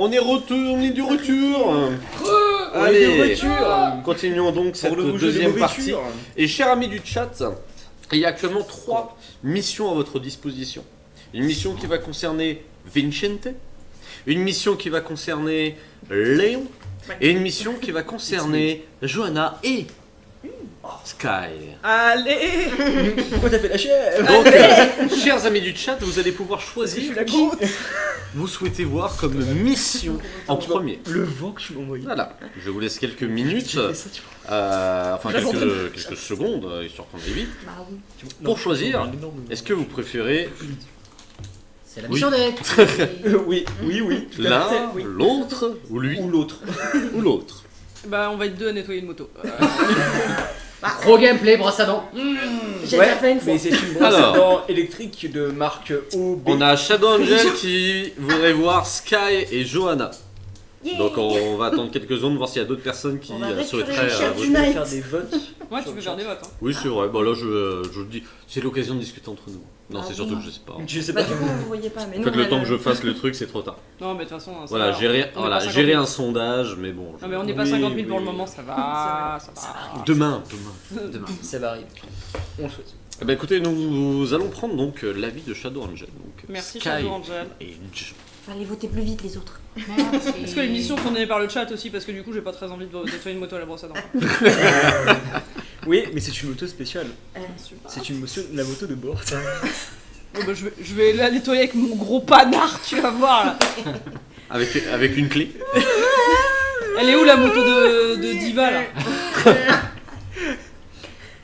On est du retour. Allez, Continuons donc cette deuxième partie. Et chers amis du chat, il y a actuellement 3 missions à votre disposition. Une mission qui va concerner Vincente, une mission qui va concerner Léon, et une mission qui va concerner Johanna et Sky. Allez. Pourquoi t'as fait la chèvre? Donc, chers amis du chat, vous allez pouvoir choisir qui vous souhaitez voir comme mission en premier. Le vent que tu m'as envoyé. Voilà, je vous laisse quelques minutes, enfin quelques secondes, histoire qu'on aille vite, pour choisir. Est-ce que vous préférez C'est la mission d'Eric. Oui. l'un, l'autre, ou lui, Ou l'autre. ou l'autre? Bah, on va être deux à nettoyer une moto. Pro gameplay, brosse à dents. J'ai déjà fait une fois. Mais c'est une brosse à dents électrique de marque OB. On a Shadow Angel qui voudrait voir Sky et Johanna. Yeah. Donc on va attendre quelques secondes, voir s'il y a d'autres personnes qui On va souhaiteraient récupérer le voter. chef du faire des votes. Ouais, tu peux faire des votes. Hein. Oui, c'est vrai, bah là je le dis, c'est l'occasion de discuter entre nous. Non, c'est surtout que je sais pas. Je sais Bah pas. du coup vous voyez pas, mais En nous fait, le on a temps que je fasse le truc, c'est trop tard. Non, mais de toute façon. ça Voilà, va, gérer on est pas 50 000. un sondage, mais bon. Non, mais on n'est pas Oui, 50 000 pour oui, le oui. moment, ça va. Ça va. Demain. Demain. Ça va arriver. On le souhaite. Eh ben écoutez, nous allons prendre donc l'avis de Shadow Angel. Donc, Merci, Sky Shadow Angel. et Fallait voter plus vite les autres. Est-ce que les missions sont données par le chat aussi? Parce que du coup, j'ai pas très envie de nettoyer une moto à la brosse à dents. Oui, mais c'est une moto spéciale. Super. C'est une moto, la moto de bord. Bon, bah, je vais la nettoyer avec mon gros panard, tu vas voir là. avec une clé. Elle est où la moto de Diva là?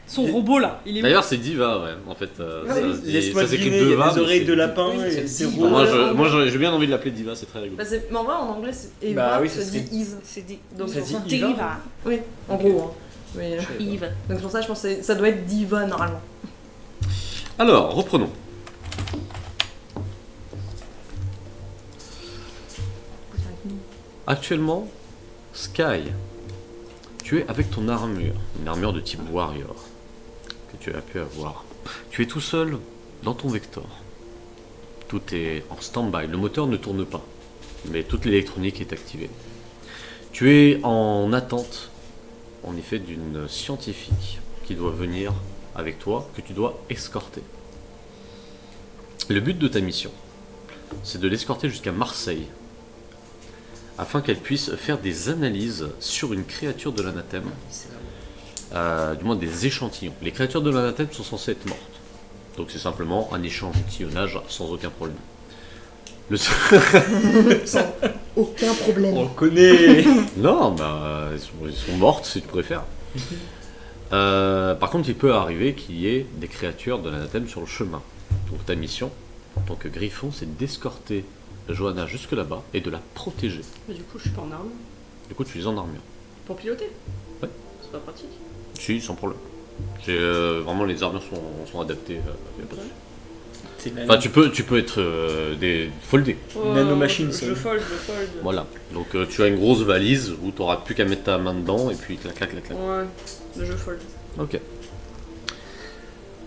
Son robot là, il est où? D'ailleurs, c'est Diva, ouais. En fait, Laisse-moi ça s'écrit deviner, il y a Deva. des oreilles mais de lapin Oui, et c'est Diva. rouge. Moi, j'ai bien envie de l'appeler Diva, c'est très rigolo. Bah, mais en vrai en anglais c'est Eva, Bah oui, ça ça dit serait- Eve. C'est dit. Donc Ça c'est dit pour ça. Eva. Diva. Oui, en gros. Hein. Mais, Je sais pas. Yves. donc c'est pour ça je pense que ça doit être Diva normalement. Alors, reprenons. Actuellement, Sky, tu es avec ton armure, une armure de type warrior que tu as pu avoir. Tu es tout seul dans ton vector. Tout est en stand-by, le moteur ne tourne pas, mais toute l'électronique est activée. Tu es en attente, en effet, d'une scientifique qui doit venir avec toi, que tu dois escorter. Le but de ta mission, c'est de l'escorter jusqu'à Marseille, afin qu'elle puisse faire des analyses sur une créature de l'anathème, du moins des échantillons. Les créatures de l'anathème sont censées être mortes, donc c'est simplement un échantillonnage sans aucun problème. Sans aucun problème. On le connaît. Non, bah, ils sont mortes si tu préfères. Par contre, il peut arriver qu'il y ait des créatures de l'anathème sur le chemin. Donc ta mission, en tant que griffon, c'est d'escorter Johanna jusque là-bas et de la protéger. Mais du coup, je suis pas en arme. Du coup, tu es en armure. Pour piloter? Ouais. C'est pas pratique. Si, sans problème. Vraiment, les armures sont adaptées. Y a pas de souci. C'est une Enfin, tu peux être foldé. Nanomachine, ça. Je fold. Voilà. Donc tu as une grosse valise où tu n'auras plus qu'à mettre ta main dedans et puis clac. Ouais, mais je fold. Ok.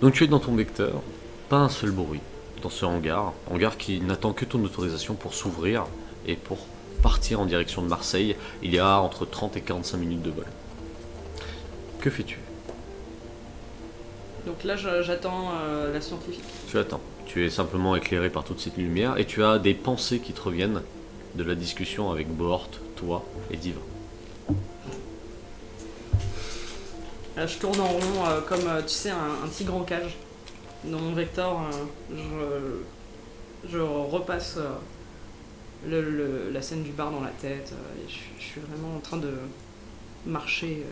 Donc tu es dans ton vecteur, pas un seul bruit dans ce hangar qui n'attend que ton autorisation pour s'ouvrir et pour partir en direction de Marseille. Il y a entre 30 et 45 minutes de vol. Que fais-tu? Donc là, j'attends la scientifique. Tu attends. Tu es simplement éclairé par toute cette lumière et tu as des pensées qui te reviennent de la discussion avec Bohort, toi et Diva. Je tourne en rond comme, tu sais, un tigre en cage. Dans mon vecteur, je repasse la scène du bar dans la tête. Et je suis vraiment en train de marcher.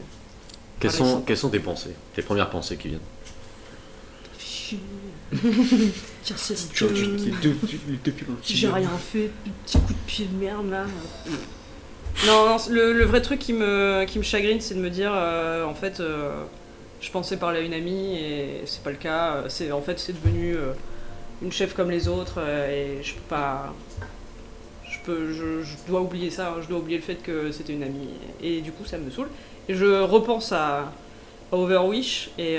Quelles sont tes pensées? Tes premières pensées qui viennent? Tiens, c'est J'ai j'ai rien fait, petit coup de pied de merde là. Non, le vrai truc qui me chagrine, c'est de me dire, en fait, je pensais parler à une amie et c'est pas le cas. En fait, c'est devenu une chef comme les autres et je peux pas. Je dois oublier ça, je dois oublier le fait que c'était une amie. Et du coup, ça me saoule. Et je repense à Overwish et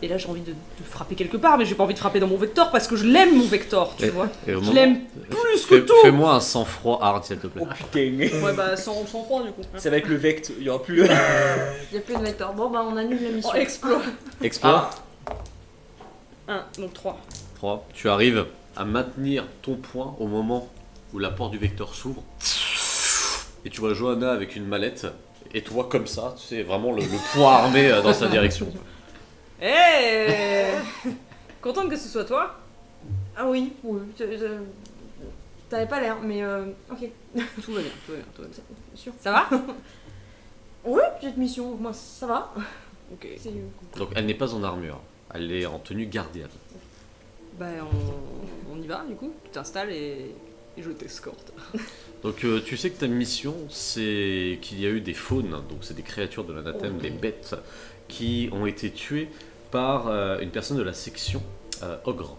Et là, j'ai envie de frapper quelque part, mais j'ai pas envie de frapper dans mon Vector parce que je l'aime, mon Vector, tu vois. Et au Je moment- l'aime plus que tout. Fais-moi un sang-froid hard, s'il te plaît. Oh putain. Ouais, bah, sans froid, du coup. C'est avec le vect, il y aura plus. Il y a plus de vecteur. Bon, bah, on annule la mission. Oh, exploit. Exploit. 1, donc 3. 3. Tu arrives à maintenir ton point au moment où la porte du vecteur s'ouvre. Et tu vois Johanna avec une mallette. Et toi, comme ça, tu sais, vraiment le poing armé dans sa direction. Hé Contente que ce soit toi. Ah oui, oui. T'avais pas l'air, mais ok. Tout va bien, tout va bien, tout va bien. Sûr. Ça va? Ouais, petite mission, moi ça va. Ok. C'est Donc elle n'est pas en armure. Elle est en tenue gardienne. Bah, on y va, du coup. Tu t'installes et je t'escorte. Donc tu sais que ta mission, c'est qu'il y a eu des faunes, donc c'est des créatures de l'anathème, Ok. des bêtes, qui ont été tuées par une personne de la section Ogre.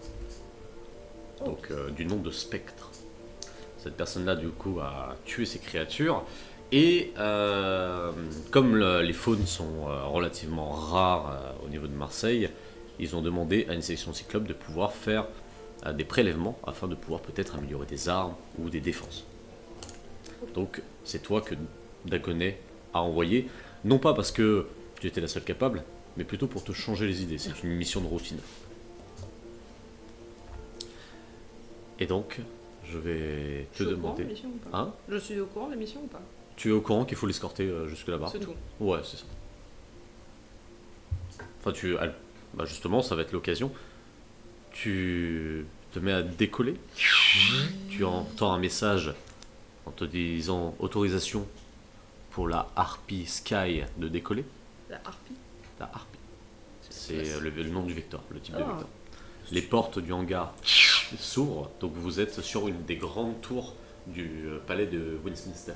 Donc du nom de Spectre. Cette personne-là, du coup, a tué ces créatures. Et comme les faunes sont relativement rares au niveau de Marseille, ils ont demandé à une section cyclope de pouvoir faire des prélèvements afin de pouvoir peut-être améliorer des armes ou des défenses. Donc c'est toi que Daconet a envoyé, non pas parce que tu étais la seule capable, mais plutôt pour te changer les idées. C'est une mission de routine. Et donc, je vais te demander... L'émission ou pas Hein? Je suis au courant de l'émission ou pas? Tu es au courant qu'il faut l'escorter jusque là-bas? C'est tout. Ouais, c'est ça. Enfin, bah justement, ça va être l'occasion. Tu te mets à décoller. Tu entends un message en te disant autorisation pour la Harpy Sky de décoller. La harpie. La Harpy. C'est le nom du vecteur, le type de Ah. vecteur. Les portes du hangar s'ouvrent, donc vous êtes sur une des grandes tours du palais de Westminster.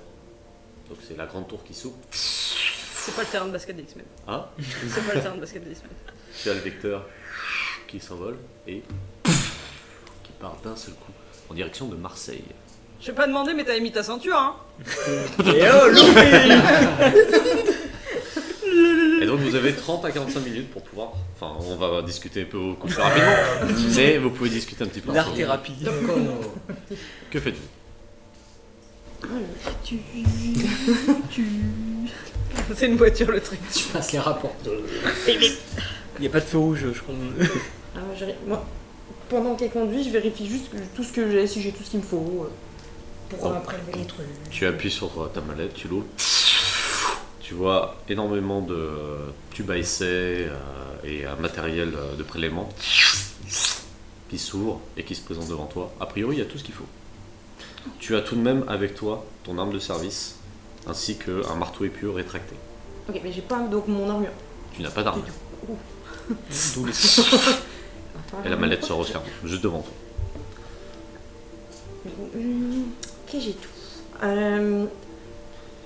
Donc c'est la grande tour qui s'ouvre. C'est pas le terrain de basket des X-Men. Ah, C'est pas le terrain de basket des X-Men. tu as le vecteur qui s'envole et qui part d'un seul coup en direction de Marseille. Je vais pas demander, mais t'avais mis ta ceinture, hein. Et oh, loupé. Et donc vous avez 30 à 45 minutes pour pouvoir... Enfin, on va discuter un peu beaucoup plus rapidement, mais vous pouvez discuter un petit peu. L'art ensemble. thérapie. Que faites-vous? C'est une voiture, le truc. Tu passes les rapports. Il n'y a pas de feu rouge, je crois. Ah, moi, pendant qu'elle conduit, je vérifie juste tout ce que j'ai, si j'ai tout ce qu'il me faut pour Bon. prélever les trucs. Tu appuies sur ta mallette, tu l'ouvres. Tu vois énormément de tubes à essai et un matériel de prélèvement qui s'ouvre et qui se présente devant toi. A priori, il y a tout ce qu'il faut. Tu as tout de même avec toi ton arme de service ainsi qu'un marteau épieu rétracté. Ok, mais j'ai pas donc mon armure. Tu n'as pas d'arme. Du tout. D'où Et la mallette se referme juste devant toi. Ok, j'ai tout.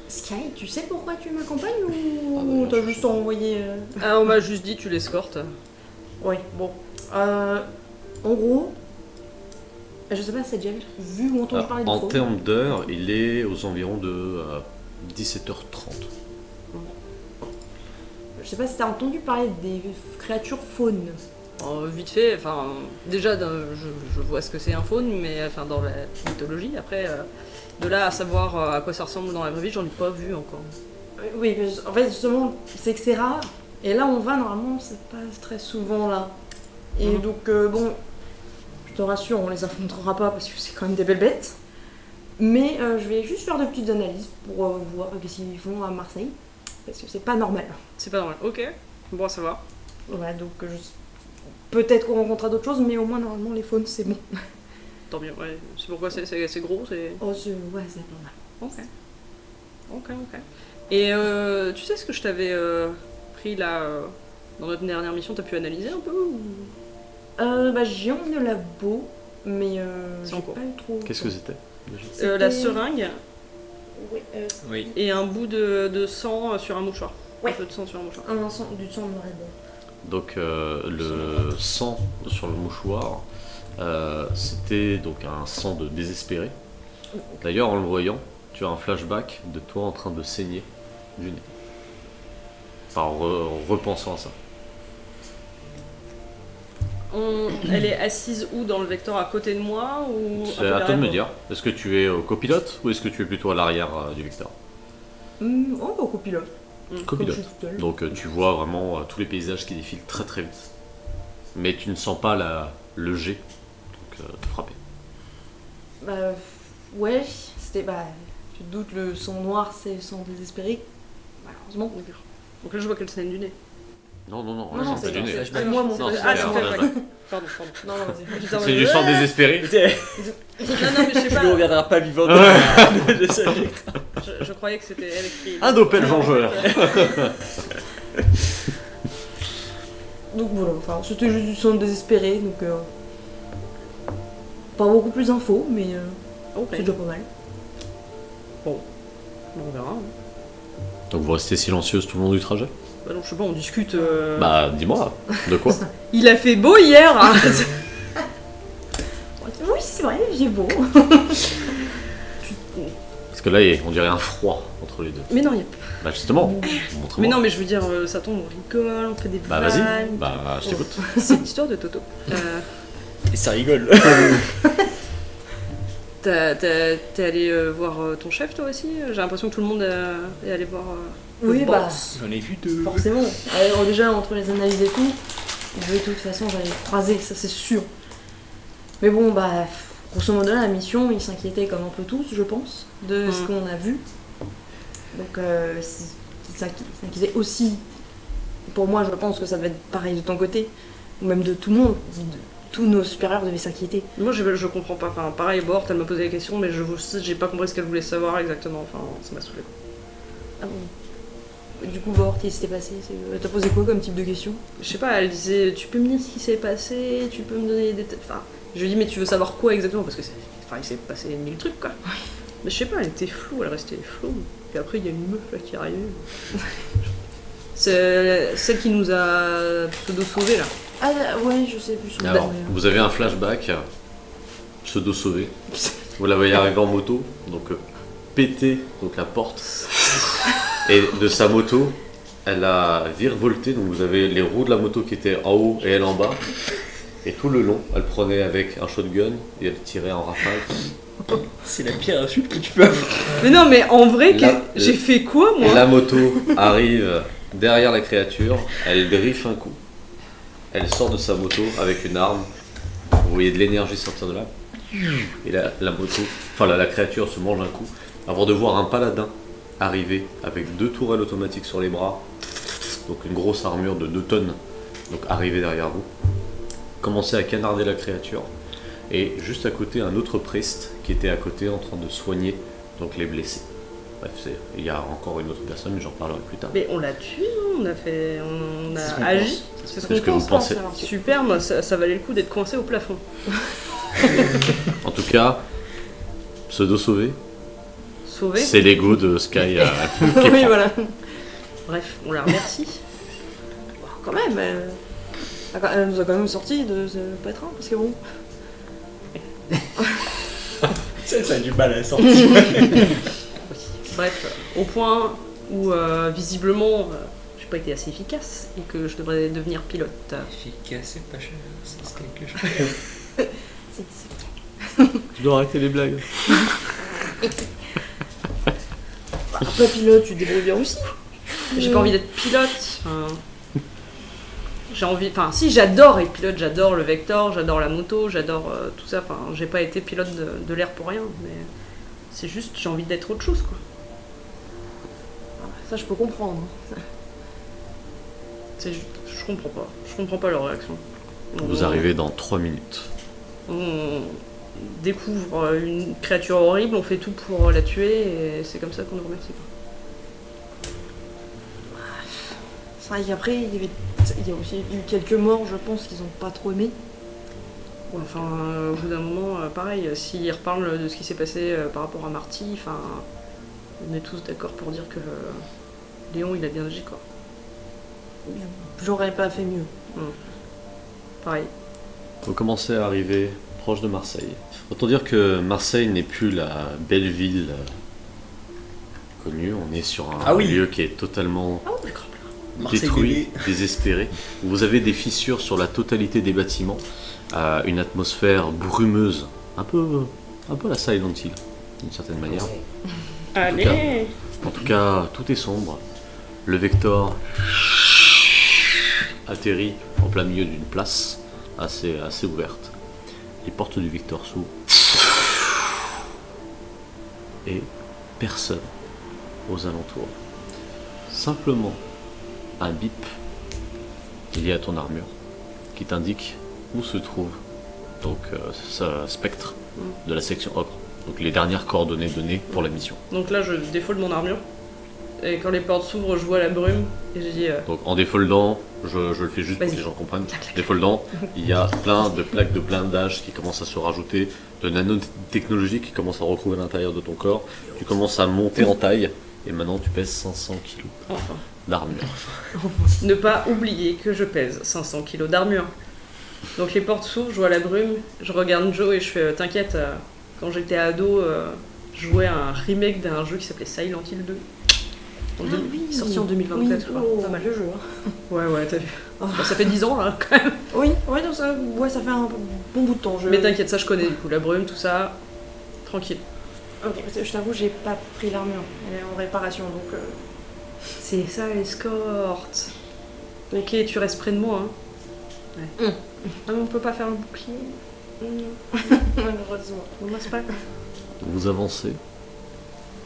Sky, tu sais pourquoi tu m'accompagnes Ah, ou bah, t'as juste envoyé Ah, on m'a juste dit, tu l'escortes. Ouais, bon. En gros, je sais pas si t'as déjà vu ou entendu parler de En faune. termes d'heure, il est aux environs de 17h30. Je sais pas si t'as entendu parler des créatures faunes. Vite fait, enfin, déjà, je vois ce que c'est un faune, mais enfin, dans la mythologie, après, de là à savoir à quoi ça ressemble dans la vraie vie, j'en ai pas vu encore. Oui, mais en fait, justement, c'est que c'est rare. Et là, on va, normalement, c'est pas très souvent là. Et Mhm. donc, bon, je te rassure, on les affrontera pas parce que c'est quand même des belles bêtes. Mais je vais juste faire de petites analyses pour voir ce qu'ils font à Marseille. Parce que c'est pas normal. C'est pas normal. Ok, bon à savoir. Voilà, donc peut-être qu'on rencontrera d'autres choses, mais au moins, normalement, les faunes, c'est bon. Tant mieux, ouais. C'est pourquoi c'est gros, c'est... Oh, ouais, c'est pas mal. Ok. Ok. Et tu sais ce que je t'avais pris là, dans notre dernière mission, t'as pu analyser un peu ou... Bah, j'ai emmené le labo, mais C'est j'ai en cours. pas eu trop. Qu'est-ce que c'était déjà La C'était- seringue Oui, Oui. et un bout de sang sur un mouchoir. Ouais. Un peu de sang sur un mouchoir. du sang de Red. Donc le sang sur le mouchoir, c'était donc un sang de désespéré. D'ailleurs, en le voyant, tu as un flashback de toi en train de saigner du nez. Enfin, en repensant à ça. Elle est assise où dans le vecteur, à côté de moi ou un C'est peu à toi de me derrière dire. Est-ce que tu es au copilote ou est-ce que tu es plutôt à l'arrière du vecteur? Oh, bah, copilote. Comme Copilote. je suis toute seule. Donc tu vois vraiment tous les paysages qui défilent très très vite. Mais tu ne sens pas le jet te frapper. Bah, ouais, c'était. Bah, tu te doutes, le sang noir, c'est le sang désespéré. Malheureusement. Donc là, je vois qu'elle saigne du nez. Non, non, non, Non, non, c'est pas c'est du nez. flashback. moi mon Non, frère. Ah, c'est c'est un fait, flashback. Pardon, pardon. Non, non, vas-y. J'étais en C'est mode, du sang ouais. désespéré. Non, non, mais je sais Tu pas. ne reviendras pas vivante de ce vecteur. Je croyais que c'était elle qui. Un dopel vengeur. Donc voilà, enfin, c'était juste du sang désespéré, donc. Pas beaucoup plus d'infos, mais Ok. c'est déjà pas mal. On verra. Hein. Donc vous restez silencieuse tout le long du trajet? Bah non, je sais pas, on discute. Bah dis-moi, de quoi? Il a fait beau hier. Hein. Oui, c'est vrai, j'ai beau. Parce que là, on dirait un froid entre les deux. Mais non, Bah justement, montre-moi. mais non, mais je veux dire, ça tombe, on rigole, on fait des Bah vannes. vas-y, bah je t'écoute. C'est l'histoire de Toto. Et ça rigole. T'es allé voir ton chef toi aussi? J'ai l'impression que tout le monde est allé voir. Oui, le bah, boss. J'en ai vu deux. forcément. Alors, déjà, entre les analyses et tout, de toute façon, j'allais les croiser, ça c'est sûr. Mais bon, bah, grosso modo, la mission, ils s'inquiétaient comme un peu tous, je pense, de ce qu'on a vu. Donc, ils s'inquiétaient aussi. Pour moi, je pense que ça devait être pareil de ton côté, ou même de tout le monde. Tous nos supérieurs devaient s'inquiéter. Moi je comprends pas. Enfin, pareil, Bort, elle m'a posé la question, mais j'ai pas compris ce qu'elle voulait savoir exactement. Enfin, ça m'a saoulé. Ah bon. Du coup, Bort, qu'est-ce qui s'était passé? T'as posé quoi comme type de question? Je sais pas, elle disait, tu peux me dire ce qui s'est passé, tu peux me donner des. Enfin, je lui ai dit, mais tu veux savoir quoi exactement? Parce que il s'est passé 1000 trucs quoi. Mais je sais pas, elle était floue, elle restait floue. Puis après, il y a une meuf là qui est arrivée. C'est celle qui nous a pseudo-sauvés là. Ah ouais, je sais plus. Alors, vous avez un flashback pseudo-sauvé. Vous la voyez arriver en moto, donc péter donc, la porte. Et de sa moto, elle a virevolté, donc vous avez les roues de la moto qui étaient en haut et elle en bas. Et tout le long, elle prenait avec un shotgun et elle tirait en rafale. C'est la pire insulte que tu peux avoir. Mais non, mais en vrai, Là, j'ai fait quoi moi? Et la moto arrive derrière la créature, elle griffe un coup. Elle sort de sa moto avec une arme. Vous voyez de l'énergie sortir de là. Et la moto, enfin la créature se mange un coup avant de voir un paladin arriver avec 2 tourelles automatiques sur les bras. Donc une grosse armure de 2 tonnes. Donc arriver derrière vous. Commencer à canarder la créature. Et juste à côté, un autre priest qui était à côté en train de soigner donc les blessés. Bref, il y a encore une autre personne, mais j'en parlerai plus tard. Mais on l'a tué, non? On a fait. On C'est ce qu'on a agi. pense. C'est C'est ce que vous pensez. Super, moi ça valait le coup d'être coincé au plafond. En tout cas, pseudo-sauvé, Sauvé. c'est l'ego de Sky qui Oui, prend. voilà. Bref, on la remercie. Bon, quand même, elle nous a quand même sorti de ce pétrin, parce que bon. Ça a du mal à sortir. Bref, au point où visiblement j'ai pas été assez efficace et que je devrais devenir pilote. Efficace, c'est pas cher. C'est quelque chose. Tu dois arrêter les blagues. Après, pilote, tu te débrouilles bien aussi. J'ai pas envie d'être pilote. J'ai envie. Enfin, si, j'adore être pilote, j'adore le vecteur, j'adore la moto, j'adore tout ça. Enfin, j'ai pas été pilote de l'air pour rien, mais c'est juste, j'ai envie d'être autre chose, quoi. Ça, je peux comprendre. Je comprends pas leur réaction. Vous arrivez dans 3 minutes. On découvre une créature horrible, on fait tout pour la tuer et c'est comme ça qu'on nous remercie. C'est vrai qu'après, il y a aussi eu quelques morts, je pense, qu'ils ont pas trop aimé. Ouais, enfin, au bout d'un moment, pareil, s'ils reparlent de ce qui s'est passé par rapport à Marty, enfin, on est tous d'accord pour dire que Léon, il a bien agi, quoi. J'aurais pas fait mieux. Pareil. Vous commencez à arriver proche de Marseille. Autant dire que Marseille n'est plus la belle ville connue. On est sur un Ah oui. lieu qui est totalement Ah, d'accord. détruit, désespéré. Vous avez des fissures sur la totalité des bâtiments, une atmosphère brumeuse, un peu la Silent Hill, d'une certaine manière. Allez. En tout cas, tout est sombre. Le Vector atterrit en plein milieu d'une place assez ouverte. Les portes du Vector s'ouvrent. Et personne aux alentours. Simplement un bip lié à ton armure qui t'indique où se trouve donc ce spectre de la section Ogre. Donc les dernières coordonnées données pour la mission. Donc là, je défault mon armure. Et quand les portes s'ouvrent, je vois la brume. Et je dis. Donc en défoldant, je le fais juste pour que les gens comprennent. Défoldant, il y a plein de plaques de blindage qui commencent à se rajouter, de nanotechnologie qui commence à recouvrir l'intérieur de ton corps. Tu commences à monter en taille et maintenant tu pèses 500 kg Enfin. d'armure. Ne pas oublier que je pèse 500 kilos d'armure. Donc les portes s'ouvrent, je vois la brume, je regarde Joe et je fais t'inquiète, quand j'étais ado, je jouais à un remake d'un jeu qui s'appelait Silent Hill 2. Sorti en 2024, je crois. Pas mal le jeu. Hein. Ouais, t'as vu. Bon, ça fait 10 ans là, quand même. Oui, donc ça fait un bon bout de temps. Mais t'inquiète, ça je connais du coup, la brume, tout ça, tranquille. Ok, parce que je t'avoue, j'ai pas pris l'armure. Elle est en réparation, donc. C'est ça l'escorte. Ok, tu restes près de moi, hein. Ouais. Ah, mais on peut pas faire un bouclier. Malheureusement. Non, c'est pas. Vous avancez.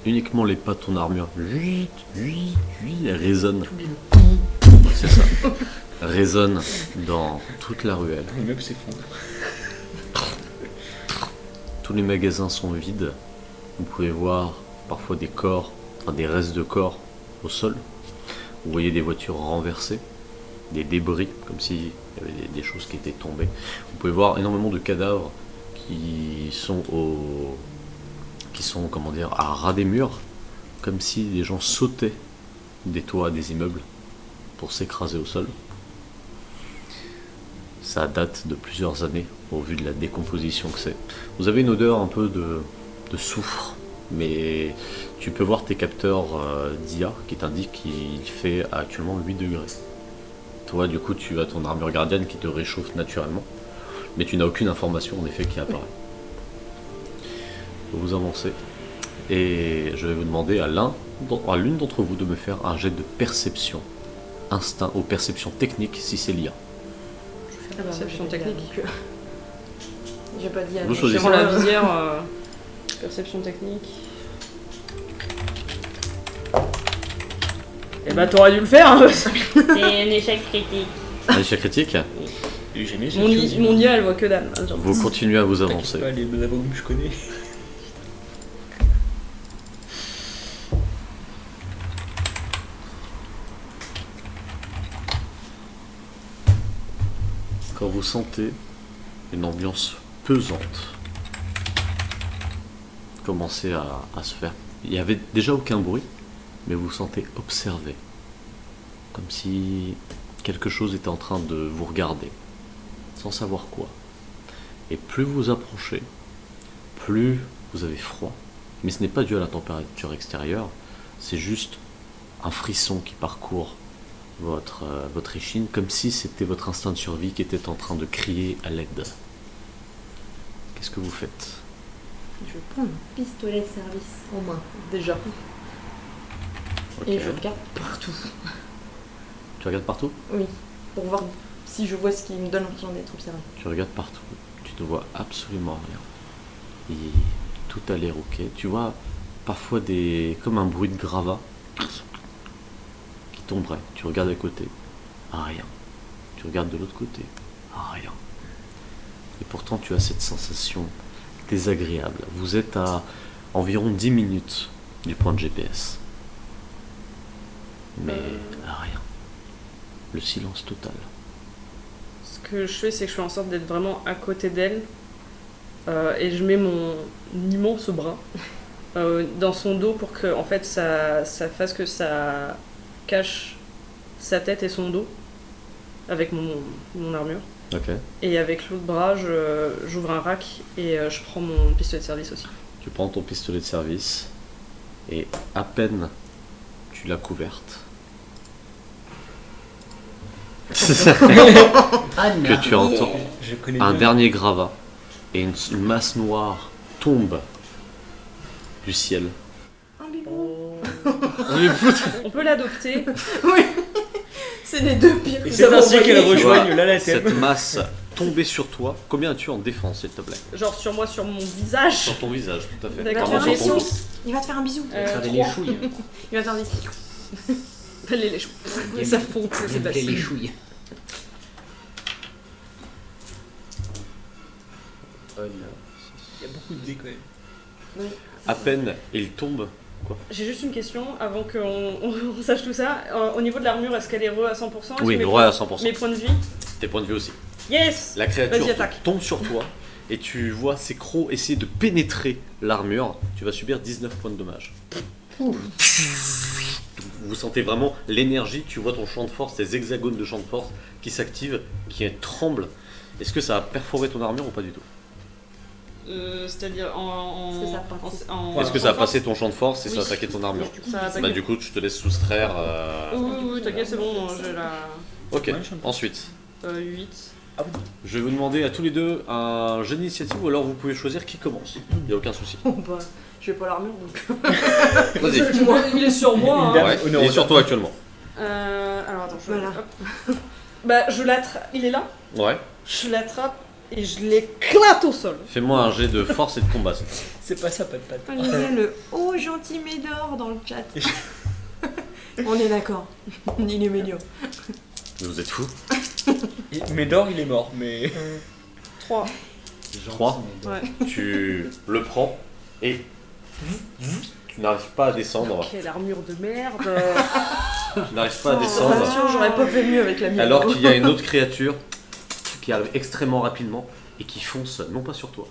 Uniquement les pas de ton armure résonnent. C'est ça. Résonnent dans toute la ruelle. L'immeuble s'effondre. Tous les magasins sont vides. Vous pouvez voir parfois des corps, enfin des restes de corps au sol. Vous voyez des voitures renversées, des débris, comme s'il y avait des choses qui étaient tombées. Vous pouvez voir énormément de cadavres qui sont comment dire, à ras des murs, comme si des gens sautaient des toits des immeubles pour s'écraser au sol. Ça date de plusieurs années au vu de la décomposition que c'est. Vous avez une odeur un peu de soufre, mais tu peux voir tes capteurs d'IA qui t'indiquent qu'il fait actuellement 8 degrés. Toi, du coup, tu as ton armure gardienne qui te réchauffe naturellement, mais tu n'as aucune information en effet qui apparaît. Vous avancez et je vais vous demander à l'une d'entre vous de me faire un jet de perception, instinct ou perception technique si c'est l'IA. Perception technique. J'ai pas dit à Vous choisissez. Durant la visière, perception technique. Eh bah t'aurais dû le faire hein. C'est un échec critique. Un échec critique. J'ai jamais Mon IA elle voit que dalle. Genre. Vous continuez à vous avancer. Pas les avocats que je connais. Quand vous sentez une ambiance pesante commencer à se faire, il n'y avait déjà aucun bruit, mais vous vous sentez observé, comme si quelque chose était en train de vous regarder, sans savoir quoi. Et plus vous approchez, plus vous avez froid, mais ce n'est pas dû à la température extérieure, c'est juste un frisson qui parcourt votre échine, comme si c'était votre instinct de survie qui était en train de crier à l'aide. Qu'est-ce que vous faites? Je prends un pistolet de service en main, déjà. Ok. Et je regarde partout. Tu regardes partout? Oui, pour voir si je vois ce qui me donne l'impression d'être observé. Tu regardes partout, tu ne vois absolument rien. Et tout a l'air ok. Tu vois parfois comme un bruit de gravat qui tomberait. Tu regardes à côté, rien. Tu regardes de l'autre côté, rien. Et pourtant tu as cette sensation désagréable. Vous êtes à environ 10 minutes du point de GPS. Mais rien. Le silence total. Ce que je fais, c'est que je fais en sorte d'être vraiment à côté d'elle. Et je mets mon immense bras dans son dos pour que en fait, ça fasse que ça cache sa tête et son dos avec mon armure. Ok. Et avec l'autre bras, j'ouvre un rack et je prends mon pistolet de service aussi. Tu prends ton pistolet de service et à peine tu l'as couverte, Anna. que tu entends Je connais un bien. dernier gravat et une masse noire tombe du ciel. Un bibou. On peut l'adopter. C'est les deux pires. Et que c'est nous ainsi avons qu'elle envoyés. rejoigne la thème. Cette masse tombée sur toi, combien as-tu en défense, s'il te plaît? Genre sur moi, sur mon visage. Sur ton visage, tout à fait. D'accord. Il va te Vraiment faire sur un ton bisou. Il va te faire un bisou. Faire des 3. léchouilles. Il va te faire des Les cheveux. Ça fond, c'est Gameplay facile. léchouilles. Il y a beaucoup de dés quand même. À peine il tombe. J'ai juste une question avant qu'on sache tout ça. Au niveau de l'armure, est-ce qu'elle est re à 100%? Est-ce Oui, que mes droit à points- 100%. Mes points de vie? Tes points de vue aussi. Yes! La créature Vas-y, attaque. tombe sur toi et tu vois ses crocs essayer de pénétrer l'armure. Tu vas subir 19 points de dommage. Donc, vous sentez vraiment l'énergie, tu vois ton champ de force, tes hexagones de champ de force qui s'activent, qui tremblent. Est-ce que ça a perforé ton armure ou pas du tout? C'est-à-dire en. Est-ce que ça a passé Est-ce que ça a passé ton champ de force et ça a Oui. attaqué ton armure? Ça a attaqué. Bah du coup je te laisse soustraire. Oui, t'inquiète, c'est bon, j'ai la. Ok, Ouais, je- ensuite. 8. Ah bon. Je vais vous demander à tous les deux un jeu d'initiative ou alors vous pouvez choisir qui commence. Il n'y a aucun souci. Bon, bah, je vais pas l'armure donc. Vas-y. Moi, il est sur moi. Dame Ouais, il honneur est aux sur toi actuellement. Alors attends, je Voilà. hop. Bah, je l'attrape. Il est là? Ouais. Je l'attrape et je l'éclate au sol. Fais-moi un jet de force et de combat. s'il te plaît. C'est pas ça, pas de patte. Olivier, le haut gentil Médor dans le chat. On est d'accord. Il est mignon. Vous êtes fous. Médor, il est mort, mais. 3. 3. Ouais. Tu le prends et tu n'arrives pas à descendre. Quelle armure de merde. Tu n'arrives pas à Bien descendre. sûr, j'aurais pas fait mieux avec la mienne. Alors qu'il y a une autre créature qui arrive extrêmement rapidement et qui fonce non pas sur toi,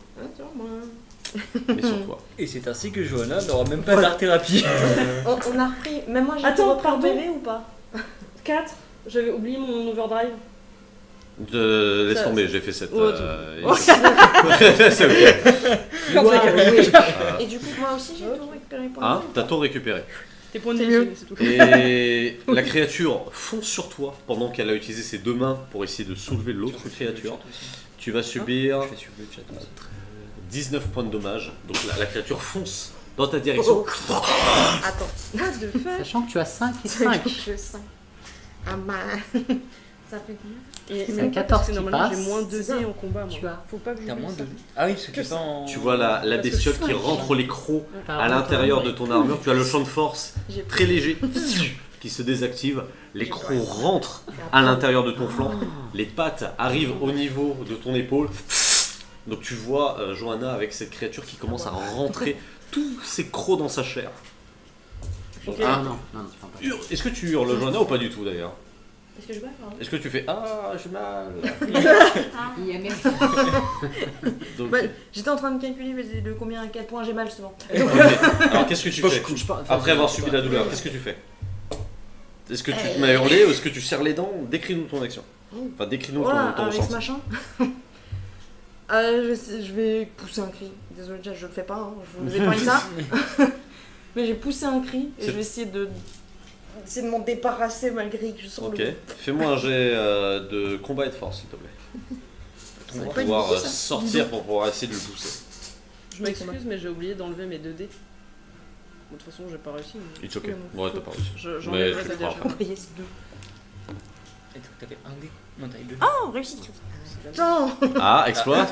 mais sur toi. Et c'est ainsi que Johanna n'aura même pas d'art thérapie. On a repris. Même moi, j'ai Attends, repris un pardon. PV ou pas 4. J'avais oublié mon overdrive. Laisse Ça- tomber, j'ai fait cette. Ouais, C'est ok. Quand Waouh, t'as- oui. Euh, Et du coup, moi aussi, j'ai tout récupéré pour Hein, t'as tout récupéré. Tes points de C'est vie, mieux. c'est tout. Et la créature fonce sur toi pendant qu'elle a utilisé ses deux mains pour essayer de soulever l'autre créature. Tu vas subir Je vais suivre le chat aussi. 19 points de dommage. Donc la créature fonce dans ta direction. Oh. Attends. What the fuck? Sachant que tu as 5 et C'est 5. que je sais. Ah bah. Ça fait combien? Et C'est même un pas 14 parce que qui normalement j'ai passe. moins 2 C'est dés ça. en combat. Moi. Tu as. Faut pas que T'as j'oublie moins ça. de. Ah oui, parce que Que t'es pas en. Tu vois la Parce que bestiole qui cinq. rentre les crocs à Pardon, l'intérieur de ouais. ton armure. Tu as le champ de force J'ai très léger qui se désactive. Les crocs rentrent à l'intérieur de ton flanc. Les pattes arrivent au niveau de ton épaule. Donc tu vois Johanna avec cette créature qui commence à rentrer tous ses crocs dans sa chair. Ok. Ah non, non, tu parles pas. Est-ce que tu hurles Johanna ou pas du tout d'ailleurs? Est-ce que je vois pardon Est-ce que tu fais ah j'ai mal? Il y a même- Donc, Bah, j'étais en train de calculer de combien, à quel point j'ai mal souvent. ok. Alors qu'est-ce que tu fais? Je parle- Après avoir subi la douleur, qu'est-ce que tu fais? Est-ce que tu te mets à hurler ou est-ce que tu serres les dents? Décris-nous ton action. Enfin décris-nous Voilà, ton avec ce ressenti. machin. Je vais pousser un cri. Désolé, déjà, je le fais pas, hein, je vous épargne ça. Mais j'ai poussé un cri et C'est- je vais essayer de m'en débarrasser malgré que je sens Ok. le. Fais-moi un jet de combat et de force s'il te plaît. C'est Pour pas pouvoir difficile, ça. sortir pour pouvoir essayer de le pousser. Je m'excuse, mais j'ai oublié d'enlever mes 2 dés. Bon, de toute façon, j'ai pas réussi. mais- It's ok. Ouais, Ouais, t'as pas réussi. Je- Mais J'enlèverai tu ta le dé à feras chaque fois. Après, yes, 2. Et donc, t'avais un dé. Non, t'avais deux. Oh, réussite. Attends. Ah, exploit.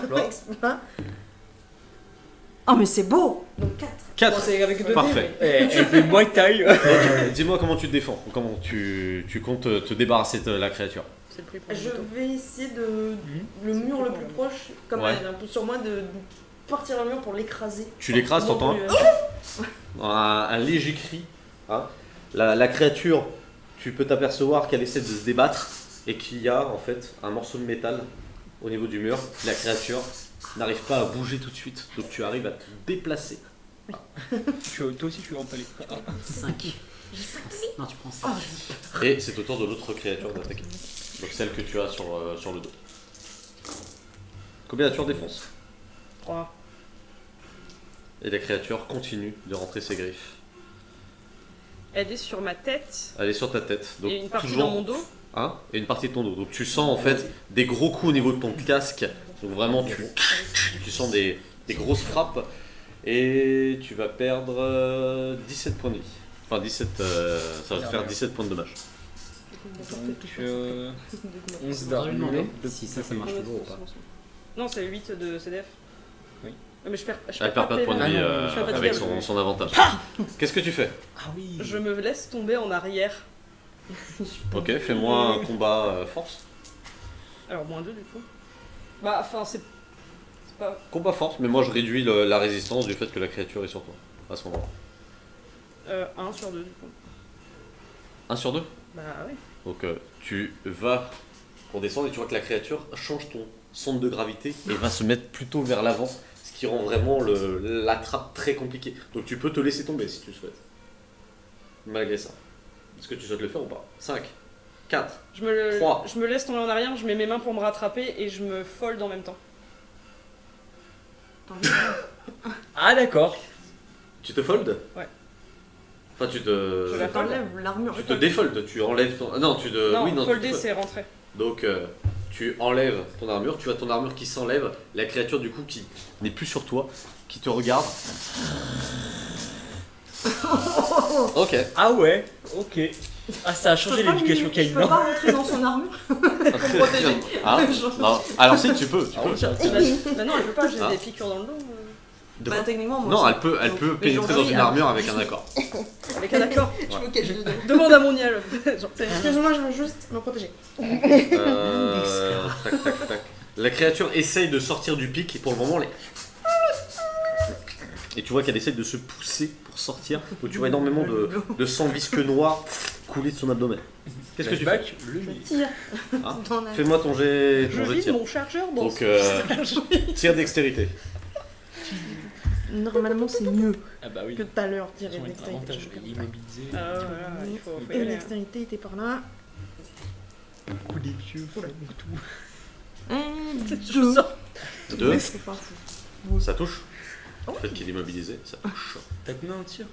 Oh, mais c'est beau. Donc 4. 4. Bon, c'est avec 2 dés. Parfait. Elle fait Muay Thai. Ok, dis-moi comment tu te défends, ou comment tu comptes te débarrasser de la créature. C'est le prix pour le Je bateau. vais essayer de. Le mur le plus proche, comme Ouais. elle est un peu sur moi, de partir le mur pour l'écraser. Tu l'écrases, t'entends un léger cri. Hein. La créature, tu peux t'apercevoir qu'elle essaie de se débattre et qu'il y a en fait un morceau de métal au niveau du mur. La créature n'arrive pas à bouger tout de suite, donc tu arrives à te déplacer. Toi aussi, tu veux empaler. 5. Non, tu prends 5. Et c'est au tour de l'autre créature d'attaquer. Donc celle que tu as sur le dos. Combien as-tu en défense? 3. Et la créature continue de rentrer ses griffes. Elle est sur ma tête Elle est sur ta tête. Donc et une partie toujours dans mon dos. hein, et une partie de ton dos. Donc tu sens en fait des gros coups au niveau de ton casque. Donc vraiment tu sens des grosses frappes. Et tu vas perdre 17 points de vie. Enfin 17, ça va te faire 17 points de dommage. Donc, 11 J'aurais d'armure. demandé si ça marche toujours ou pas. Non, c'est 8 de CDF. Oui. Mais je perds Elle perd pas de points de vie je perds pas de avec vie. son avantage. Qu'est-ce que tu fais? Ah oui. Je me laisse tomber en arrière. Ok, fais-moi un combat force. Alors, moins 2 du coup. Bah, enfin, c'est pas. Combat force, mais moi je réduis la résistance du fait que la créature est sur toi à ce moment-là. 1 sur 2 du coup. 1 sur 2. Bah, oui. Donc tu vas pour descendre et tu vois que la créature change ton centre de gravité et va se mettre plutôt vers l'avant, ce qui rend vraiment la trappe très compliquée. Donc tu peux te laisser tomber si tu le souhaites. Malgré ça. Est-ce que tu souhaites le faire ou pas? 5, 4, Trois. Je me laisse tomber en arrière, je mets mes mains pour me rattraper et je me fold en même temps. Ah d'accord. tu te foldes? Ouais. Enfin tu Je la te... fold. Enlève l'armure. Tu te défoldes, tu enlèves ton... Non, tu te... Non, oui, non, tu folder te- c'est rentrer. Donc tu enlèves ton armure, tu as ton armure qui s'enlève, la créature du coup qui n'est plus sur toi, qui te regarde. Ok. Ah ouais. Ok. Ah ça a Je changé peux pas l'éducation lui- qu'il y a Je eu, peux non? pas rentrer dans son armure. Hein Non. Alors si tu peux. Ah, tiens. Bah non, elle peut pas, j'ai Ah. des piqûres dans le dos. De Bah quoi techniquement moi Non, aussi. elle peut Mais pénétrer j'en dans ai, une hein. armure avec un accord. Avec un accord. Je veux qu'elle joue dedans. Demande à mon niel. Genre, Excuse-moi, je veux juste me protéger. Tac, tac, tac. La créature essaye de sortir du pic et pour le moment, et tu vois qu'elle essaye de se pousser pour sortir. Donc tu vois énormément de sang visqueux noir couler de son abdomen. Qu'est-ce que tu fais? Flashback, le Je tire Hein dans la... Fais-moi ton jet, je ton jet de vide tir. mon chargeur dans Donc ce tir dextérité. Normalement c'est mieux Ah bah oui. que tout à l'heure, tirer Ils ont un dextérité. avantage, il est immobilisé. Ah voilà, il faut y Et aller. l'extérité était par là. Coup des pieux, tout. Un, Je deux. sors. 2, C'est pas fou. ça touche. Le fait qu'il est immobilisé, ça touche. T'as combien en tir?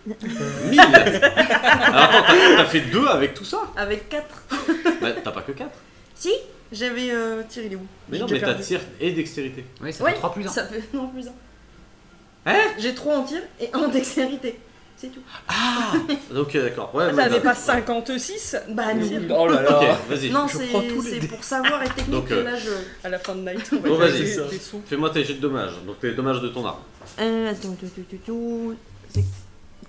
1000. Alors attends, t'as fait 2 avec tout ça? Avec 4. Bah, t'as pas que 4. Si, j'avais tiré, il est où? Mais J'ai non, déjà mais t'as perdu. tir et dextérité. Oui, ça Ouais, fait 3 plus 1. Ça fait non plus 1. Hein? J'ai 3 en tir et 1 en dextérité. C'est tout. Ok, d'accord. Ouais, T'avais bah, pas 56 Bah non. Oh là là. Ok, vas-y. Non, je prends tous les c'est dés. pour savoir et technique Donc, que là je. à la fin de night. On va Bon, faire vas-y. des sous. Fais-moi tes jets de dommages. Donc les dommages de ton arme. Attends, c'est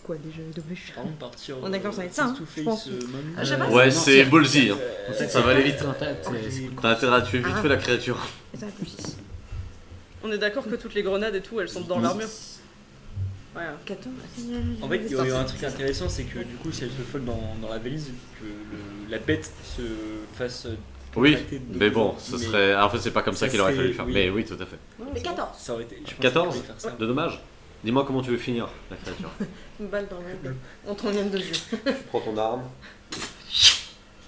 quoi déjà le dommage? Avant de partir. On est d'accord, ça va être ça, hein, je pense. Ah, je sais pas. Ouais, non, c'est c'est- ballsy. Hein. Ça Ça va aller vite. c'est- T'as intérêt à tuer vite Ah. fait la créature. Et ça va plus 6. On est d'accord que toutes les grenades et tout, elles sont dans l'armure. Ouais. 14. En fait, il y a un truc intéressant, c'est que du coup, si elle se folle dans la valise, que la bête se fasse. Oui, contracter de mais bon, dos. ce Mais serait. En fait, c'est pas comme ça ça qu'il aurait fallu le serait- faire. oui. Mais oui, tout à fait. Mais 14. Ça aurait été. je pense 14 qu'il fallait faire ça. de dommages. Dis-moi comment tu veux finir la créature. Une balle dans la gueule. On t'en vient de yeux. Tu prends ton arme.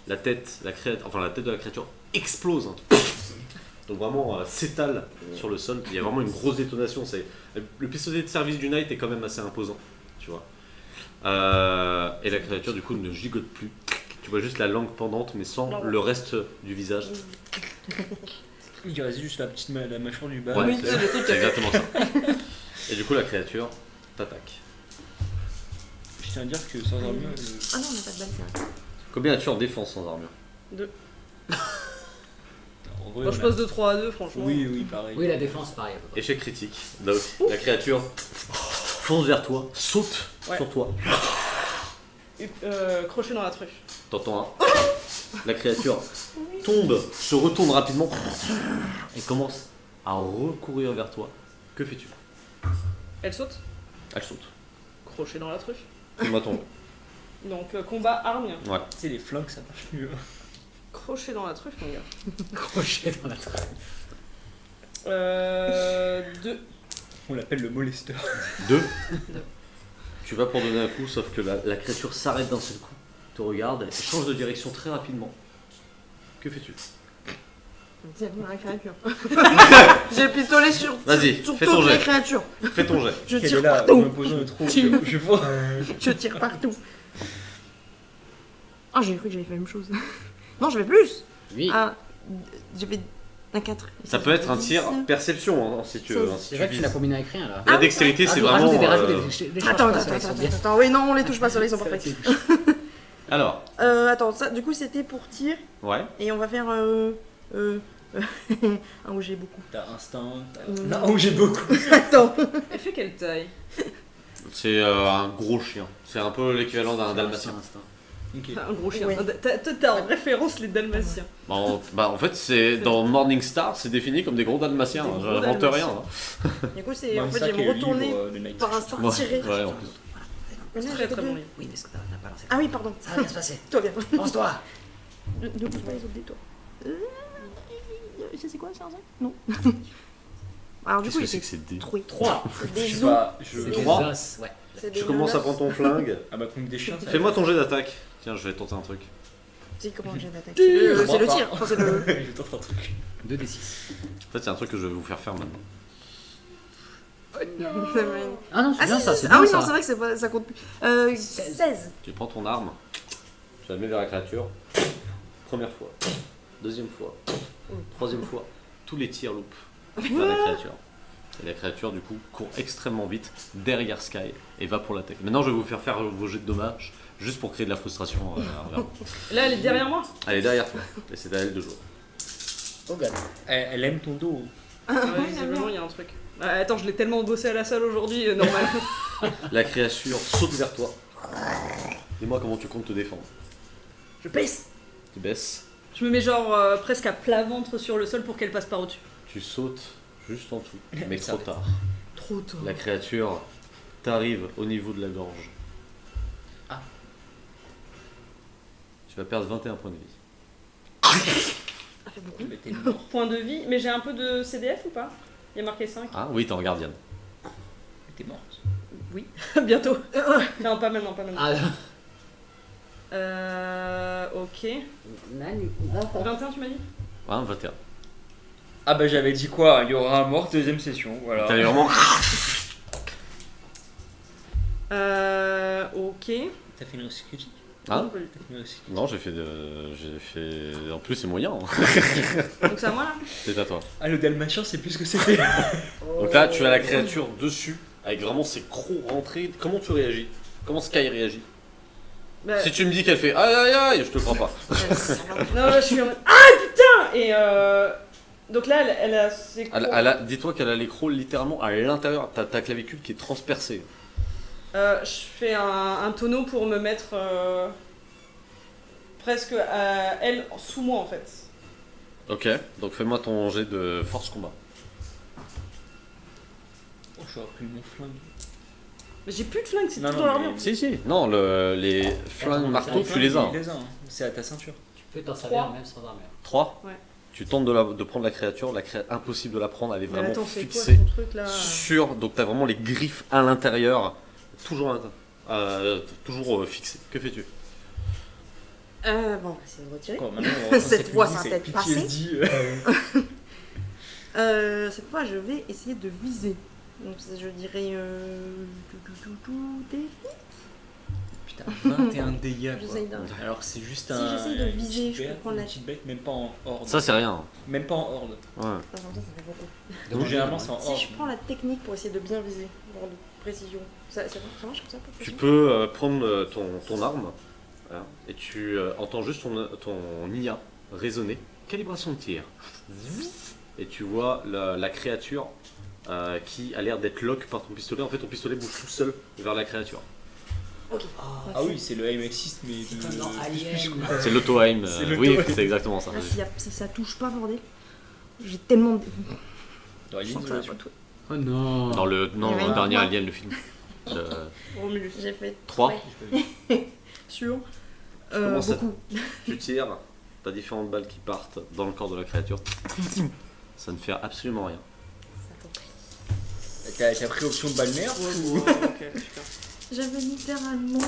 La tête, la tête de la créature explose. Hein. Donc vraiment s'étale sur le sol. Il y a vraiment une grosse détonation. Le pistolet de service du Knight est quand même assez imposant, tu vois. Et la créature du coup ne gigote plus. Tu vois juste la langue pendante, mais sans le reste du visage. Il reste juste la mâchoire du bas. Ouais, oui, c'est c'est exactement ça. Et du coup la créature t'attaque. Je tiens à dire que sans armure. Ah non, on n'a pas de balle, c'est vrai. Combien as-tu en défense sans armure? En vrai, Bon, je on a- passe de 3 à 2, franchement. Oui, pareil. Oui, la défense, pareil. à peu près. Échec critique. Donc la créature fonce vers toi, saute Ouais. sur toi. Crochet dans la truffe. T'entends un. La créature tombe, se retourne rapidement et commence à recourir vers toi. Que fais-tu? Elle saute. Elle saute. Crochet dans la truffe. Fais-moi tomber. Donc combat arme. Ouais. Tu sais, les flingues, ça marche mieux. Crochet dans la truffe, mon gars. Crochet dans la truffe. 2. On l'appelle le molesteur. 2. Tu vas pour donner un coup, sauf que la créature s'arrête d'un seul coup, te regarde et change de direction très rapidement. Que fais-tu? Tiens, la créature. J'ai le pistolet sur Vas-y, sur fais ton toutes les jet. créatures. Fais ton jet. Je Qu'elle tire est là, en partout. imposant le trou. Tu- Je vois. Je tire partout. Ah, j'ai cru que j'avais fait la même chose. Non, je vais plus. Oui. Ah, je vais un 4. Ça peut être un tir perception, hein, si tu veux. hein, si C'est tu vrai que tu vises. l'as combiné avec rien là. La dextérité, c'est vraiment. Des choses Attends, comme ça, attends, ils sont attends, bien. attends. Oui, non, on les touche pas, ceux-là, ils sont parfaits. Alors, Attends, ça, du coup, c'était pour tir. ouais. Et on va faire un où j'ai beaucoup. T'as instinct. Non, j'ai beaucoup. Attends. Elle fait quelle taille? C'est un gros chien. C'est un peu l'équivalent d'un dalmatien. Ok. Un gros chien. Ouais. T'as en référence les dalmatiens. En fait, c'est dans Morningstar, c'est défini comme des gros dalmatiens. Des hein, gros J'invente rien. dalmatiens. hein. Du coup, c'est en Bon, fait, ça j'ai qui est me le retourner livre de Night. par instinct Ouais, tiré. ouais, en plus. Maintenant, Très j'étais très deux. bon livre. Oui, mais ce que t'as pas lancé. Ah oui, pardon. Ça va bien se passer. Toi bien. Lance-toi. Ne bouge pas les autres dés, toi. C'est quoi, c'est un 5 Non. Alors du Qu'est-ce coup, que il c'est fait que c'est des 3. 3. Je Des sais os. pas. C'est Je. des Trois. os. Ouais. C'est des Tu commences à menaces. prendre ton flingue. Ah bah, contre des chiens, ça. Fais-moi ton jet d'attaque. Tiens, je vais tenter un truc. C'est comment j'ai d'attaque Je C'est crois le pas. tir. Enfin, c'est le. Je vais tenter un truc. 2d6. En fait, c'est un truc que je vais vous faire faire maintenant. Ah non, c'est Ah, bien si, ça, si, c'est ah bien oui, non, ça. c'est vrai que ça compte plus. 16. Tu prends ton arme, tu la mets vers la créature. Première fois, deuxième fois, troisième fois, tous les tirs loupent vers la créature. Et la créature, du coup, court extrêmement vite derrière Sky et va pour l'attaque. Maintenant, je vais vous faire faire vos jets de dommages, juste pour créer de la frustration. envers vous. Là, elle est derrière moi. Elle est derrière toi, et c'est à elle de jouer. Oh god. Elle aime ton dos. Ouais, visiblement, il y a un truc. Attends, je l'ai tellement bossé à la salle aujourd'hui, normal. La créature saute vers toi. Dis-moi comment tu comptes te défendre. Je baisse. Tu baisses, Je me mets genre presque à plat ventre sur le sol pour qu'elle passe par au-dessus. tu sautes juste en dessous, mais Ça trop va. tard. Trop tôt. La créature t'arrive au niveau de la gorge. Ah. Tu vas perdre 21 points de vie. Ça fait beaucoup. Mais t'es mort. Point de vie, mais j'ai un peu de CDF ou pas? Il y a marqué 5. Ah oui, t'es en gardienne. Mais t'es morte. Bientôt. Non, pas maintenant, pas maintenant. Ah, Ok. Nanu. 21, tu m'as dit? Hein, 21. Ah bah j'avais dit quoi? Il y aura un mort deuxième session, voilà. T'as vraiment. Ok. T'as fait une réussite critique? Hein T'as fait une réussite. Non, j'ai fait. En plus, c'est moyen. hein. Donc c'est à moi là? C'est à toi. Ah, le dalmatien, c'est plus ce que c'était. Donc là, tu as la créature dessus, avec vraiment ses crocs rentrés. Comment tu réagis? Comment Sky réagit? Bah, Si tu me dis qu'elle fait aïe aïe aïe, je te crois pas. non, je suis en mode. Ah putain! Et donc là, elle a ses crocs. Dis-toi qu'elle a les crocs littéralement à l'intérieur. T'as ta clavicule qui est transpercée. Je fais un tonneau pour me mettre presque à elle sous moi en fait. Ok, donc fais-moi ton jet de force combat. Oh, j'aurais pris mon flingue. Mais j'ai plus de flingue, c'est Non, tout non, dans mais- l'armure. Si, non, les flingues Attends, marteaux, tu les as. Il les a, hein. C'est à ta ceinture. Tu peux t'en servir 3. même sans armure. 3 Ouais. Tu tentes de prendre la créature, impossible de la prendre, elle est Mais vraiment attends, c'est quoi fixée ton truc là? sur. Donc t'as vraiment les griffes à l'intérieur, toujours fixées. Que fais-tu? Bon, on va essayer de retirer. Quoi, maintenant, Cette fois, ça va peut-être passer. PTSD, Cette fois, je vais essayer de viser. Donc, je dirais. Des... Putain, 21 dégâts quoi. J'essaye d'un. Alors que c'est juste Si un. j'essaye de une viser, petite je peux bête, prendre la- une petite bête, même pas en horde. Ça, c'est rien. Même pas en horde. Ouais. Enfin, comme ça fait beaucoup. Donc généralement c'est en horde. Si je prends la technique pour essayer de bien viser, avoir de précision, ça marche comme ça pour Tu précision peux prendre ton arme voilà, et tu entends juste ton IA résonner. Calibration de tir. Et tu vois la créature qui a l'air d'être lock par ton pistolet. En fait, ton pistolet bouge tout seul vers la créature. Ah oui, c'est le aim assist, mais C'est de. un genre alien. C'est l'auto-aim. C'est Oui, l'auto-aim. c'est exactement ça. Ah, si ça touche pas, bordel. J'ai tellement. Dans la Je sens que ça va pas l'isolation. tout. Oh non. Dans le Il y avait une dernier fois. Alien, le film. Romulus. J'ai fait 3. sur. Comment ça- Beaucoup. Tu tires, t'as différentes balles qui partent dans le corps de la créature. Ça ne fait absolument rien. T'as pris option balnéaire ou... Ok, super. J'avais littéralement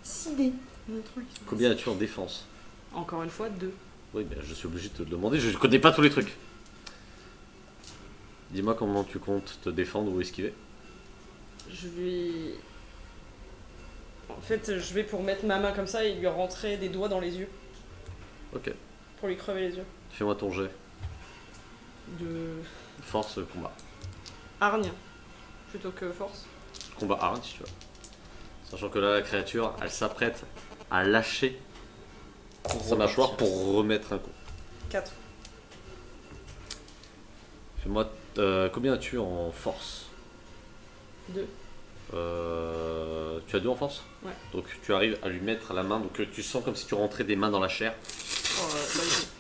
6 dés. Un truc. Combien as-tu en défense? Encore une fois, 2. Oui, mais je suis obligé de te le demander, je ne connais pas tous les trucs. Dis-moi comment tu comptes te défendre ou esquiver. Je lui. En fait, je vais pour mettre ma main comme ça et lui rentrer des doigts dans les yeux. Ok. Pour lui crever les yeux. Fais-moi ton jet. De Force combat. hargne. Plutôt que force. Combat hargne si tu veux. Sachant que là, la créature, elle s'apprête à lâcher sa mâchoire pour remettre un coup. 4. Fais-moi. Combien as-tu en force? 2. Tu as 2 en force? Ouais. Donc tu arrives à lui mettre la main, donc tu sens comme si tu rentrais des mains dans la chair. Oh,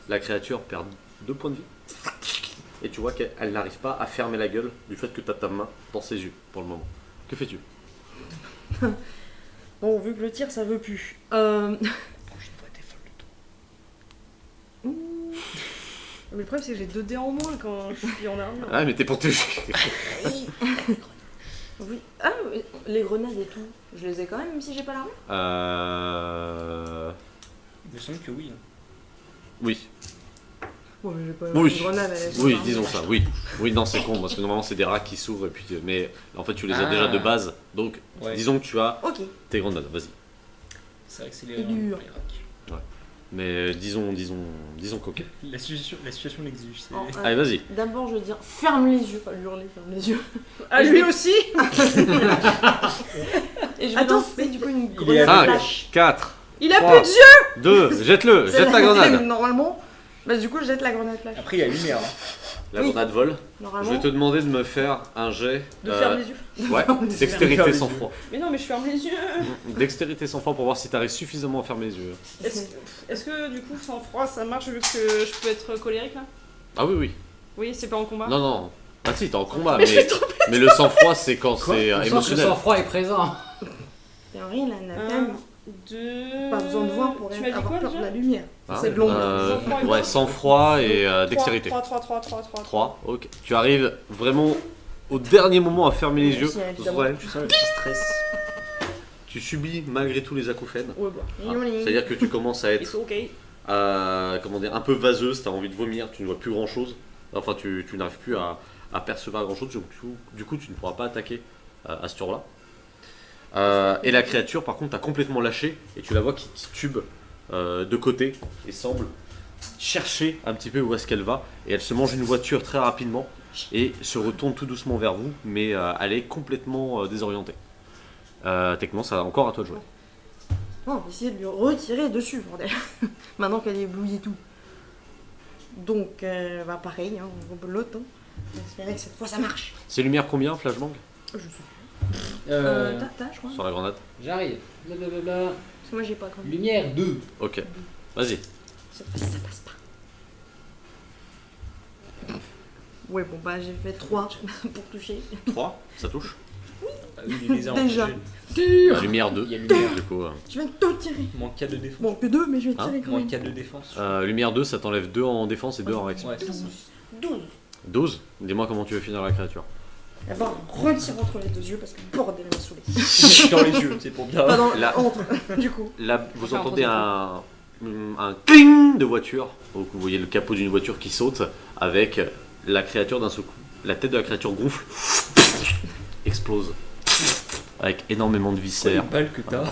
La créature perd 2 points de vie. Et tu vois qu'elle n'arrive pas à fermer la gueule du fait que tu as ta main dans ses yeux pour le moment. Que fais-tu? Bon, vu que le tir, ça veut plus. Mais le problème c'est que j'ai 2 dés en moins quand je suis en armure. Ah mais t'es protégé. Oui. Ah, les grenades et tout, je les ai quand même si j'ai pas l'armure. Il me semble que oui. Oui. Bon, mais j'ai pas Oui. les grenades. Oui, disons ça, oui. Oui, non, c'est con, parce que normalement c'est des rats qui s'ouvrent, et puis, mais en fait tu les as déjà de base, donc Ouais. disons que tu as Ok. tes grenades, vas-y. C'est vrai que c'est Et dur. les racks. Mais disons qu'ok. La situation l'exige. c'est- Oh, Allez, vas-y. D'abord, je veux dire, ferme les yeux, pas lui hurler, ferme les yeux. Ah, lui aussi. Et je vais Attends, lancer du coup une il est grenade aveugle. flash. 4, Il a 3, plus de yeux. 2, jette-le, C'est jette ta la- grenade. Normalement, bah du coup, je jette la grenade flash. Après, il y a lumière. Hein. La Oui. grenade vole. Je Normalement. vais te demander de me faire un jet. De fermer les yeux. Ouais, Faire dextérité les sans yeux. froid. Mais non, mais je ferme les yeux. Dextérité sans froid pour voir si t'arrives suffisamment à fermer les yeux. Est-ce que du coup, sans froid, ça marche vu que je peux être colérique là? Ah oui, oui. Oui, c'est pas en combat. Non, non. Ah si, t'es en combat, Mais je vais mais le sang-froid c'est quand c'est On sent que le émotionnel. sang-froid est présent. C'est rien, la Un, Nathan. 2. Pas besoin de voir pour Tu m'as dit avoir quoi peur de déjà? la lumière. Hein C'est de l'ombre. Sang-froid et Ouais, quoi sang-froid et dextérité. 3. 3, ok. Tu arrives vraiment au dernier moment à fermer les yeux. Merci, évidemment. Ouais. Tu sens le petit stress. Tu subis malgré tout les acouphènes. Ouais, bah. Ah, c'est-à-dire que tu commences à It's être ok. comment dire, un peu vaseuse, t'as envie de vomir, tu ne vois plus grand-chose. Enfin, tu n'arrives plus à percevoir grand-chose, du coup, tu ne pourras pas attaquer à ce tour-là. Et la créature, par contre, t'as complètement lâché et tu la vois qui titube de côté et semble chercher un petit peu où est-ce qu'elle va. Et elle se mange une voiture très rapidement et se retourne tout doucement vers vous, mais elle est complètement désorientée. Techniquement, ça va encore à toi de jouer. Non, on va essayer de lui retirer dessus, bordel. Maintenant qu'elle est éblouie et tout. Donc, bah pareil, hein, on rebelote. Hein. J'espérais que cette fois ça marche. C'est lumière combien, flashbang? Je sais. Euh, T'as, je crois. Sur la grenade? J'arrive. Blablabla. Parce que moi j'ai pas quand même. Lumière 2. Ok, vas-y. Cette fois ça passe pas. Ouais, bon bah j'ai fait 3 pour toucher. 3, ça touche. Ah oui, les lézards Déjà. empêchés. Lumière 2, Il y a lumière. du coup. Je viens de te tirer. Moins 4 de défense. Bon, que 2, mais je vais Hein tirer quand Moins même. 4 de défense. Lumière 2, ça t'enlève 2 en défense et 2 en réaction. Ouais, c'est ça. 12. 12, dis-moi comment tu veux finir la créature. D'abord, retire entre les deux yeux parce que bordel, elle m'a saoulé. Dans les yeux, c'est pour bien. Pas dans Là. entre, du coup. Là, vous Enfin, entendez entre un cling de voiture. Donc vous voyez le capot d'une voiture qui saute avec la créature d'un seul coup. La tête de la créature gonfle, explose avec énormément de C'est les viscères balles que t'as.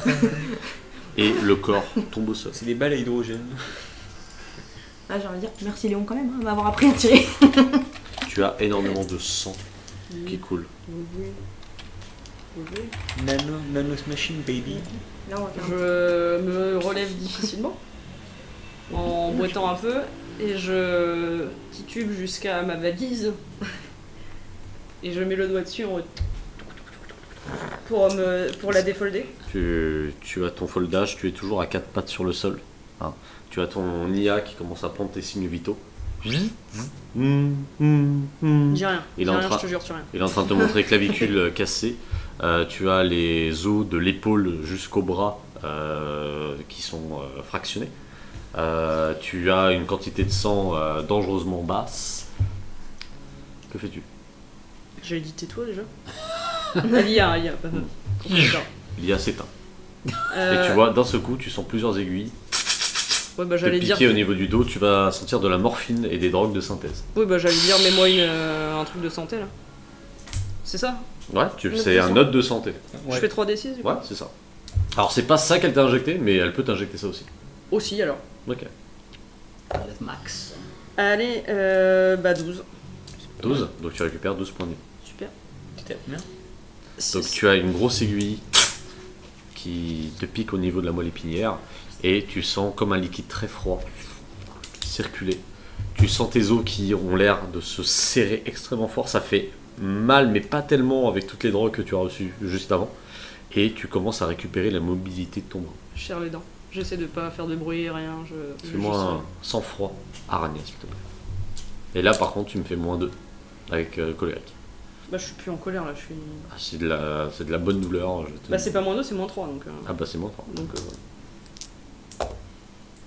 et le corps tombe au sol. C'est des balles à hydrogène. Ah, j'ai envie de dire merci Léon quand même, hein, m'avoir appris à tirer. Tu as énormément de sang qui coule. Nano Smashing Baby. Là, on va faire un Je me relève difficilement en boitant un peu et je titube jusqu'à ma valise et je mets le doigt dessus en mode pour la défolder. Tu as ton foldage, tu es toujours à 4 pattes sur le sol. Hein. Tu as ton IA qui commence à prendre tes signes vitaux. J'ai rien. Il est J'ai en rien, train- je te jure, sur rien. Il est en train de te montrer clavicule cassée. Tu as les os de l'épaule jusqu'au bras qui sont fractionnés. Tu as une quantité de sang dangereusement basse. Que fais-tu? J'avais dit tais-toi déjà. L'IA, pas L'IA s'éteint. Et tu vois, d'un seul coup, tu sens plusieurs aiguilles Ouais, bah te j'allais dire. piquer au niveau du dos. Tu vas sentir de la morphine et des drogues de synthèse. Oui, bah j'allais dire, mets-moi un truc de santé là. C'est ça? Ouais, c'est un note de santé. Je fais 3d6 du coup. Ouais, c'est ça. Alors, c'est pas ça qu'elle t'a injecté, mais elle peut t'injecter ça aussi. Aussi alors. Ok. Max. Allez, 12. 12, donc tu récupères 12 points de vie. Super. T'étais à combien? Donc tu as une grosse aiguille qui te pique au niveau de la moelle épinière et tu sens comme un liquide très froid circuler. Tu sens tes os qui ont l'air de se serrer extrêmement fort. Ça fait mal, mais pas tellement avec toutes les drogues que tu as reçues juste avant. Et tu commences à récupérer la mobilité de ton bras. Je serre les dents. J'essaie de pas faire de bruit, rien. Fais-moi un sang-froid araignée, s'il te plaît. Et là, par contre, tu me fais -2 avec colérique. Bah, je suis plus en colère là, je suis. Ah, c'est de la bonne douleur. Bah, c'est pas -2, c'est -3 donc. Ah, bah, c'est moi. Donc.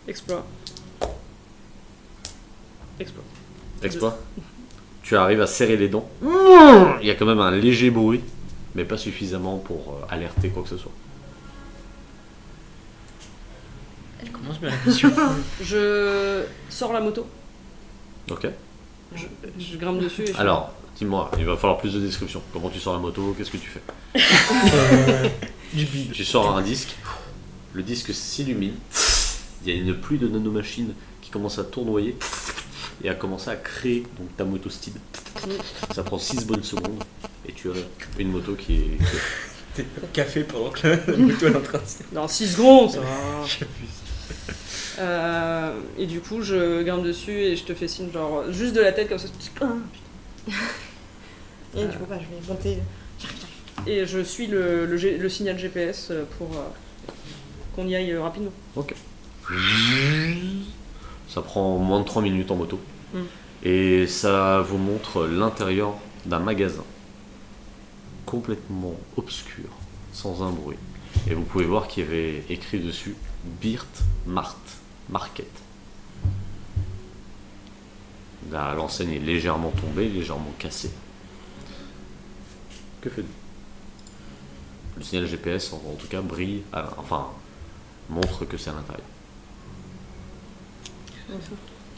Exploit. Exploit. Exploit. Tu arrives à serrer les dents. Il y a quand même un léger bruit, mais pas suffisamment pour alerter quoi que ce soit. Elle commence bien la mission. Je sors la moto, Ok. je grimpe dessus et je Alors, dis-moi, il va falloir plus de description. Comment tu sors la moto? Qu'est-ce que tu fais? Du bide. Tu sors un disque. Le disque s'illumine. Il y a une pluie de nanomachines qui commence à tournoyer et à commencer à créer donc, ta moto Steed. Ça prend 6 bonnes secondes et tu as une moto qui est. T'es au café pendant que la moto est en train de se... Dans 6 secondes, ça va. J'abuse. Et du coup, je grimpe dessus et je te fais signe, genre, juste de la tête comme ça. Et du coup, bah, je vais monter. Et je suis le signal GPS pour qu'on y aille rapidement. Ok. Ça prend moins de 3 minutes en moto. Mm. Et ça vous montre l'intérieur d'un magasin. Complètement obscur, sans un bruit. Et vous pouvez voir qu'il y avait écrit dessus Birt Mart Market. Là, l'enseigne est légèrement tombée, légèrement cassée. Que faites-vous? Le signal GPS, en tout cas, brille, enfin, montre que c'est à l'intérieur.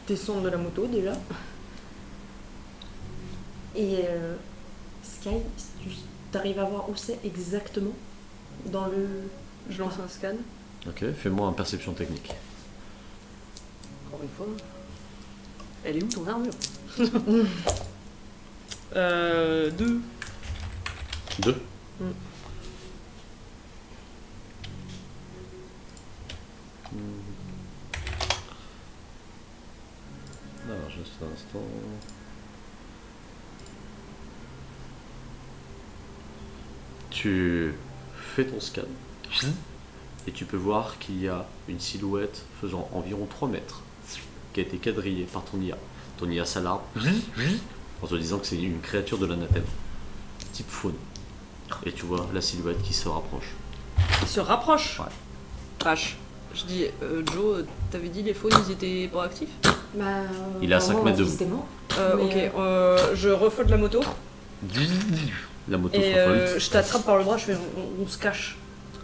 Descendre de la moto déjà. Et Sky, tu arrives à voir où c'est exactement dans le. Je lance un scan. Ok, fais-moi un perception technique. Encore une fois. Elle est où ton armure 2. 2. Mm. Alors, juste un instant. Tu fais ton scan et tu peux voir qu'il y a une silhouette faisant environ 3 mètres qui a été quadrillée par ton IA. Ton IA s'alarme en te disant que c'est une créature de l'anathème, type faune. Et tu vois la silhouette qui se rapproche. Il se rapproche. Ouais. Vache. Je dis, Joe, t'avais dit les faunes, ils étaient proactifs Bah, Il est à 5 mètres de vous. Ok, je refaute la moto La moto et se refolte. je t'attrape par le bras, je fais on se cache.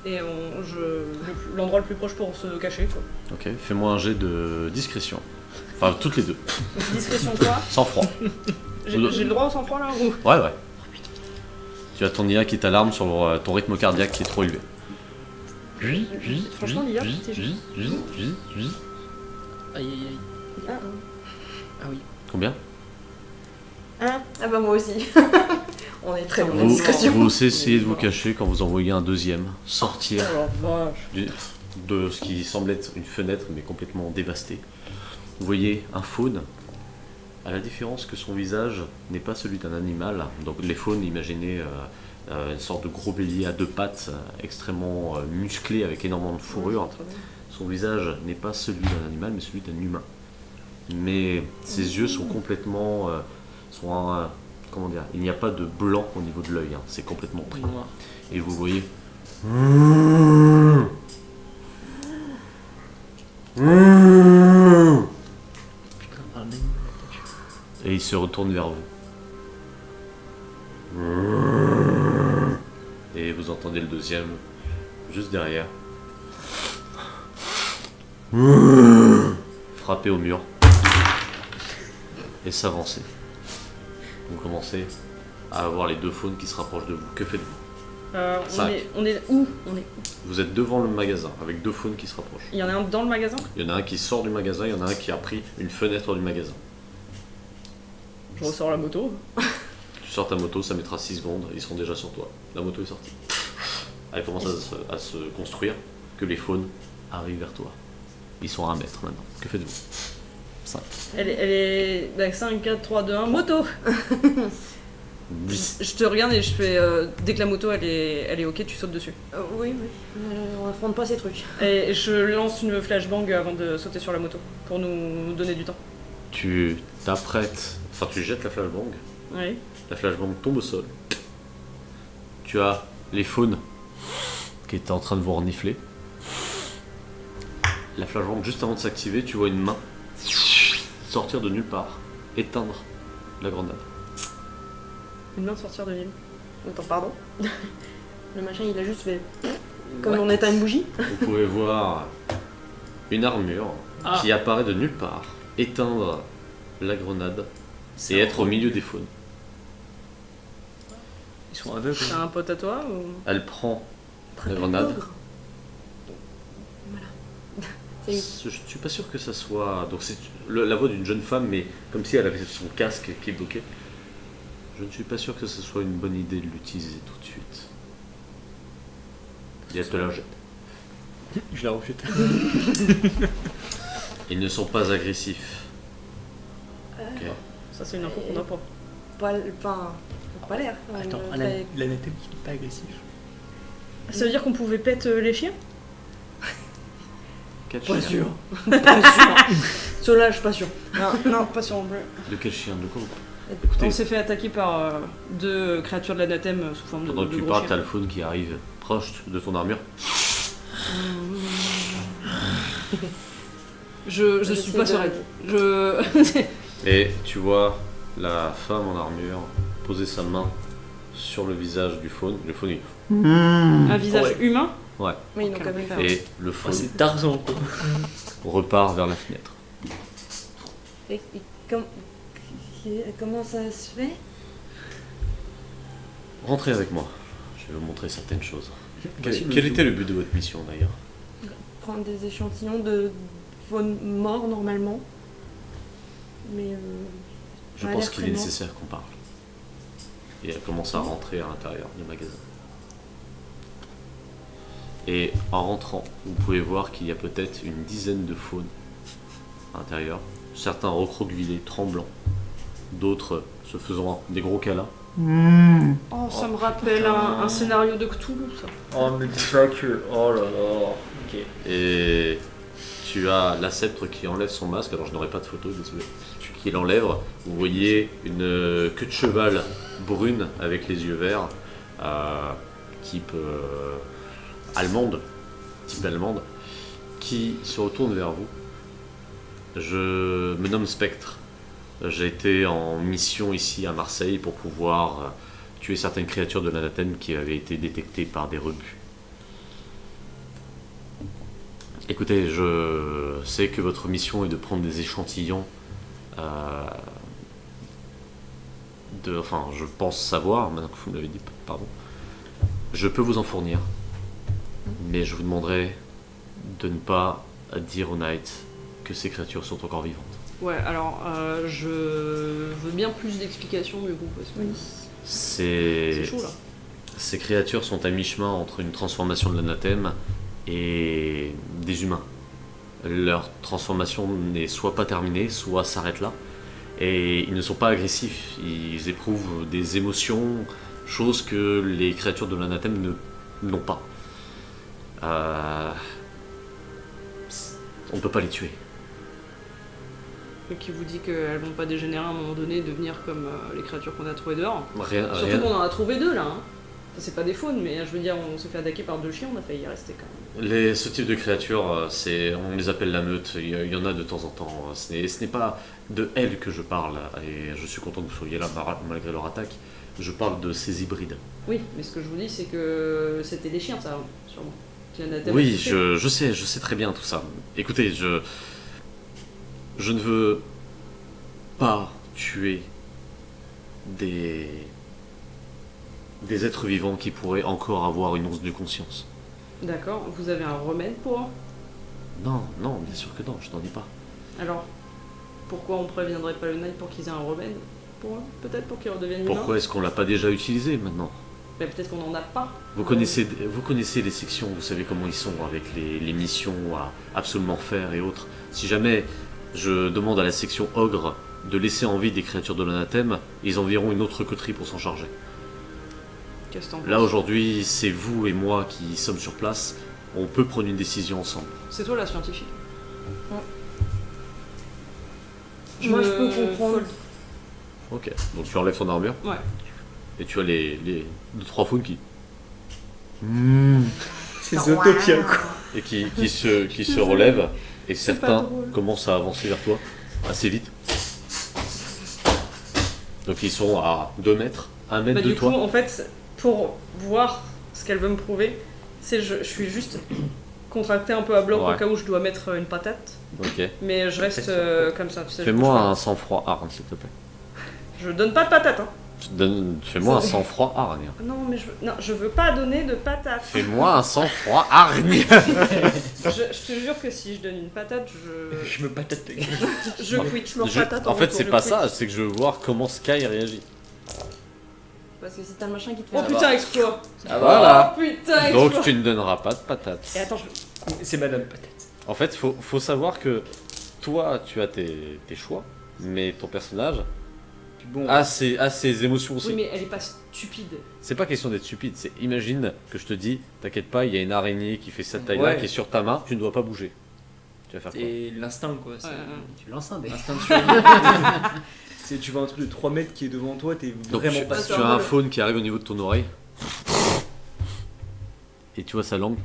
Et l'endroit le plus proche pour se cacher quoi. Ok, fais-moi un jet de discrétion. Enfin, toutes les deux. Discrétion quoi Sans froid. J'ai le droit au sang-froid là ou... Ouais. Tu as ton IA qui t'alarme sur ton rythme cardiaque qui est trop élevé. Franchement, l'IA, c'est juste. Aïe aïe aïe. Ah oui. Combien? Ah bah moi aussi. On est très bon en Vous, discrétion. vous essayez de vous cacher quand vous en voyez un deuxième sortir Oh la vache. de ce qui semble être une fenêtre mais complètement dévastée. Vous voyez un faune, à la différence que son visage n'est pas celui d'un animal. Donc les faunes, imaginez une sorte de gros bélier à 2 pattes, extrêmement musclé avec énormément de fourrure. Son visage n'est pas celui d'un animal mais celui d'un humain. Mais ses yeux sont complètement... comment dire, il n'y a pas de blanc au niveau de l'œil, hein, c'est complètement pris. Noir. Et vous voyez. Putain, un animal. Et il se retourne vers vous. Et vous entendez le deuxième, juste derrière. Frapper au mur. Et s'avancer. Vous commencez à avoir les deux faunes qui se rapprochent de vous. Que faites-vous? Cinq. On est où? Vous êtes devant le magasin avec deux faunes qui se rapprochent. Il y en a un dans le magasin? Il y en a un qui sort du magasin, il y en a un qui a pris une fenêtre du magasin. Je ressors la moto. Tu sors ta moto, ça mettra 6 secondes, ils sont déjà sur toi. La moto est sortie. Elle commence à se construire, que les faunes arrivent vers toi. Ils sont à 1 mètre maintenant. Que faites-vous? 5. Elle est 5, 4, 3, 2, 1, moto! Je te regarde et je fais. Dès que la moto elle est ok, tu sautes dessus. Oui. On affronte pas ces trucs. Et je lance une flashbang avant de sauter sur la moto pour nous donner du temps. Tu t'apprêtes, enfin tu jettes la flashbang. Oui. La flashbang tombe au sol. Tu as les faunes qui étaient en train de vous renifler. La flashbang, juste avant de s'activer, tu vois une main sortir de nulle part, éteindre la grenade. Une main sortir de l'île. Attends, pardon. Le machin, il a juste fait... Comme on éteint une bougie. Vous pouvez voir une armure qui apparaît de nulle part, éteindre la grenade et être au milieu des faunes. Ils sont aveugles. C'est un pote à toi ou... Elle prend la grenade. C'est Je suis pas sûr que ça soit. Donc c'est la voix d'une jeune femme, mais comme si elle avait son casque qui est bloqué. Je ne suis pas sûr que ce soit une bonne idée de l'utiliser tout de suite. Et elle te la jette. Je la rejette. Ils ne sont pas agressifs. Ok. Ça c'est une info qu'on n'a pas. pas l'air. Attends, Très- l'anathème qui n'est pas agressif. Ça veut dire qu'on pouvait pète les chiens? Quel Pas chien sûr. Pas sûr. Ceux-là, je suis pas sûr. Non, pas sur en bleu. De quel chien? De quoi vous parlez? Écoutez, On s'est fait attaquer par deux créatures de l'anathème sous forme de pendant que tu gros parles, chiens. t'as le faune qui arrive proche de ton armure. Je suis J'essaie pas de- sereine. Je... Et tu vois la femme en armure poser sa main sur le visage du faune. Le faune, Un visage Ouais. humain? ouais. Oui, donc Ok. comme faire. Et le Oh, faune c'est Tarzan quoi. repart vers la fenêtre. Comment ça se fait? Rentrez avec moi. Je vais vous montrer certaines choses. Voici Quel le était le but de votre mission d'ailleurs? Prendre des échantillons de faune mort normalement. Mais Je Ça a pense l'air qu'il très est mort. nécessaire qu'on parle. Et elle commence à rentrer à l'intérieur du magasin. Et en rentrant, vous pouvez voir qu'il y a peut-être une dizaine de faunes à l'intérieur. Certains recroquevillés, tremblants. D'autres se faisant des gros câlins. Oh, ça me rappelle un scénario de Cthulhu, ça. Oh mais dis pas que. Oh là là. Ok. Et tu as la sceptre qui enlève son masque. Alors je n'aurai pas de photo, désolé. Qui l'enlève. Vous voyez une queue de cheval brune avec les yeux verts. Type allemande. Type allemande. Qui se retourne vers vous. Je me nomme Spectre. J'ai été en mission ici à Marseille pour pouvoir tuer certaines créatures de l'anathème qui avaient été détectées par des rebuts. Écoutez, je sais que votre mission est de prendre des échantillons enfin, je pense savoir, maintenant que vous me l'avez dit, pardon. Je peux vous en fournir, mais je vous demanderai de ne pas dire aux Knights que ces créatures sont encore vivantes. Ouais, alors je veux bien plus d'explications du coup, parce que oui. c'est chaud là. Ces créatures sont à mi-chemin entre une transformation de l'anathème et des humains. Leur transformation n'est soit pas terminée, soit s'arrête là. Et ils ne sont pas agressifs, ils éprouvent des émotions, choses que les créatures de l'anathème n'ont pas. On ne peut pas les tuer. Et qui vous dit qu'elles vont pas dégénérer à un moment donné, devenir comme les créatures qu'on a trouvées dehors. Surtout qu'on en a trouvé deux là. Hein. Ça, c'est pas des faunes, mais je veux dire, on s'est fait attaquer par deux chiens, on a failli y rester quand même. Ce type de créatures, on les appelle la meute, il y en a de temps en temps. Ce n'est pas de elles que je parle, et je suis content que vous soyez là malgré leur attaque. Je parle de ces hybrides. Oui, mais ce que je vous dis, c'est que c'était des chiens, ça, sûrement. L'anathème a Oui, touché. je sais très bien tout ça. Écoutez, je ne veux pas tuer des des êtres vivants qui pourraient encore avoir une once de conscience. D'accord, vous avez un remède pour eux? Non, non, bien sûr que non, je t'en dis pas. Alors, pourquoi on préviendrait pas le Knight pour qu'ils aient un remède pour eux? Peut-être pour qu'ils redeviennent humains? Pourquoi est-ce qu'on l'a pas déjà utilisé maintenant? Mais peut-être qu'on en a pas. Vous connaissez les sections, vous savez comment ils sont avec les missions à absolument faire et autres. Si jamais je demande à la section Ogre de laisser en vie des créatures de l'anathème, ils enverront une autre coterie pour s'en charger. Qu'est-ce que t'en Là penses? aujourd'hui, c'est vous et moi qui sommes sur place, on peut prendre une décision ensemble. C'est toi la scientifique. Moi, je peux comprendre. Fold. Ok, donc tu enlèves ton armure Ouais. et tu as les 2-3 faunes qui... C'est Zootopia, quoi. et qui se relèvent et pas certains drôle. commencent à avancer vers toi assez vite. Donc ils sont à 2 mètres, 1 mètre Bah, de du toi. coup, en fait, pour voir ce qu'elle veut me prouver, c'est je suis juste contracté un peu à bloc Ouais. au cas où je dois mettre une patate, Ok. mais je reste comme ça. Tu sais, je Fais-moi bouge un sang-froid hargne s'il te plaît. pas. Je donne pas de patate, hein. Fais-moi un sang-froid hargne. Non, mais je veux pas donner de patate. Fais-moi un sang-froid hargne. Je te jure que si je donne une patate, Je me patate. je quitte. Je leur Je- patate en fait retour, c'est je pas quitte. ça, c'est que je veux voir comment Sky réagit. Parce que si t'as le machin qui te fait. Oh putain, exploit. Voilà. Oh putain, Donc exploit. tu ne donneras pas de patates. Et attends, C'est Madame Patate. En fait, faut savoir que toi, tu as tes choix, mais ton personnage Puis bon, a ses émotions aussi. oui, mais elle est pas stupide. C'est pas question d'être stupide, c'est imagine que je te dis, t'inquiète pas, il y a une araignée qui fait cette taille-là, Ouais. qui est sur ta main, tu ne dois pas bouger. Tu vas faire quoi? et l'instinct, quoi. C'est Tu lances un dé. l'instinct de survie. Tu vois un truc de 3 mètres qui est devant toi, t'es Donc vraiment tu, pas tu sûr. as un faune qui arrive au niveau de ton oreille. Et tu vois sa langue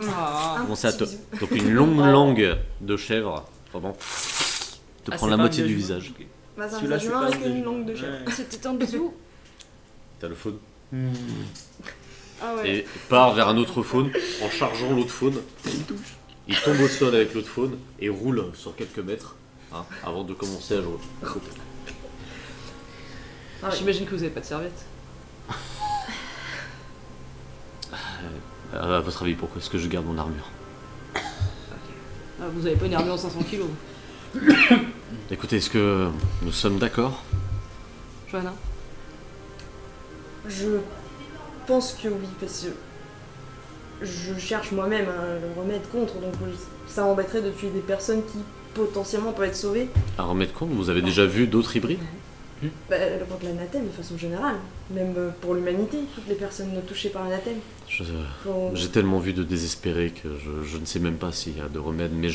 Ah. commencer à te... Donc une longue langue de chèvre, vraiment, te Ah, prend c'est la pas moitié un du visage. visage. Ok. Bah, ça Celui-là, me c'est fait pas avec un une visage. langue de chèvre. Ouais. C'était un bisou. T'as le faune. Ah ouais. Et part vers un autre faune en chargeant l'autre faune. Il tombe au sol avec l'autre faune et roule sur quelques mètres hein, avant de commencer à jouer. Ah ouais. J'imagine que vous avez pas de serviette. À votre avis, pourquoi est-ce que je garde mon armure? Ah, vous avez pas une armure en 500 kilos. Écoutez, est-ce que nous sommes d'accord? Johanna? Je pense que oui, parce que je cherche moi-même le remède contre, donc ça m'embêterait de tuer des personnes qui potentiellement peuvent être sauvées. À remettre compte, vous avez déjà vu d'autres hybrides? Bah, contre l'anathème de façon générale, même pour l'humanité, toutes les personnes touchées par l'anathème. J'ai tellement vu de désespérés que je ne sais même pas s'il y a de remède, mais Et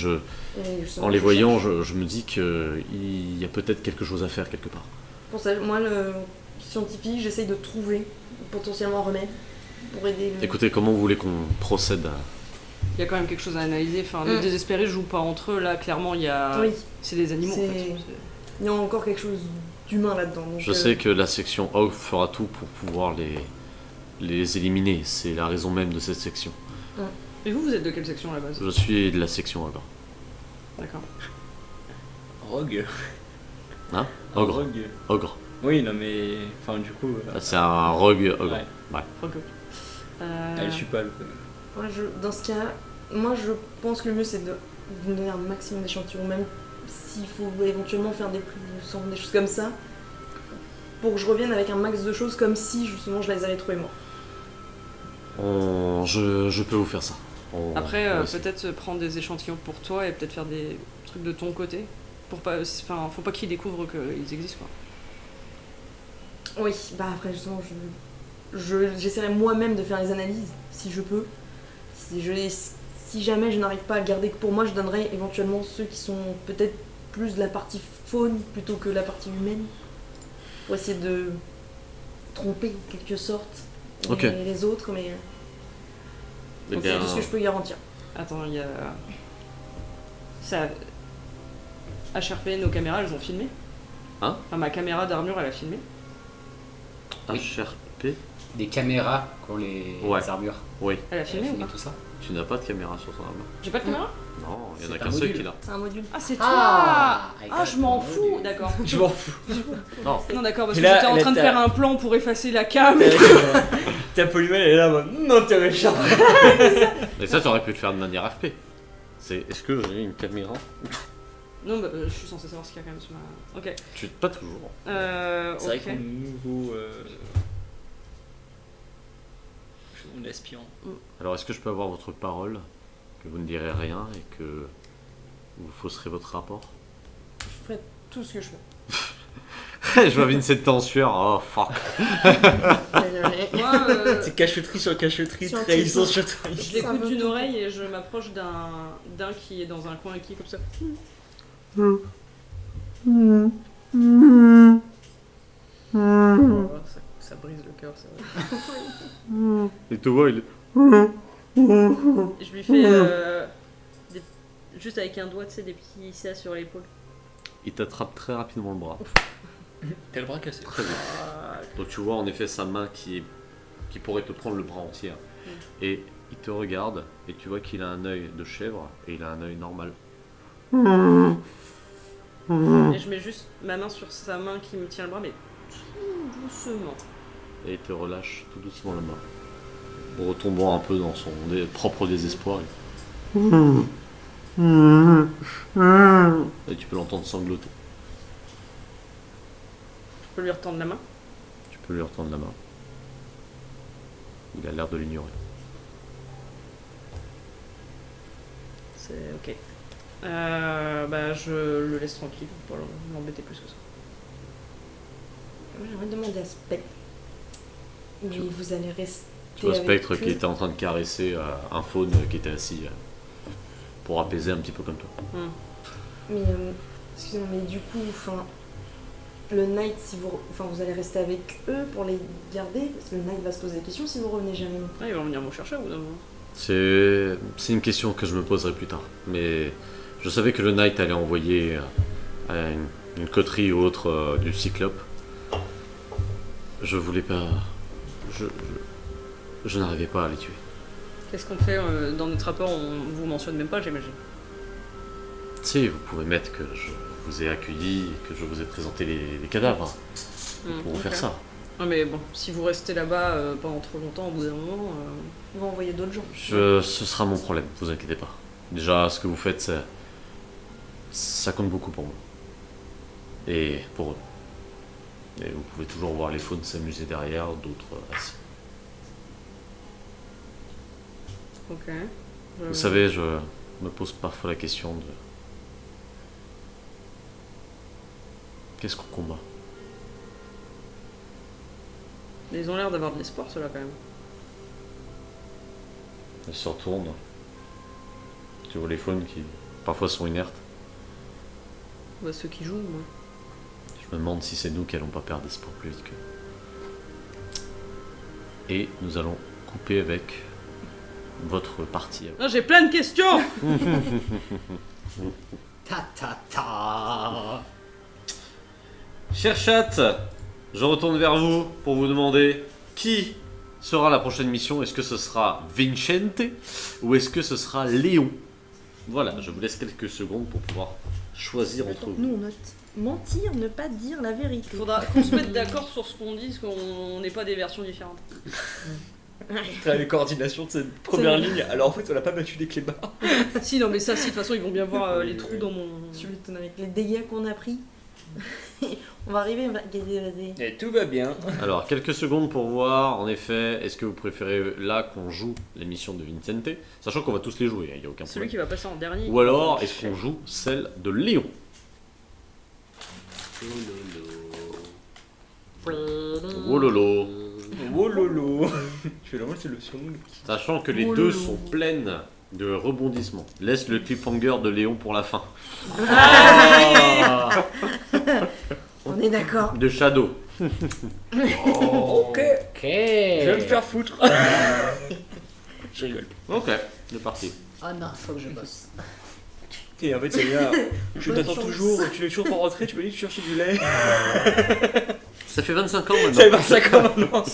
justement, en les je voyant, cherche. je me dis qu'il y a peut-être quelque chose à faire quelque part. Pour ça, moi, le scientifique, j'essaye de trouver potentiellement un remède pour aider. Écoutez, comment vous voulez qu'on procède à... Il y a quand même quelque chose à analyser. Enfin, les désespérés jouent pas entre eux. Là, clairement, il y a. Oui, C'est des animaux. En C'est- fait. il y a encore quelque chose d'humain là-dedans. donc, Je sais que la section OG fera tout pour pouvoir les éliminer. C'est la raison même de cette section. Et vous êtes de quelle section à la base? Je suis de la section OG. D'accord. Rogue. Hein Ogre. Rogue. Ogre. Oui, non mais. Enfin, du coup. C'est un rogue ogre. Ouais. Ok. Elle suit pas le. dans ce cas, moi je pense que le mieux c'est de vous donner un maximum d'échantillons, même s'il faut éventuellement faire des plus de sang, des choses comme ça, pour que je revienne avec un max de choses comme si justement je les avais trouvées moi. Je peux vous faire ça. Après, on va essayer. peut-être prendre des échantillons pour toi et peut-être faire des trucs de ton côté. Pour pas, enfin, faut pas qu'ils découvrent qu'ils existent, quoi. Oui, bah après justement j'essaierai moi-même de faire les analyses si je peux. Si jamais je n'arrive pas à le garder que pour moi, je donnerai éventuellement ceux qui sont peut-être plus de la partie faune plutôt que la partie humaine. Pour essayer de tromper en quelque sorte Ok. les autres, mais Eh c'est bien, tout ce que je peux garantir. Attends, il y a. Ça. HRP, nos caméras, elles ont filmé. Hein Enfin, ma caméra d'armure, elle a filmé. HRP. Des caméras qui ont les Ouais. armures. Oui. Elle a filmé ou Et pas tout ça. Tu n'as pas de caméra sur ton arme. J'ai pas de caméra Non, il y en a C'est qu'un un seul module. qui l'a. C'est un module. Ah, c'est toi Ah, Ah, je m'en fous D'accord. Je m'en fous. Non. Non, d'accord, parce Et que là, j'étais en là, train de t'as- faire un plan pour effacer la cam. T'as Polymel, elle est là, en mode, non, t'es méchant. Et ça, t'aurais pu le faire de manière RP. C'est est-ce que j'ai une caméra? Non, bah, je suis censé savoir ce qu'il y a quand même sur ma. Ok. Pas toujours. C'est vrai Ok. qu'on est nouveau. On est aspirant. Alors, est-ce que je peux avoir votre parole que vous ne direz rien et que vous fausserez votre rapport? Je ferai tout ce que je fais. Je vois Vincent en sueur. Oh fuck. Désolé. Moi, C'est cacheterie sur cacheterie, Sur trahison cacheterie. sur trahison. je l'écoute d'une oreille et je m'approche d'un qui est dans un coin et qui est comme ça. Oh, ça brise le cœur, c'est vrai. Et tu vois, il est... Je lui fais juste avec un doigt, tu sais, des petits ça sur l'épaule. Il t'attrape très rapidement le bras. T'as le bras cassé. Très bien. Donc tu vois en effet sa main qui pourrait te prendre le bras entier. Et il te regarde et tu vois qu'il a un œil de chèvre et il a un œil normal. Et je mets juste ma main sur sa main qui me tient le bras, mais tout doucement. Et il te relâche tout doucement la main. Retombant un peu dans son propre désespoir. Et tu peux l'entendre sangloter. Je peux lui retendre la main. Tu peux lui retendre la main. Il a l'air de l'ignorer. C'est ok. Bah je le laisse tranquille, pour pas l'embêter plus que ça. J'aimerais demander à Spectre. Mais vous allez rester. Tu vois avec Spectre eux. qui était en train de caresser un faune qui était assis pour apaiser un petit peu comme toi. Mais excusez-moi, mais du coup, enfin, le Knight, si vous, enfin, vous allez rester avec eux pour les garder, parce que le Knight va se poser des questions si vous revenez jamais. Ah, ils vont venir me chercher au bout d'un moment. C'est une question que je me poserai plus tard. Mais je savais que le Knight allait envoyer une coterie ou autre du Cyclope. Je voulais pas... Je n'arrivais pas à les tuer. Qu'est-ce qu'on fait dans notre rapport? On vous mentionne même pas, j'imagine. Si, vous pouvez mettre que je vous ai accueilli et que je vous ai présenté les cadavres pour vous faire ça. Ah, mais bon, si vous restez là-bas pendant trop longtemps, au bout d'un moment, On va envoyer d'autres gens. Ce sera mon problème, vous inquiétez pas. Déjà, ce que vous faites, ça compte beaucoup pour moi. Et pour eux. Et vous pouvez toujours voir les faunes s'amuser derrière, d'autres assis. ok. Vous savez, je me pose parfois la question de... Qu'est-ce qu'on combat? Ils ont l'air d'avoir de l'espoir, ceux-là, quand même. Elle se retourne. Tu vois les faunes qui parfois sont inertes. Bah, ceux qui jouent, moi. Je me demande si c'est nous qui allons pas perdre espoir plus vite qu'eux. Et nous allons couper avec votre partie. Ah, j'ai plein de questions. Ta ta ta. Cher chat, je retourne vers vous pour vous demander qui sera la prochaine mission. Est-ce que ce sera Vincente ou est-ce que ce sera Léon? Voilà, je vous laisse quelques secondes pour pouvoir choisir entre vous. Nous, on note mentir, ne pas dire la vérité. Il faudra qu'on se mette d'accord sur ce qu'on dit, parce qu'on n'est pas des versions différentes. T'as les coordinations de cette première ligne, alors en fait on a pas battu des clébards. Si, non, mais ça, si, de toute façon, ils vont bien voir les trous dans mon. Tu m'étonnes avec les dégâts qu'on a pris. On va arriver, on va gagner. Et tout va bien. Alors, quelques secondes pour voir, en effet, est-ce que vous préférez là qu'on joue les missions de Vincente, sachant qu'on va tous les jouer, il n'y a aucun Celui problème. qui va passer en dernier. Ou alors, est-ce qu'on joue celle de Léon? Oh lolo. Oh lolo. Je fais la c'est le surnom. Sachant que les Oh deux lolo. sont pleines de rebondissements. Laisse le cliffhanger de Léon pour la fin. On est d'accord. De Shadow. Ok. Ok. Je vais me faire foutre. Je rigole. Ok, c'est parti. Oh non, faut que je bosse. Et en fait, c'est bien. Je Bonne t'attends chance. toujours, tu n'es toujours pas rentré, tu m'as dit que tu cherchais du lait. Ça fait 25 ans maintenant. Ça va ça comme maintenant.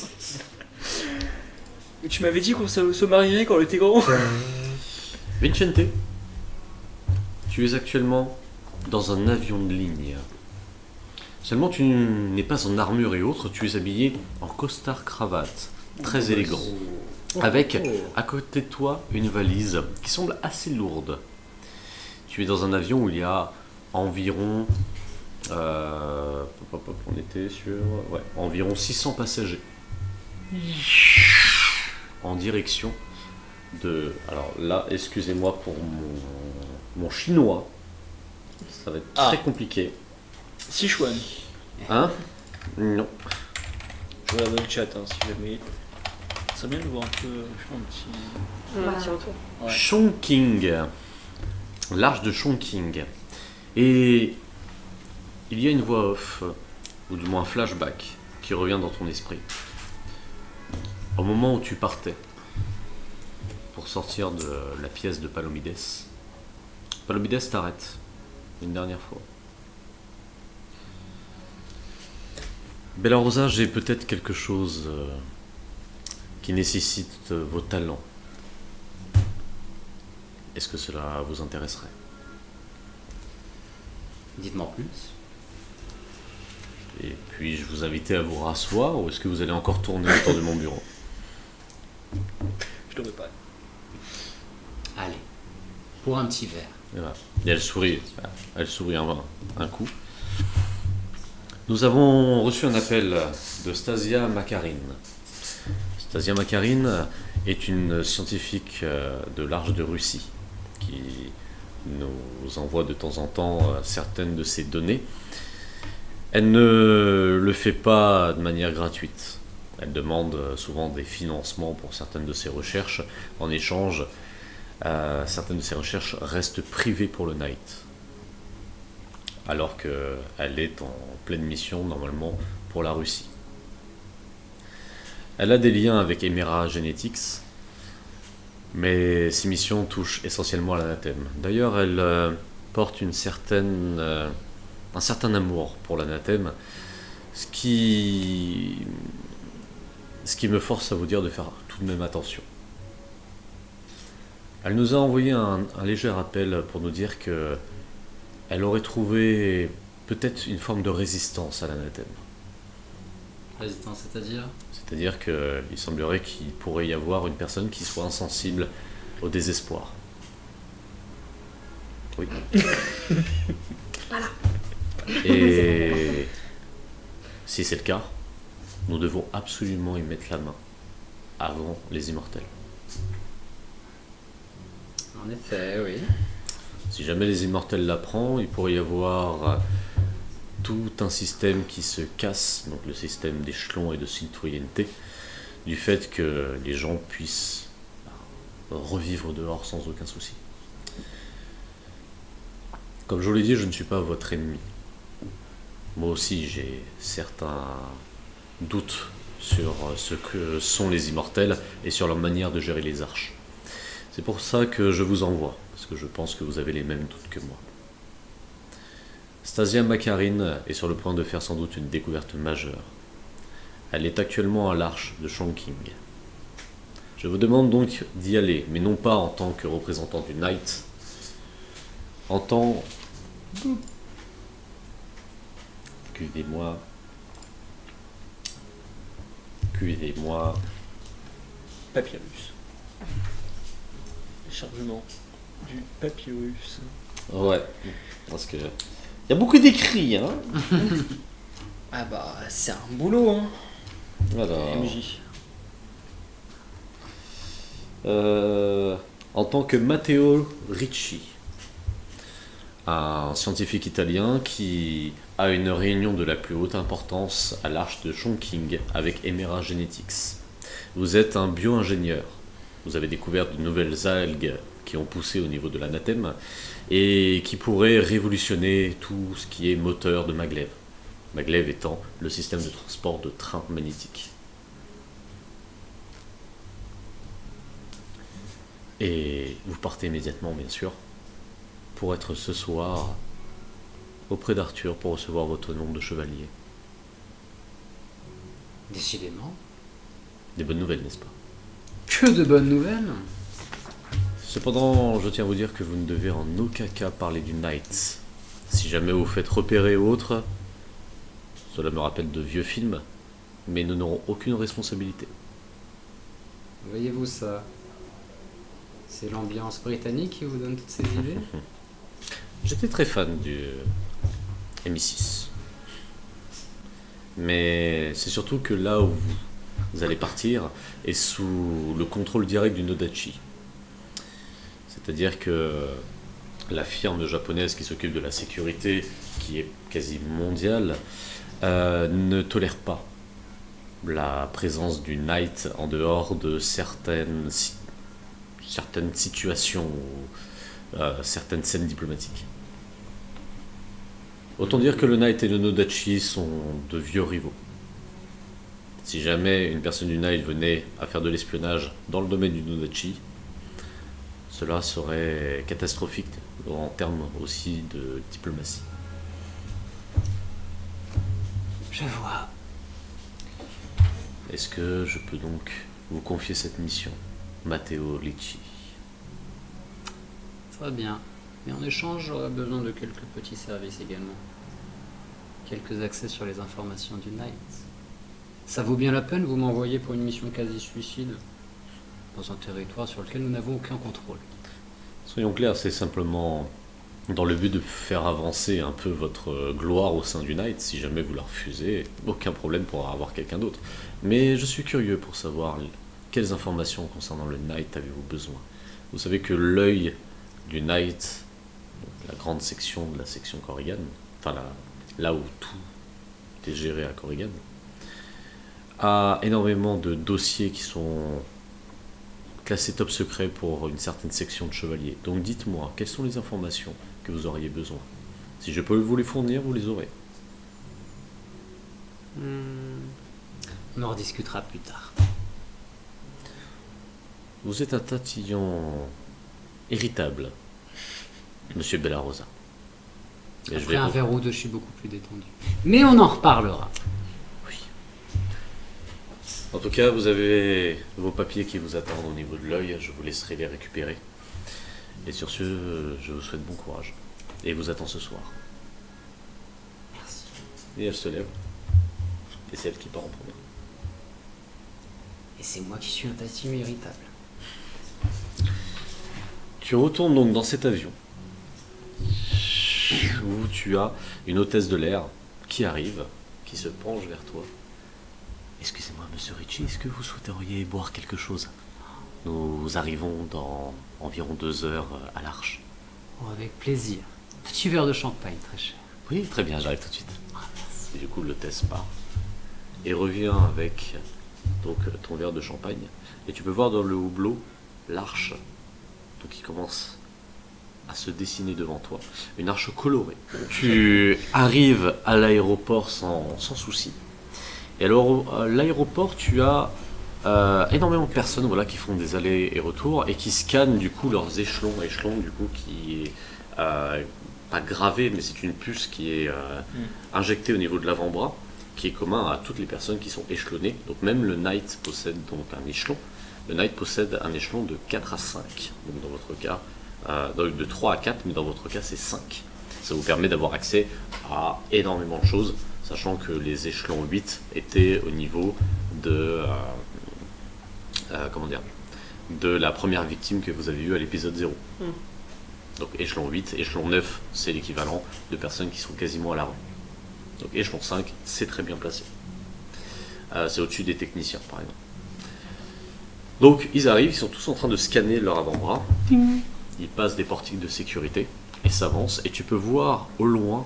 Tu m'avais dit qu'on se marierait quand on était grand. Vincente, tu es actuellement dans un avion de ligne. Seulement, tu n'es pas en armure et autres, tu es habillé en costard-cravate, très élégant. Avec à côté de toi une valise qui semble assez lourde. Tu es dans un avion où il y a environ. On était sur. Ouais, environ 600 passagers. En direction de. Alors là, excusez-moi pour mon chinois. Ça va être très compliqué. Sichuan. Hein? Non. Je regarde dans le chat si jamais. Ça serait bien de voir un peu. Je sais pas, un petit. Un Bah. petit retour. Ouais. Chongqing. L'arche de Chongqing. Et il y a une voix off, ou du moins un flashback, qui revient dans ton esprit. Au moment où tu partais pour sortir de la pièce de Palomides, Palomides t'arrête une dernière fois. Bella Rosa, j'ai peut-être quelque chose qui nécessite vos talents. Est-ce que cela vous intéresserait? Dites-moi plus. Et puis je vous inviter à vous rasseoir ou est-ce que vous allez encore tourner autour de mon bureau? Je devrais pas. Allez, pour un petit verre. Et voilà. Et elle sourit un coup. Nous avons reçu un appel de Stasia Makarin. Stasia Makarin est une scientifique de l'Arche de Russie qui nous envoie de temps en temps certaines de ses données. Elle ne le fait pas de manière gratuite. Elle demande souvent des financements pour certaines de ses recherches. En échange, certaines de ses recherches restent privées pour le Night. Alors qu'elle est en pleine mission normalement pour la Russie. Elle a des liens avec Emera Genetics, mais ses missions touchent essentiellement à l'anathème. D'ailleurs, elle porte un certain amour pour l'anathème, ce qui me force à vous dire de faire tout de même attention. Elle nous a envoyé un léger appel pour nous dire que elle aurait trouvé peut-être une forme de résistance à l'anathème. Résistance, c'est-à-dire? C'est-à-dire qu'il semblerait qu'il pourrait y avoir une personne qui soit insensible au désespoir. Oui. Et si c'est le cas, nous devons absolument y mettre la main avant les immortels. En effet, oui. Si jamais les immortels l'apprennent, il pourrait y avoir tout un système qui se casse, donc le système d'échelons et de citoyenneté, du fait que les gens puissent revivre dehors sans aucun souci. Comme je vous l'ai dit, je ne suis pas votre ennemi. Moi aussi, j'ai certains doutes sur ce que sont les immortels et sur leur manière de gérer les arches. C'est pour ça que je vous envoie, parce que je pense que vous avez les mêmes doutes que moi. Stasia Makarin est sur le point de faire sans doute une découverte majeure. Elle est actuellement à l'arche de Chongqing. Je vous demande donc d'y aller, mais non pas en tant que représentant du Night, en tant... Excusez-moi. Papyrus. Chargement du papyrus. Ouais, parce que... Il y a beaucoup d'écrits, hein. Ah bah, c'est un boulot, hein. Alors... MJ. En tant que Matteo Ricci, un scientifique italien qui a une réunion de la plus haute importance à l'arche de Chongqing avec Emera Genetics. Vous êtes un bio-ingénieur. Vous avez découvert de nouvelles algues qui ont poussé au niveau de l'anathème et qui pourraient révolutionner tout ce qui est moteur de maglev. Maglev étant le système de transport de trains magnétiques. Et vous partez immédiatement, bien sûr, pour être ce soir auprès d'Arthur pour recevoir votre nom de chevalier. Décidément. Des bonnes nouvelles, n'est-ce pas? Que de bonnes nouvelles. Cependant, je tiens à vous dire que vous ne devez en aucun cas parler du Knight. Si jamais vous faites repérer ou autre, cela me rappelle de vieux films, mais nous n'aurons aucune responsabilité. Voyez-vous ça? C'est l'ambiance britannique qui vous donne toutes ces idées? J'étais très fan du MI6. Mais c'est surtout que là où vous allez partir est sous le contrôle direct du Nodachi. C'est-à-dire que la firme japonaise qui s'occupe de la sécurité, qui est quasi mondiale, ne tolère pas la présence du Knight en dehors de certaines situations ou certaines scènes diplomatiques. Autant dire que le Knight et le Nodachi sont de vieux rivaux. Si jamais une personne du Knight venait à faire de l'espionnage dans le domaine du Nodachi, cela serait catastrophique en termes aussi de diplomatie. Je vois. Est-ce que je peux donc vous confier cette mission, Matteo Ricci? Très bien. Mais en échange, j'aurais besoin de quelques petits services également. Quelques accès sur les informations du Knight. Ça vaut bien la peine, vous m'envoyez pour une mission quasi-suicide dans un territoire sur lequel nous n'avons aucun contrôle. Soyons clairs, c'est simplement dans le but de faire avancer un peu votre gloire au sein du Knight. Si jamais vous la refusez, aucun problème pour avoir quelqu'un d'autre. Mais je suis curieux pour savoir quelles informations concernant le Knight avez-vous besoin. Vous savez que l'œil du Knight, donc la grande section de la section Corrigan, enfin là où tout est géré à Corrigan, a énormément de dossiers qui sont classés top secret pour une certaine section de chevaliers. Donc dites-moi, quelles sont les informations que vous auriez besoin? Si je peux vous les fournir, vous les aurez. On en rediscutera plus tard. Vous êtes un tatillon irritable, Monsieur Bellarosa. Et Après un verre ou deux, je suis beaucoup plus détendu. Mais on en reparlera. Oui. En tout cas, vous avez vos papiers qui vous attendent au niveau de l'œil. Je vous laisserai les récupérer. Et sur ce, je vous souhaite bon courage. Et vous attends ce soir. Merci. Et elle se lève. Et c'est elle qui part en premier. Et c'est moi qui suis un tatillon irritable. Tu retournes donc dans cet avion où tu as une hôtesse de l'air qui arrive, qui se penche vers toi. Excusez-moi, Monsieur Ricci, est-ce que vous souhaiteriez boire quelque chose? Nous arrivons dans environ 2 heures à l'Arche. Oh, avec plaisir. Petit verre de champagne, très cher. Oui, très bien, j'arrive tout de suite. Et du coup, l'hôtesse part et revient avec donc ton verre de champagne. Et tu peux voir dans le hublot l'Arche qui commence à se dessiner devant toi, une arche colorée. Tu arrives à l'aéroport sans souci. Et alors, à l'aéroport, tu as énormément de personnes qui font des allers et retours et qui scannent du coup leurs échelons du coup qui est pas gravé, mais c'est une puce qui est injectée au niveau de l'avant-bras, qui est commun à toutes les personnes qui sont échelonnées. Donc même le Knight possède donc un échelon. Le Knight possède un échelon de 4 à 5. Donc dans votre cas, donc de 3 à 4, mais dans votre cas c'est 5. Ça vous permet d'avoir accès à énormément de choses, sachant que les échelons 8 étaient au niveau de de la première victime que vous avez eue à l'épisode 0. Donc échelon 8, échelon 9, c'est l'équivalent de personnes qui sont quasiment à la rue. Donc échelon 5, c'est très bien placé. C'est au-dessus des techniciens, par exemple. Donc ils arrivent, ils sont tous en train de scanner leur avant-bras. Ils passent des portiques de sécurité et s'avancent. Et tu peux voir au loin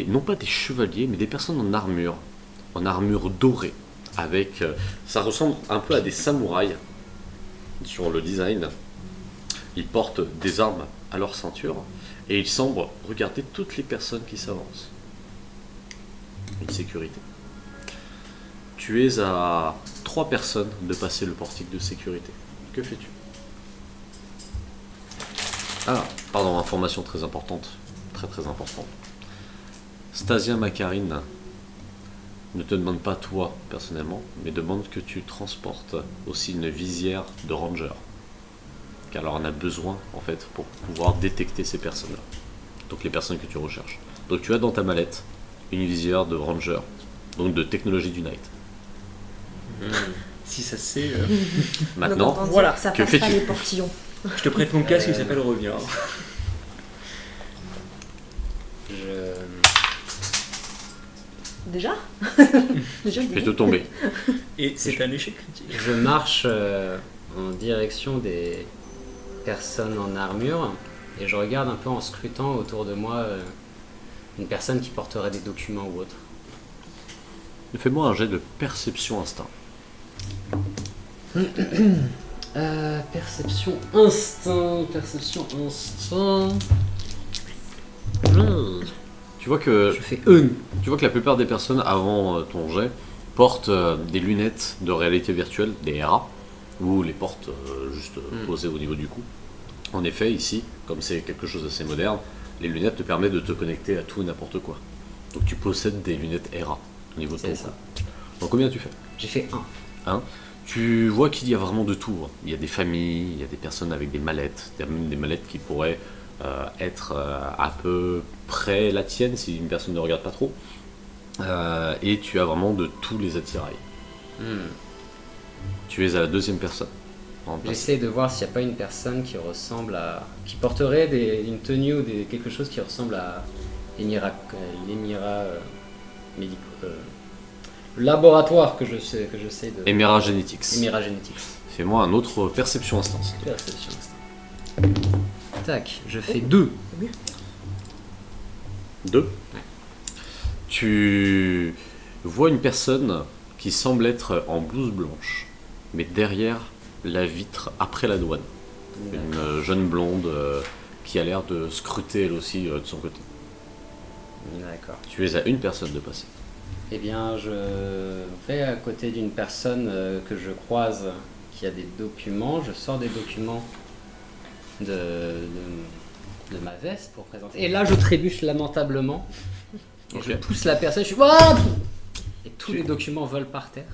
non pas des chevaliers, mais des personnes en armure dorée. Avec, ça ressemble un peu à des samouraïs sur le design. Ils portent des armes à leur ceinture et ils semblent regarder toutes les personnes qui s'avancent. Une sécurité. Tu es à 3 personnes de passer le portique de sécurité. Que fais-tu? Ah, pardon, information très importante. Très très importante. Stasia Makarine ne te demande pas toi personnellement, mais demande que tu transportes aussi une visière de ranger. Car alors on a besoin en fait pour pouvoir détecter ces personnes-là. Donc les personnes que tu recherches. Donc tu as dans ta mallette une visière de ranger, donc de technologie du night. Si ça se sait, Maintenant, Donc, on voilà. dit que ça Que passe fais-tu pas les portillons. je te prête mon casque qui s'appelle Reviens. Je... Déjà Déjà, fais-te tomber. Et c'est un échec critique. Je marche en direction des personnes en armure et je regarde un peu en scrutant autour de moi une personne qui porterait des documents ou autre. Fais-moi un jet de perception instinct. Perception instinct. Tu vois que Je fais un. Tu vois que la plupart des personnes avant ton jet portent des lunettes de réalité virtuelle, des RA, ou les portent juste posées au niveau du cou. En effet, ici, comme c'est quelque chose d'assez moderne, les lunettes te permettent de te connecter à tout et n'importe quoi. Donc tu possèdes des lunettes RA au niveau de ton C'est cou. ça. Donc combien tu fais J'ai fait un. Tu vois qu'il y a vraiment de tout. Hein. Il y a des familles, il y a des personnes avec des mallettes, il y a même des mallettes qui pourraient être à peu près la tienne si une personne ne regarde pas trop. Et tu as vraiment de tous les attirails. Tu es à la deuxième personne. En place. J'essaie de voir s'il n'y a pas une personne qui ressemble à. Qui porterait une tenue ou quelque chose qui ressemble à l'émira laboratoire que j'essaie de. Emera Genetics. Emira Genetics. Fais-moi un autre perception instant. Perception instinct. Tac, je fais 2. 2. Tu vois une personne qui semble être en blouse blanche, mais derrière la vitre après la douane. Une jeune blonde qui a l'air de scruter elle aussi de son côté. D'accord. Tu es à une personne de passer. Eh bien, je vais à côté d'une personne que je croise qui a des documents. Je sors des documents de ma veste pour présenter. Et là, je trébuche lamentablement. Et Ok. je pousse la personne. Je suis. Ah et tous les documents volent par terre.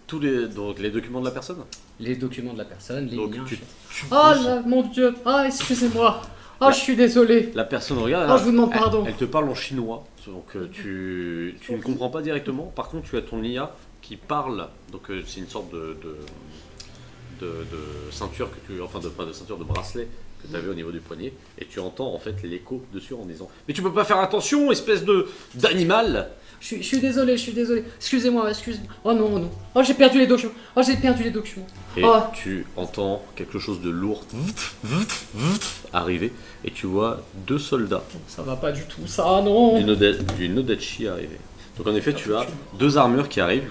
Donc les documents de la personne. Les documents de la personne, les Donc miens. tu Oh pousses. là, mon Dieu. Ah, excusez-moi. Oh, je suis désolé. La personne regarde. Oh, je vous demande elle- pardon. Elle te parle en chinois, donc tu ne comprends pas directement. Par contre, tu as ton IA qui parle. Donc c'est une sorte de ceinture que tu, enfin pas de ceinture, de bracelet que tu avais au niveau du poignet, et tu entends en fait l'écho dessus en disant « Mais tu peux pas faire attention, espèce d'animal !» Je suis désolé, Excusez-moi, excusez-moi. Oh non, oh non. Oh, j'ai perdu les documents. Oh, j'ai perdu les documents. Et Oh. tu entends quelque chose de lourd arriver, et tu vois deux soldats Ça va pas du tout, ça, non. du Nodachi arriver. Donc en effet, tu as deux armures qui arrivent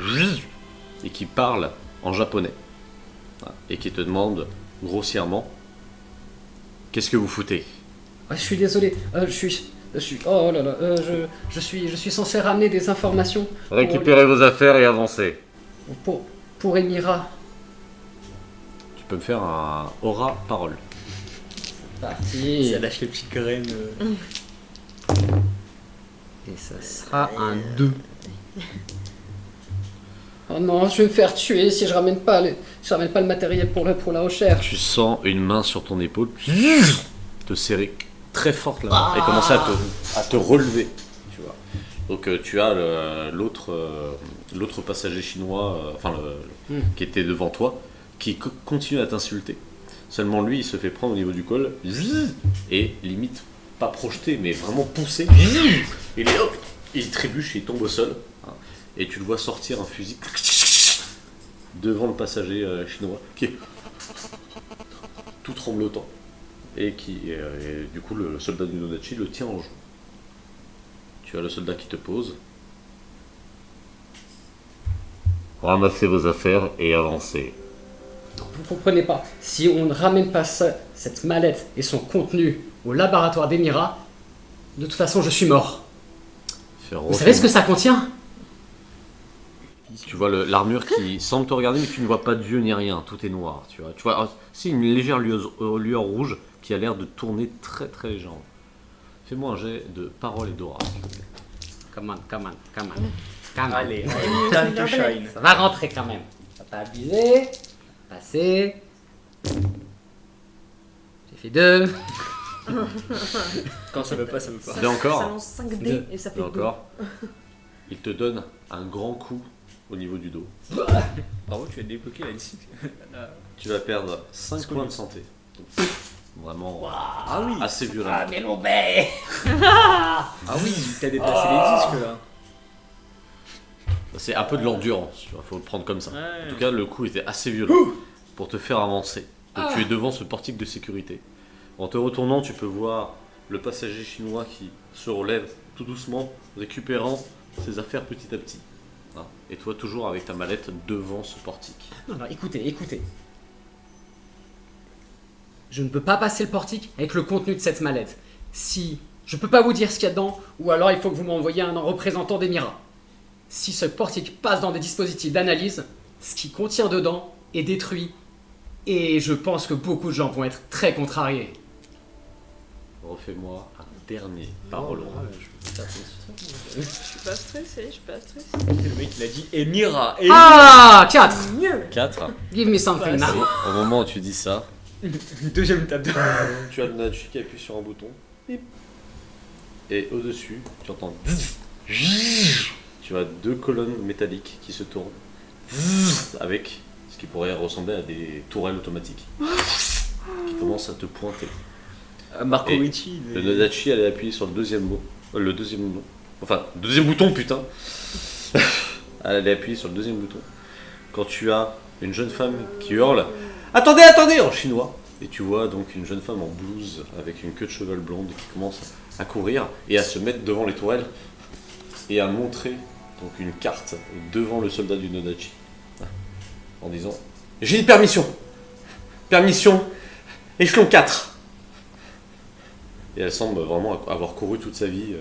et qui parlent en japonais. Voilà. Et qui te demandent grossièrement « Qu'est-ce que vous foutez ?» Ouais, je suis désolé. Oh là là. Je suis censé ramener des informations Récupérez vos affaires et avancez. pour Emira. Tu peux me faire un aura parole. Parti. Ça lâche les petites graines. Et ça sera un 2. Oh non, je vais me faire tuer si je ramène pas le matériel pour la recherche. Tu sens une main sur ton épaule te serrer très forte la main et commencer à te relever. Tu vois. Donc tu as l'autre passager chinois, qui était devant toi, qui continue à t'insulter. Seulement lui, il se fait prendre au niveau du col et limite pas projeté, mais vraiment poussé. Et il trébuche, il tombe au sol. Hein, et tu le vois sortir un fusil devant le passager chinois qui est tout tremblotant. Et du coup, le soldat du Nodachi le tient en joue. Tu as le soldat qui te pose. Ramassez vos affaires et avancez. Vous comprenez pas. Si on ne ramène pas cette mallette et son contenu au laboratoire d'Emira, de toute façon, je suis mort. Vous savez ce que ça contient? Tu vois l'armure qui semble te regarder, mais tu ne vois pas d'yeux ni rien, tout est noir. Tu vois c'est une légère lueur rouge qui a l'air de tourner très très légèrement. Fais-moi un jet de parole et d'aura. Come on. Quand même. Allez, time to shine. Ça va rentrer quand même. Ça va pas abuser. Passer. J'ai fait 2. Quand ça veut pas, ça veut pas. Et encore. Ça lance 5 dés Deux. et ça fait Et 2. encore. Il te donne un grand coup au niveau du dos. Bravo, tu as débloqué la liste. Tu vas perdre 5 Scolie. points de santé. Donc, vraiment Ah oui. assez violemment. mais mon bé. Ah oui, t'as déplacé les disques là. C'est un peu de l'endurance, il faut le prendre comme ça. Ouais. En tout cas, le coup était assez violent pour te faire avancer. Donc tu es devant ce portique de sécurité. En te retournant, tu peux voir le passager chinois qui se relève tout doucement, récupérant ses affaires petit à petit. Hein. Et toi, toujours avec ta mallette devant ce portique. Non, non, écoutez. Je ne peux pas passer le portique avec le contenu de cette mallette. Si je peux pas vous dire ce qu'il y a dedans, ou alors il faut que vous m'envoyiez un représentant d'Emira. Si ce portique passe dans des dispositifs d'analyse, ce qui contient dedans est détruit. Et je pense que beaucoup de gens vont être très contrariés. Refais-moi un dernier parole. Je suis pas stressée. Le mec il a dit Emira. Ah 4. Mieux. 4. Give me something now. Au moment où tu dis ça, Deuxième tape de. tu as Nachi qui appuie sur un bouton. Et au-dessus, tu entends. Tu as 2 colonnes métalliques qui se tournent. Avec ce qui pourrait ressembler à des tourelles automatiques. Qui commencent à te pointer. Marco Et Ricci. Le Nodachi allait appuyer sur le deuxième mot. Le deuxième nom. Enfin, deuxième bouton, putain. Elle allait appuyer sur le deuxième bouton. Quand tu as une jeune femme qui hurle Attendez, attendez en chinois. Et tu vois donc une jeune femme en blouse avec une queue de cheval blonde qui commence à courir et à se mettre devant les tourelles et à montrer donc une carte devant le soldat du Nodachi en disant J'ai une permission. Permission échelon 4. Et elle semble vraiment avoir couru toute sa vie.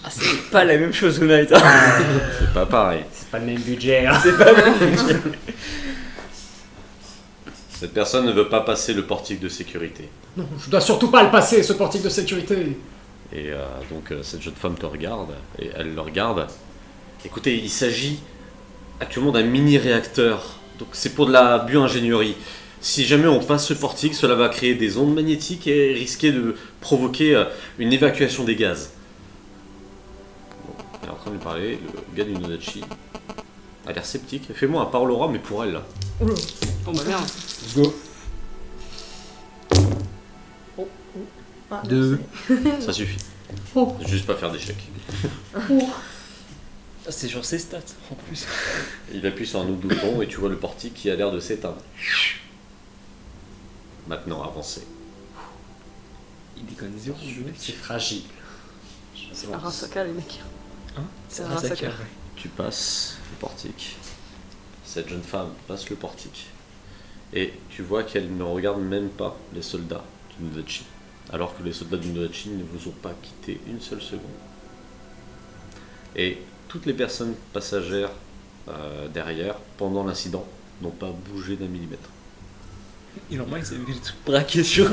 Ah, c'est pas la même chose, Unite. Hein. C'est pas pareil. C'est pas le même budget. Hein. C'est pas la même chose. Cette personne ne veut pas passer le portique de sécurité. Non, je dois surtout pas le passer, ce portique de sécurité. Et donc cette jeune femme te regarde, et elle le regarde. Écoutez, il s'agit actuellement d'un mini-réacteur. Donc c'est pour de la bio-ingénierie. Si jamais on passe ce portique, cela va créer des ondes magnétiques et risquer de provoquer une évacuation des gaz. Bon, elle est en train de lui parler, le gars du Nodachi a l'air sceptique. Fais-moi un parole aura, mais pour elle là. Oula. Oh bah merde. Go. Ah, non, 2. Ça suffit. Oh. Juste pas faire d'échec. Ah, c'est sur ses stats en plus. Il appuie sur un autre bouton et tu vois le portique qui a l'air de s'éteindre. Maintenant, avancez. Il déconne zéro. C'est fragile. C'est bon. Arasaka les mecs. Hein C'est Arasaka. Arasaka. Tu passes le portique. Cette jeune femme passe le portique. Et tu vois qu'elle ne regarde même pas les soldats du Nodachi. Alors que les soldats du Nodachi ne vous ont pas quitté une seule seconde. Et toutes les personnes passagères derrière, pendant l'incident, n'ont pas bougé d'un millimètre. Il en moins, il s'est braqué sur.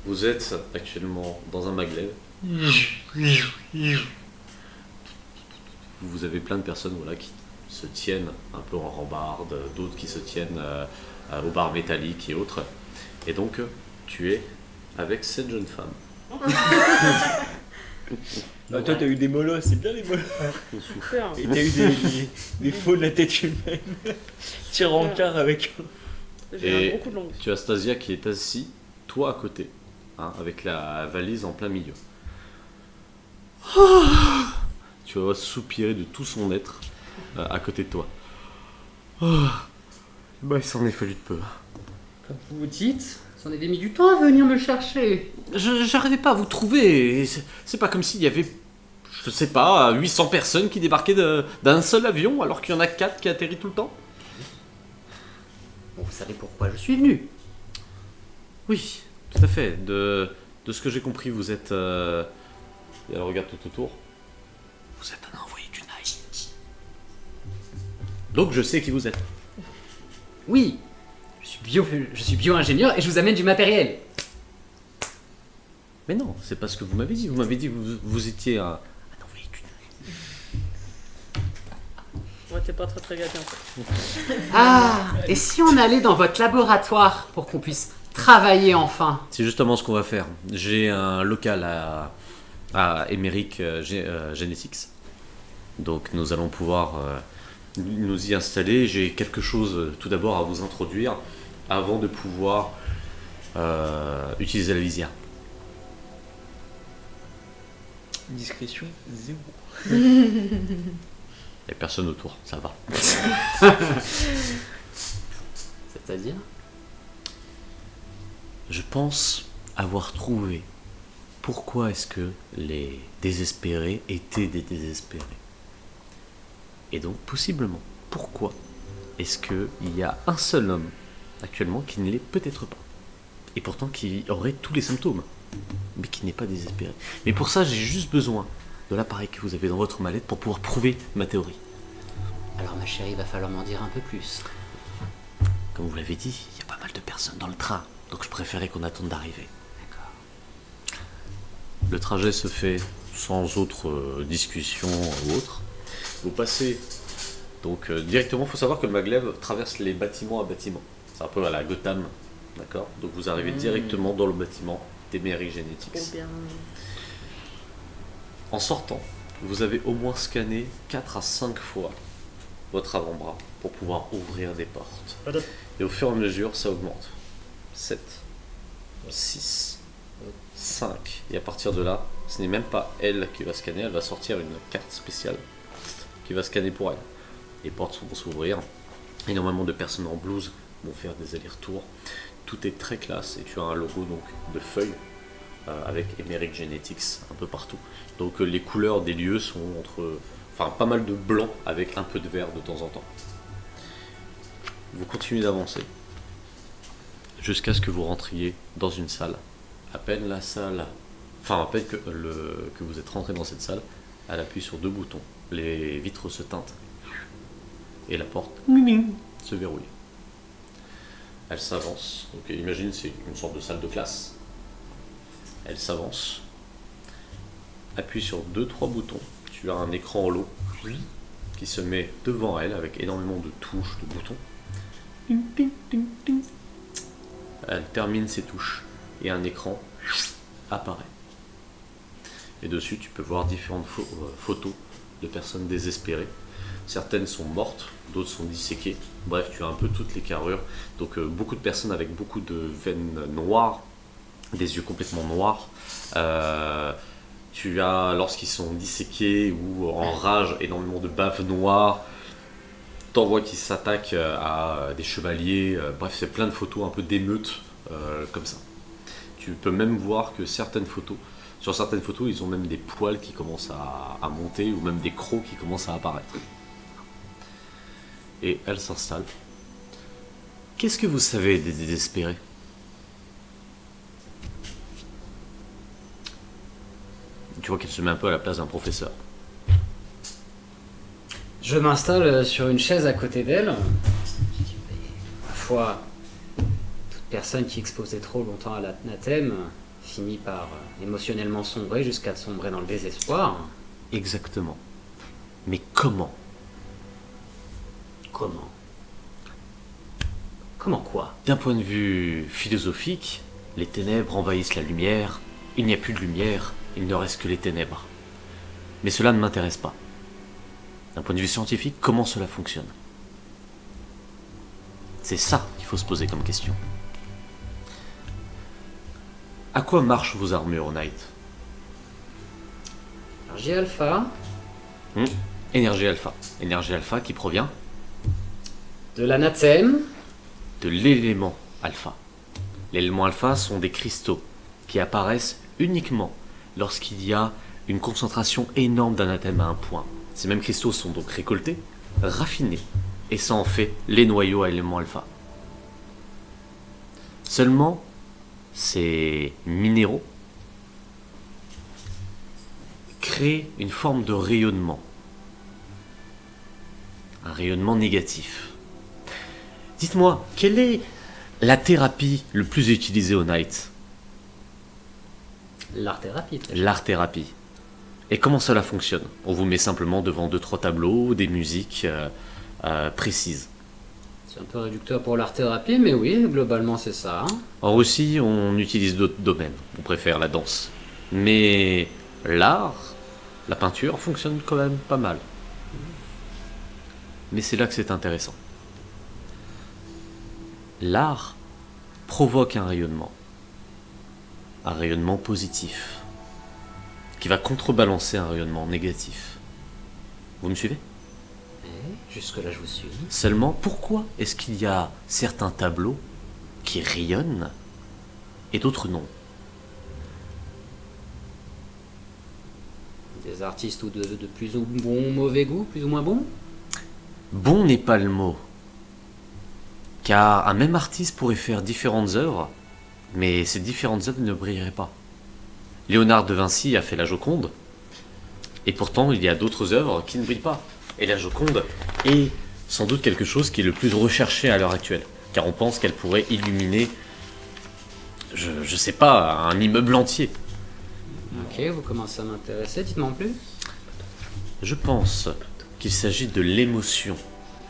Vous êtes actuellement dans un maglev. Vous avez plein de personnes voilà, qui se tiennent un peu en rambarde, d'autres qui se tiennent aux barres métalliques et autres. Et donc, tu es avec cette jeune femme. Bah, toi, t'as eu des molosses, c'est bien les molosses. Super. Et t'as eu des faux de la tête humaine. Tire en quart avec. J'ai Et- un gros coup de langue. Tu as Stasia qui est assis, toi à côté, hein, avec la valise en plein milieu. Tu vas soupirer de tout son être à côté de toi. Bah, il s'en est fallu de peu. Comme vous dites, ça en avez mis du temps à venir me chercher. J'arrivais pas à vous trouver. Et c'est pas comme s'il y avait, je sais pas, 800 personnes qui débarquaient d'un seul avion alors qu'il y en a 4 qui atterrissent tout le temps. Bon, vous savez pourquoi je suis venu. Oui, tout à fait. De ce que j'ai compris, vous êtes. Et elle regarde tout autour. Vous êtes un envoyé du Night. Donc je sais qui vous êtes. Oui, je suis je suis bio-ingénieur et je vous amène du matériel. Mais non, c'est pas ce que vous m'avez dit. Vous m'avez dit que vous étiez un envoyé du Ouais, t'es pas très gâté en fait. Ah, et si on allait dans votre laboratoire pour qu'on puisse travailler enfin? C'est justement ce qu'on va faire. J'ai un local à Emmerich Genetics. Donc nous allons pouvoir nous y installer. J'ai quelque chose tout d'abord à vous introduire avant de pouvoir utiliser la visière. Discrétion, 0. Il n'y a personne autour, ça va. C'est-à-dire? Je pense avoir trouvé pourquoi est-ce que les désespérés étaient des désespérés. Et donc, possiblement, pourquoi est-ce qu'il y a un seul homme actuellement qui ne l'est peut-être pas. Et pourtant qui aurait tous les symptômes, mais qui n'est pas désespéré. Mais pour ça, j'ai juste besoin de l'appareil que vous avez dans votre mallette pour pouvoir prouver ma théorie. Alors ma chérie, il va falloir m'en dire un peu plus. Comme vous l'avez dit, il y a pas mal de personnes dans le train, donc je préférais qu'on attende d'arriver. D'accord. Le trajet se fait sans autre discussion ou autre. Vous passez donc directement, il faut savoir que le maglev traverse les bâtiments à bâtiments. C'est un peu à la Gotham, d'accord? Donc vous arrivez directement dans le bâtiment d'Emerich Genetics. Trop bien. En sortant, vous avez au moins scanné 4 à 5 fois votre avant-bras pour pouvoir ouvrir des portes. Et au fur et à mesure, ça augmente. 7, 6, 5. Et à partir de là, ce n'est même pas elle qui va scanner, elle va sortir une carte spéciale qui va scanner pour elle. Les portes vont s'ouvrir. Énormément de personnes en blouse vont faire des allers-retours. Tout est très classe et tu as un logo donc de feuilles avec Emmerich Genetics un peu partout. Donc les couleurs des lieux sont enfin pas mal de blanc avec un peu de vert de temps en temps. Vous continuez d'avancer jusqu'à ce que vous rentriez dans une salle. À peine la salle, enfin à peine que vous êtes rentré dans cette salle, elle appuie sur 2 boutons. Les vitres se teintent et la porte se verrouille. Elle s'avance. Donc imagine c'est une sorte de salle de classe. Elle s'avance, appuie sur 2-3 boutons. Tu as un écran holo qui se met devant elle avec énormément de touches, de boutons. Elle termine ses touches et un écran apparaît. Et dessus, tu peux voir différentes photos de personnes désespérées. Certaines sont mortes, d'autres sont disséquées. Bref, tu as un peu toutes les carrures. Donc beaucoup de personnes avec beaucoup de veines noires, des yeux complètement noirs. Tu as, lorsqu'ils sont disséqués ou en rage, énormément de baves noires. T'en vois qui s'attaquent à des chevaliers. Bref, c'est plein de photos un peu d'émeutes comme ça. Tu peux même voir que sur certaines photos, ils ont même des poils qui commencent à monter ou même des crocs qui commencent à apparaître. Et elle s'installe. Qu'est-ce que vous savez des désespérés? Tu vois qu'elle se met un peu à la place d'un professeur. Je m'installe sur une chaise à côté d'elle. Je dis, ma foi, toute personne qui exposait trop longtemps à l'anathème finit par émotionnellement sombrer jusqu'à sombrer dans le désespoir. Exactement. Mais comment? Comment? Comment quoi? D'un point de vue philosophique, les ténèbres envahissent la lumière, il n'y a plus de lumière, il ne reste que les ténèbres. Mais cela ne m'intéresse pas. D'un point de vue scientifique, comment cela fonctionne? C'est ça qu'il faut se poser comme question. À quoi marchent vos armures, Knight? Énergie alpha, Énergie alpha. Énergie alpha qui provient de l'anathème, de l'élément alpha. L'élément alpha sont des cristaux qui apparaissent uniquement lorsqu'il y a une concentration énorme d'anathème à un point. Ces mêmes cristaux sont donc récoltés, raffinés, et ça en fait les noyaux à éléments alpha. Seulement, ces minéraux créent une forme de rayonnement. Un rayonnement négatif. Dites-moi, quelle est la thérapie le plus utilisée au Night. L'art-thérapie. L'art-thérapie. Et comment cela fonctionne? On vous met simplement devant 2-3 tableaux, des musiques précises. C'est un peu réducteur pour l'art-thérapie, mais oui, globalement c'est ça. En Russie, on utilise d'autres domaines. On préfère la danse. Mais l'art, la peinture, fonctionne quand même pas mal. Mais c'est là que c'est intéressant. L'art provoque un rayonnement positif, qui va contrebalancer un rayonnement négatif. Vous me suivez? Jusque-là, je vous suis. Seulement, pourquoi est-ce qu'il y a certains tableaux qui rayonnent et d'autres non? Des artistes ou de plus ou bon mauvais goût, plus ou moins bon? Bon n'est pas le mot. Car un même artiste pourrait faire différentes œuvres, mais ces différentes œuvres ne brilleraient pas. Léonard de Vinci a fait la Joconde, et pourtant il y a d'autres œuvres qui ne brillent pas. Et la Joconde est sans doute quelque chose qui est le plus recherché à l'heure actuelle, car on pense qu'elle pourrait illuminer, je sais pas, un immeuble entier. Ok, vous commencez à m'intéresser, dites-moi en plus. Je pense qu'il s'agit de l'émotion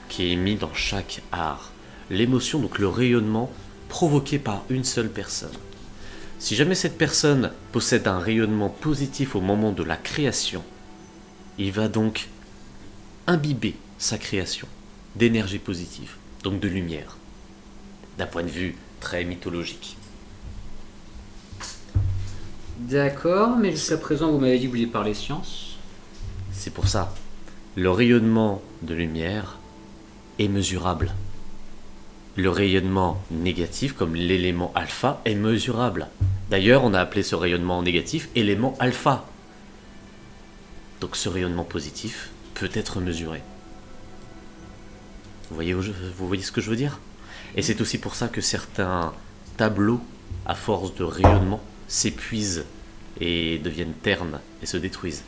qui est émise dans chaque art. L'émotion, donc le rayonnement provoqué par une seule personne. Si jamais cette personne possède un rayonnement positif au moment de la création, il va donc imbiber sa création d'énergie positive, donc de lumière, d'un point de vue très mythologique. D'accord, mais jusqu'à présent, vous m'avez dit que vous vouliez parler science. C'est pour ça, le rayonnement de lumière est mesurable. Le rayonnement négatif, comme l'élément alpha, est mesurable. D'ailleurs, on a appelé ce rayonnement négatif élément alpha. Donc ce rayonnement positif peut être mesuré. Vous voyez ce que je veux dire? Et c'est aussi pour ça que certains tableaux, à force de rayonnement, s'épuisent et deviennent ternes et se détruisent.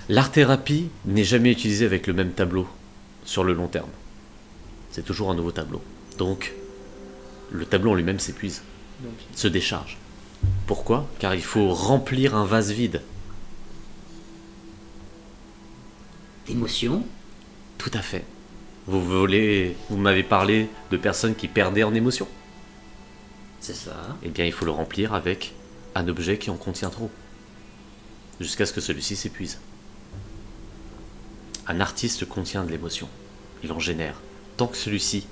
L'art-thérapie n'est jamais utilisée avec le même tableau sur le long terme. C'est toujours un nouveau tableau. Donc, le tableau en lui-même s'épuise, se décharge. Pourquoi? Car il faut remplir un vase vide. Émotion? Tout à fait. Vous m'avez parlé de personnes qui perdaient en émotion. C'est ça. Eh bien, il faut le remplir avec un objet qui en contient trop, jusqu'à ce que celui-ci s'épuise. Un artiste contient de l'émotion. Il en génère, tant que celui-ci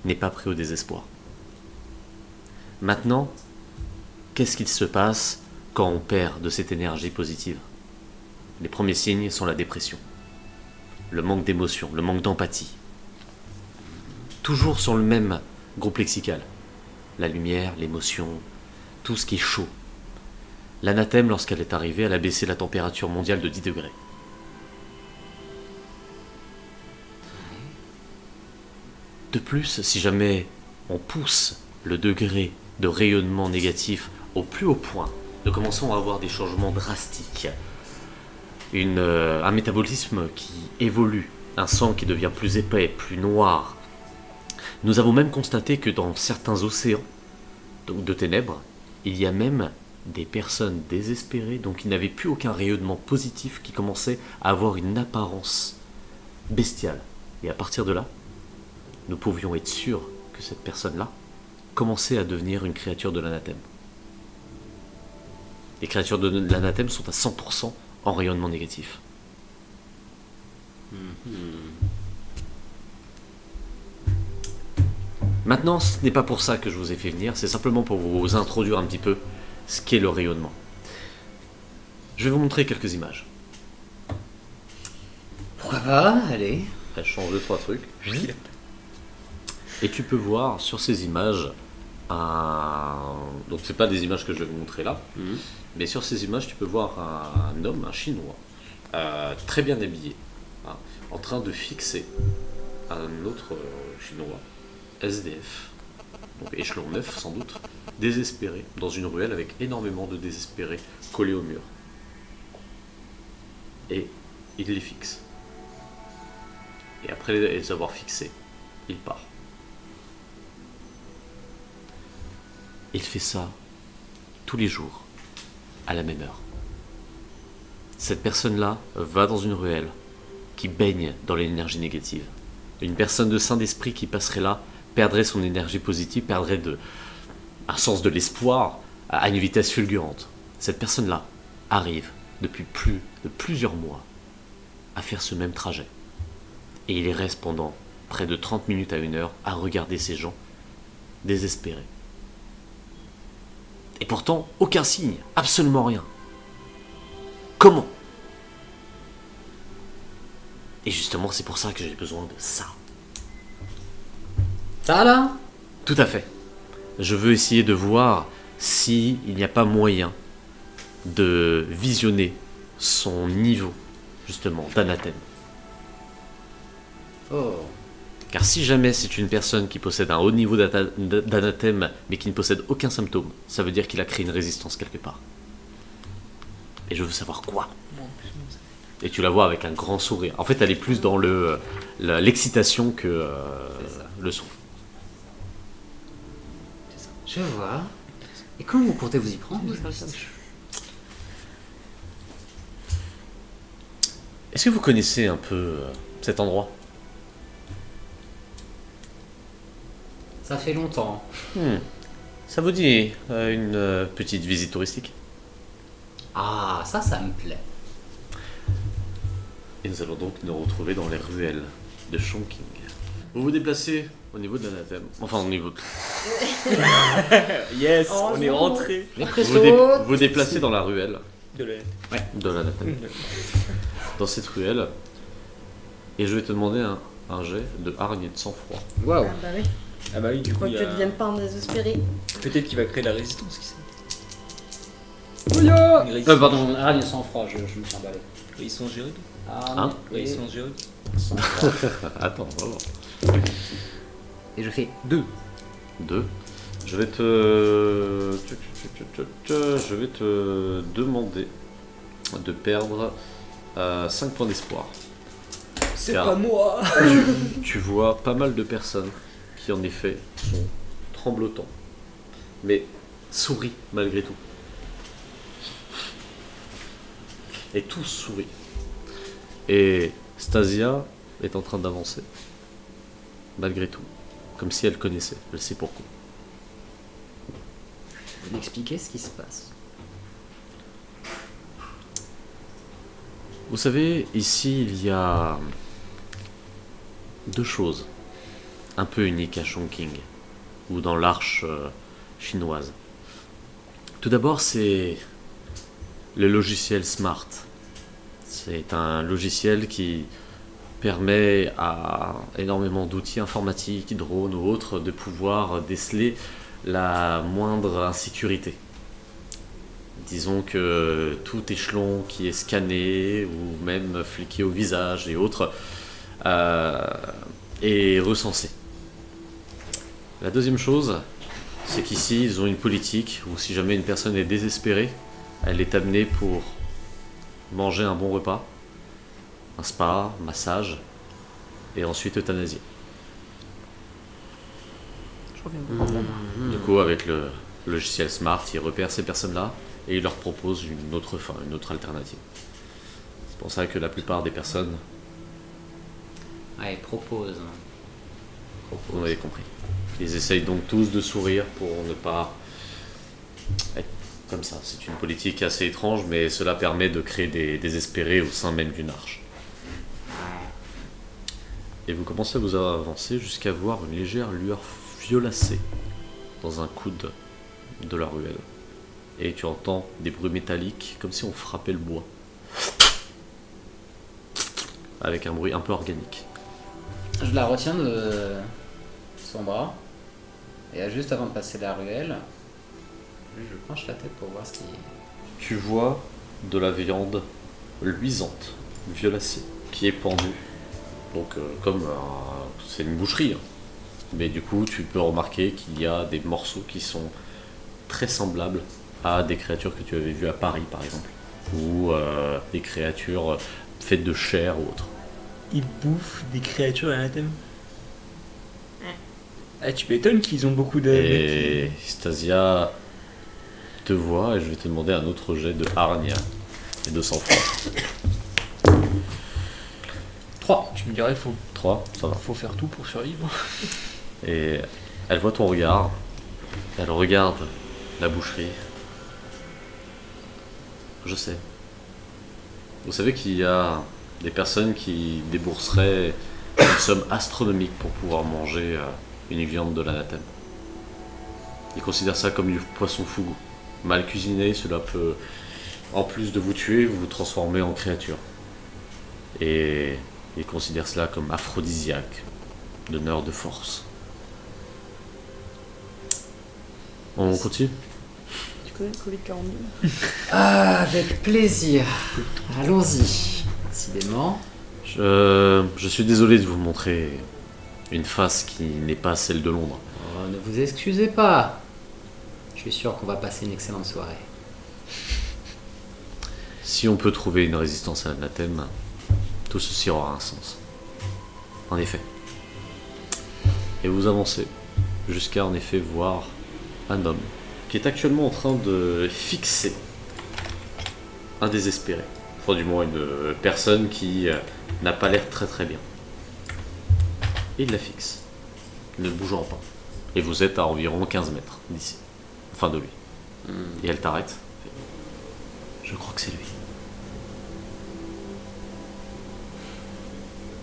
n'est pas pris au désespoir. Maintenant, qu'est-ce qu'il se passe quand on perd de cette énergie positive? Les premiers signes sont la dépression, le manque d'émotion, le manque d'empathie. Toujours sur le même groupe lexical. La lumière, l'émotion, tout ce qui est chaud. L'anathème, lorsqu'elle est arrivée, elle a baissé la température mondiale de 10 degrés. De plus, si jamais on pousse le degré de rayonnement négatif au plus haut point, nous commençons à avoir des changements drastiques. Un métabolisme qui évolue, un sang qui devient plus épais, plus noir. Nous avons même constaté que dans certains océans, donc de ténèbres, il y a même des personnes désespérées, donc qui n'avaient plus aucun rayonnement positif, qui commençaient à avoir une apparence bestiale. Et à partir de là, nous pouvions être sûrs que cette personne-là commençait à devenir une créature de l'anathème. Les créatures de l'anathème sont à 100% en rayonnement négatif. Maintenant, ce n'est pas pour ça que je vous ai fait venir, c'est simplement pour vous introduire un petit peu ce qu'est le rayonnement. Je vais vous montrer quelques images. Pourquoi pas? Allez. Elle change 2-3 trucs. Et tu peux voir sur ces images donc c'est pas des images que je vais vous montrer là, mais sur ces images tu peux voir un homme, un chinois, très bien habillé, hein, en train de fixer un autre chinois, SDF, donc échelon 9 sans doute, désespéré, dans une ruelle avec énormément de désespérés collés au mur. Et il les fixe. Et après les avoir fixés, il part. Il fait ça tous les jours, à la même heure. Cette personne-là va dans une ruelle qui baigne dans l'énergie négative. Une personne de sain d'esprit qui passerait là perdrait son énergie positive, perdrait un sens de l'espoir à une vitesse fulgurante. Cette personne-là arrive depuis plusieurs mois à faire ce même trajet. Et il y reste pendant près de 30 minutes à 1 heure à regarder ces gens désespérés. Et pourtant, aucun signe, absolument rien. Comment? Et justement, c'est pour ça que j'ai besoin de ça. Ça là? Tout à fait. Je veux essayer de voir s'il n'y a pas moyen de visionner son niveau, justement, d'anathème. Oh. Car si jamais c'est une personne qui possède un haut niveau d'anathème, mais qui ne possède aucun symptôme, ça veut dire qu'il a créé une résistance quelque part. Et je veux savoir quoi. Et tu la vois avec un grand sourire. En fait, elle est plus dans l'excitation que le son. Je vois. Et comment vous comptez vous y prendre? Est-ce que vous connaissez un peu cet endroit? Ça fait longtemps. Ça vous dit une petite visite touristique? Ah, ça me plaît. Et nous allons donc nous retrouver dans les ruelles de Chongqing. Vous vous déplacez au niveau de l'anathème. Enfin, au niveau de... Yes, Oh, on est non. rentré Les Vous presto. vous déplacez dans la ruelle de la... de l'anathème. Dans cette ruelle. Et je vais te demander un jet de hargne et de sang-froid. Waouh. Ah bah oui, Ah bah oui, du coup, faut que il y tu a... deviennes pas un désespéré. peut-être qu'il va créer de la résistance, qui sait. Ouya. Une résistance. Pardon, araignée sans froid, je me suis emballé. Ils sont gérés. Hein Ils sont gérés. sans froid. Attends, on va voir. Et je fais 2. 2. Je vais te... Je vais te demander de perdre 5 points d'espoir. C'est Car pas moi. Tu vois pas mal de personnes qui en effet sont tremblotants, mais sourient malgré tout. Et tous sourient. Et Stasia est en train d'avancer, malgré tout, comme si elle connaissait, elle sait pourquoi. Vous m'expliquez ce qui se passe? Vous savez, ici il y a 2 choses un peu uniques à Chongqing, ou dans l'arche chinoise. Tout d'abord, c'est le logiciel Smart. C'est un logiciel qui permet à énormément d'outils informatiques, drones ou autres, de pouvoir déceler la moindre insécurité. Disons que tout échelon qui est scanné ou même fliqué au visage et autres est recensé. La deuxième chose, c'est qu'ici ils ont une politique où si jamais une personne est désespérée, elle est amenée pour manger un bon repas, un spa, un massage et ensuite euthanasier. Je reviens. Du coup, avec le logiciel Smart, il repère ces personnes-là et il leur propose une autre fin, une autre alternative. C'est pour ça que la plupart des personnes, Ouais, propose. vous avez compris, ils essayent donc tous de sourire pour ne pas être comme ça. C'est une politique assez étrange, mais cela permet de créer des désespérés au sein même d'une arche. Et vous commencez à vous avancer jusqu'à voir une légère lueur violacée dans un coude de la ruelle. Et tu entends des bruits métalliques, comme si on frappait le bois. Avec un bruit un peu organique. Je la retiens de son bras. Et juste avant de passer la ruelle, je penche la tête pour voir ce qui... Tu vois de la viande luisante, violacée, qui est pendue. Donc c'est une boucherie. Hein. Mais du coup, tu peux remarquer qu'il y a des morceaux qui sont très semblables à des créatures que tu avais vues à Paris, par exemple. Ou des créatures faites de chair ou autre. ils bouffent des créatures anathèmes. Ah, tu m'étonnes qu'ils ont beaucoup de. Et Stasia te voit et je vais te demander un autre jet de hargne et de sang-froid. 3. Tu me dirais, 3, ça va. faut faire tout pour survivre. Et elle voit ton regard, elle regarde la boucherie. Je sais. Vous savez qu'il y a des personnes qui débourseraient une somme astronomique pour pouvoir manger une viande de l'anathème. Ils considèrent ça comme du poisson fougou. Mal cuisiné, cela peut, en plus de vous tuer, vous transformer en créature. Et ils considèrent cela comme aphrodisiaque, donneur de force. On continue? Tu connais le Covid-42? Ah, avec plaisir. Allons-y. Décidément. Je suis désolé de vous montrer une face qui n'est pas celle de Londres. Oh, ne vous excusez pas. Je suis sûr qu'on va passer une excellente soirée. Si on peut trouver une résistance à l'anathème, tout ceci aura un sens. En effet. Et vous avancez jusqu'à en effet voir un homme qui est actuellement en train de fixer un désespéré. Enfin, du moins une personne qui n'a pas l'air très très bien. Et il la fixe, ne bougeant pas. Et vous êtes à environ 15 mètres d'ici, enfin de lui. Et elle t'arrête. Je crois que c'est lui.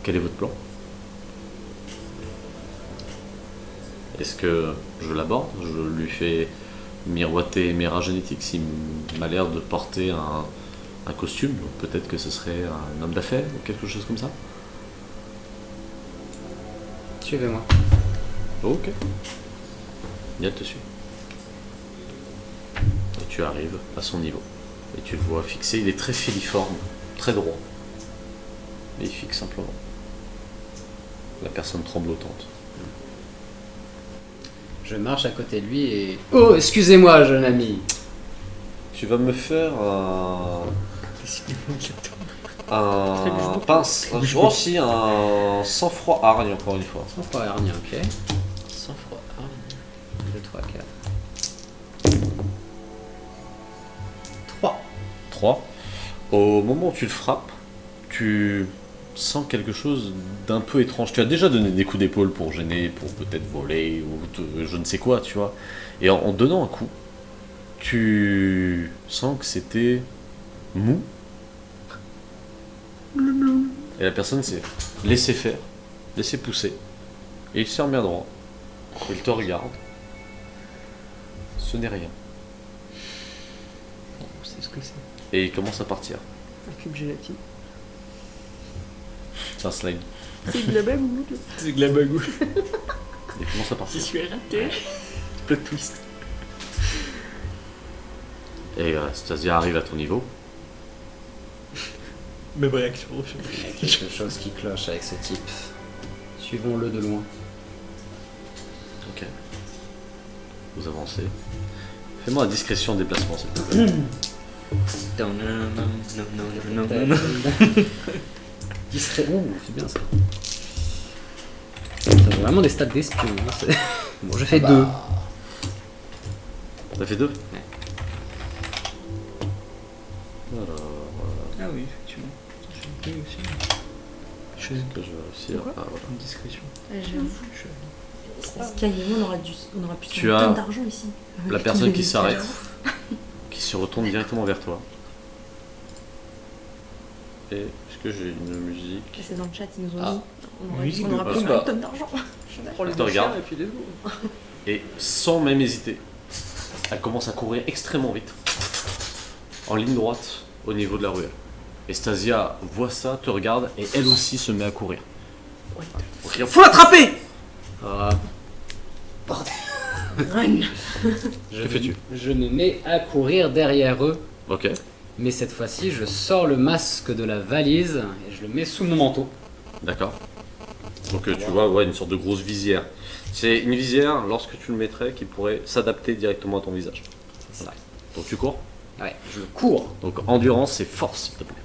Quel est votre plan? Est-ce que je l'aborde? Je lui fais miroiter mes rats génétiques s'il m'a l'air de porter un costume, donc peut-être que ce serait un homme d'affaires ou quelque chose comme ça. Suivez-moi. Ok. Bien te suit. Et tu arrives à son niveau. Et tu le vois fixé, il est très filiforme, très droit. Et il fixe simplement. La personne tremblotante. Je marche à côté de lui et... Oh, excusez-moi, jeune ami. Tu vas me faire un sang-froid hargne encore une fois. Sans froid hargne, ok. Sans froid hargne. 2, 3, 4. 3. 3. Au moment où tu le frappes, tu sens quelque chose d'un peu étrange. Tu as déjà donné des coups d'épaule pour gêner, pour peut-être voler ou je ne sais quoi, tu vois. Et en donnant un coup, tu sens que c'était mou. Et la personne s'est laissée faire, laissée pousser. Et il se remet à droit. Il te regarde. Ce n'est rien. C'est ce que c'est. Et il commence à partir. Un cube gélatine. C'est un slime. C'est de la bagou. C'est de la bagou. Il commence à partir. J'y suis raté. Plot twist. Et Stasia arrive à ton niveau. Même réaction. Il y a quelque chose qui cloche avec ce type. Suivons-le de loin. Ok. Vous avancez. Fais-moi la discrétion de déplacement, s'il te plaît. Discret. Oh, c'est bien ça. T'as vraiment des stats d'espion. Hein, c'est- bon, je fais 2. T'as fait 2? Ouais. Alors, Ah oui, effectivement. J'ai aussi je sais que je vais réussir. Ah, voilà. une discrétion. Est-ce qu'à on aura pu Tu faire as une tonne d'argent ici. La Avec personne tous qui les s'arrête, cadeaux. qui se retourne directement vers toi. Et est-ce que j'ai une musique? C'est dans le chat, ils nous ont Ah. dit. Musique On aura de pu base. faire une tonne d'argent. Elle te regarde. Et puis let's go. Et sans même hésiter, elle commence à courir extrêmement vite, en ligne droite, au niveau de la ruelle. Et Stasia voit ça, te regarde, et elle aussi se met à courir. Ok, faut l'attraper! Ah, Run. je Que fais-tu? Je me mets à courir derrière eux, Ok, mais cette fois-ci, je sors le masque de la valise et je le mets sous mon manteau. d'accord. Donc tu vois, ouais, une sorte de grosse visière. C'est une visière, lorsque tu le mettrais, qui pourrait s'adapter directement à ton visage. C'est ça. Donc tu cours. Ouais, je cours. Donc endurance et force, s'il te plaît.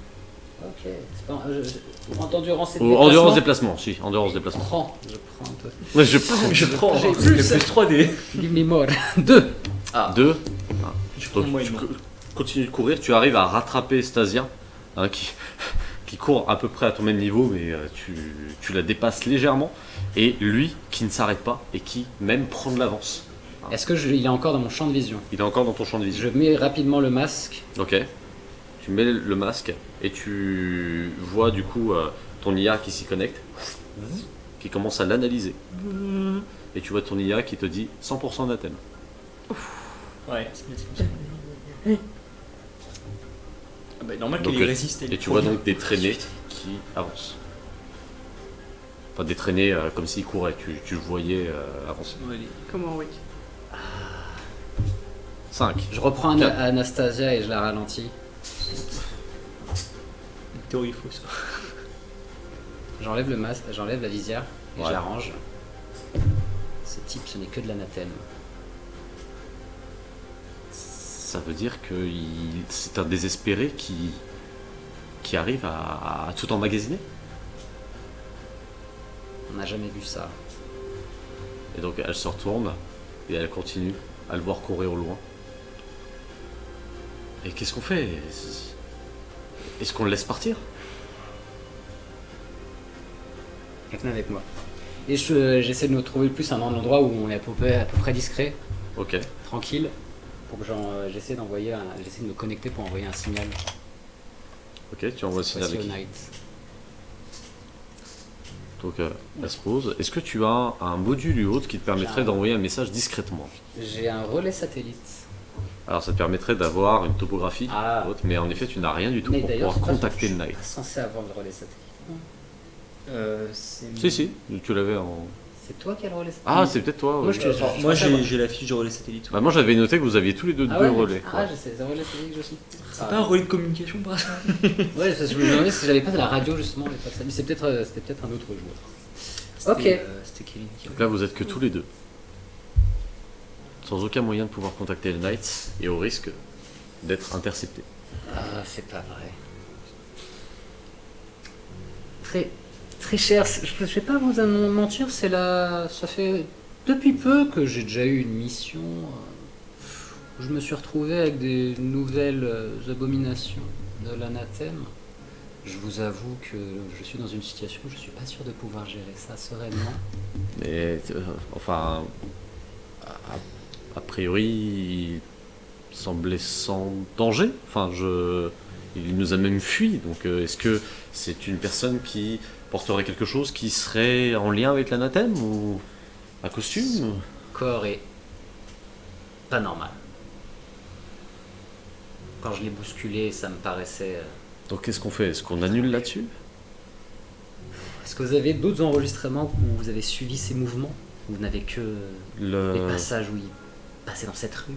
Ok. C'est pas, endurance et Ou endurance déplacement. déplacement, si, endurance déplacement. Je prends un peu. Ouais, je prends. Je prends J'ai le plus. plus 3D. Give me more. 2. Ah, 2. je prends Donc, moi et tu moi. continues de courir, tu arrives à rattraper Stasia, hein, qui court à peu près à ton même niveau, mais tu la dépasses légèrement. Et lui, qui ne s'arrête pas et qui même prend de l'avance. Est-ce que il est encore dans mon champ de vision? Il est encore dans ton champ de Je vision. mets rapidement le masque. Ok. Tu mets le masque et tu vois du coup ton IA qui s'y connecte, qui commence à l'analyser. Et tu vois ton IA qui te dit 100% d'anathème. Ouais, c'est bien, c'est comme ça. Ah bah, normal Donc, qu'elle y résiste. elle Et est tu vois trop donc des traînées qui avancent. Enfin, des traînées comme s'ils couraient, tu le voyais avancer. bien. Ouais, elle est- Comment, oui. 5. Je reprends Quatre. Anastasia et je la ralentis. une théorie fausse. J'enlève le masque, j'enlève la visière et Ouais. je la range. Ce type, ce n'est que de l'anathème. Ça veut dire que c'est un désespéré qui arrive à tout emmagasiner. On n'a jamais vu ça. Et donc elle se retourne et elle continue à le voir courir au loin. Et qu'est-ce qu'on fait? Est-ce qu'on le laisse partir? Viens avec moi. Et j'essaie de nous trouver plus un endroit où on est à peu près discret, Ok. tranquille, pour que j'essaie j'essaie de me connecter pour envoyer un signal. Ok, tu envoies le signal Voici avec au qui? night. Donc elle se pose. Est-ce que tu as un module ou autre qui te permettrait J'ai un- d'envoyer un message discrètement? J'ai un relais satellite. Alors ça te permettrait d'avoir une topographie, Ah. autre, mais en effet tu n'as rien du tout Mais pour d'ailleurs, pouvoir c'est pas- contacter le Knight. Censé avoir le relais satellite. C'est... Si, tu l'avais en... C'est toi qui as le relais satellite? Ah, c'est peut-être toi. Moi, ouais. je te- Enfin, je moi pensais avoir- j'ai la fiche de relais satellite. Bah, moi j'avais noté que vous aviez tous les deux Ah deux ouais, relais. Ah, quoi. je sais, c'est un relais satellite que je suis. C'est pas un relais de communication par hasard? Ouais, parce que je me demandais si j'avais pas de la radio justement, mais pas ça. Mais c'était peut-être un autre joueur. Ok. C'était Kevin qui Donc là vous êtes que tous les deux. Sans aucun moyen de pouvoir contacter le Knight et au risque d'être intercepté. Ah, c'est pas vrai. Très cher, je vais pas vous mentir, ça fait depuis peu que j'ai déjà eu une mission où je me suis retrouvé avec des nouvelles abominations de l'anathème. Je vous avoue que je suis dans une situation où je suis pas sûr de pouvoir gérer ça sereinement. Mais enfin, a priori, il semblait sans danger. Enfin, il nous a même fui. Donc, est-ce que c'est une personne qui porterait quelque chose qui serait en lien avec l'anathème ou un costume? Corps est pas normal. Quand je l'ai bousculé, ça me paraissait. Donc, qu'est-ce qu'on fait? Est-ce qu'on annule là-dessus? Est-ce que vous avez d'autres enregistrements où vous avez suivi ces mouvements? Vous n'avez que les passages où il passait dans cette rue?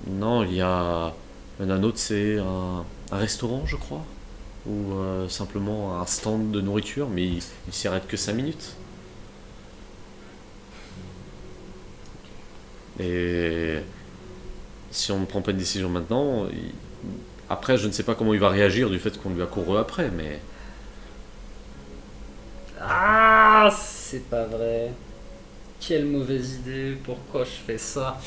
Non, il y en a un autre, c'est un restaurant, je crois, ou simplement un stand de nourriture, mais il s'y arrête que 5 minutes. Et si on ne prend pas de décision maintenant, après, je ne sais pas comment il va réagir du fait qu'on lui a couru après, mais Ah, c'est pas vrai. Quelle mauvaise idée. Pourquoi je fais ça?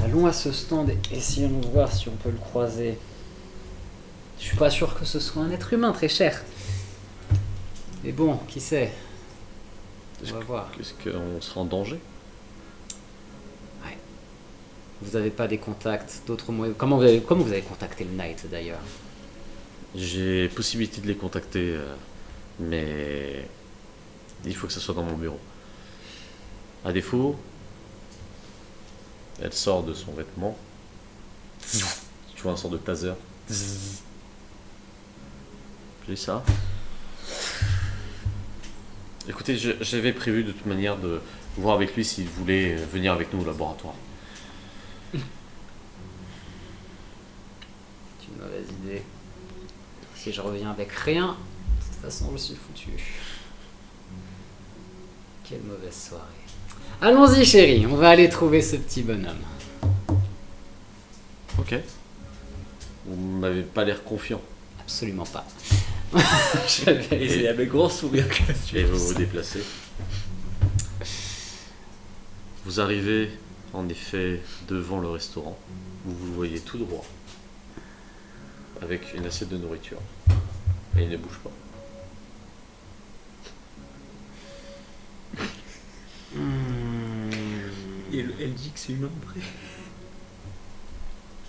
Allons à ce stand et essayons de voir si on peut le croiser. Je suis pas sûr que ce soit un être humain, très cher. Mais bon, qui sait? On va voir. est-ce qu'on sera en danger? Vous avez pas des contacts, d'autres moyens? Comment vous avez contacté le Knight d'ailleurs? J'ai possibilité de les contacter, mais il faut que ça soit dans mon bureau. À défaut, elle sort de son vêtement. Tu vois un sort de taser. J'ai ça. Écoutez, j'avais prévu de toute manière de voir avec lui s'il voulait venir avec nous au laboratoire. C'est une mauvaise idée. Si je reviens avec rien, de toute façon je suis foutu. Quelle mauvaise soirée. Allons-y chérie, on va aller trouver ce petit bonhomme. Ok. Vous m'avez pas l'air confiant. Absolument pas. Et c'est avec grand sourire que tu Et vous vous déplacez. Vous arrivez en effet devant le restaurant, où vous voyez tout droit, avec une assiette de nourriture. Et il ne bouge pas. Et elle dit que c'est humain après.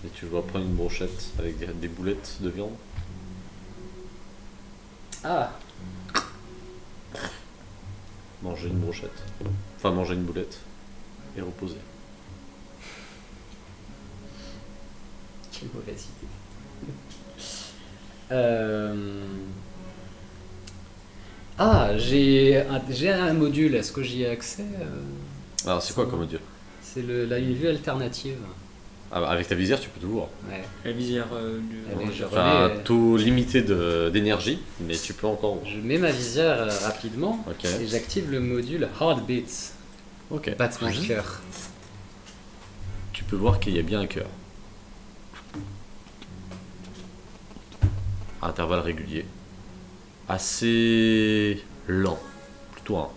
Et tu le vois prendre une brochette avec des boulettes de viande. Ah, Manger une brochette. Enfin, manger une boulette. Et reposer. quelle mauvaise idée. Ah, j'ai un module, est-ce que j'y ai accès Alors, c'est quoi comme module? C'est une vue alternative. Ah, bah, avec ta visière, tu peux tout voir. Ouais. La visière Allez, je Tu as remets, tout limité d'énergie, mais tu peux encore voir. je mets ma visière rapidement Ok. et j'active le module Heartbeats, Ok. battement de cœur. Tu peux voir qu'il y a bien un cœur. À intervalles réguliers. Assez lent. Plutôt un.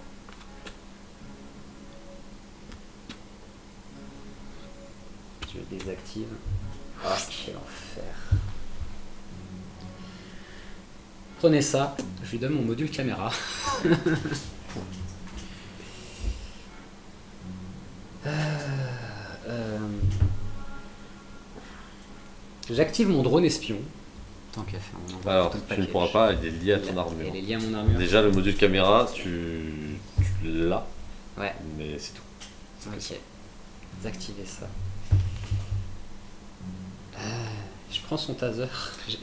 Je le désactive. Ah, quel enfer. Prenez ça, je lui donne mon module caméra. J'active mon drone espion. Tant qu'à faire, on envoie Alors, tout le tu ne package. pourras pas, il est lié à ton armure. Elle est liée à mon armure. Déjà, le module caméra, tu l'as, Ouais, mais c'est tout. ok. Désactiver ça. Je prends son taser.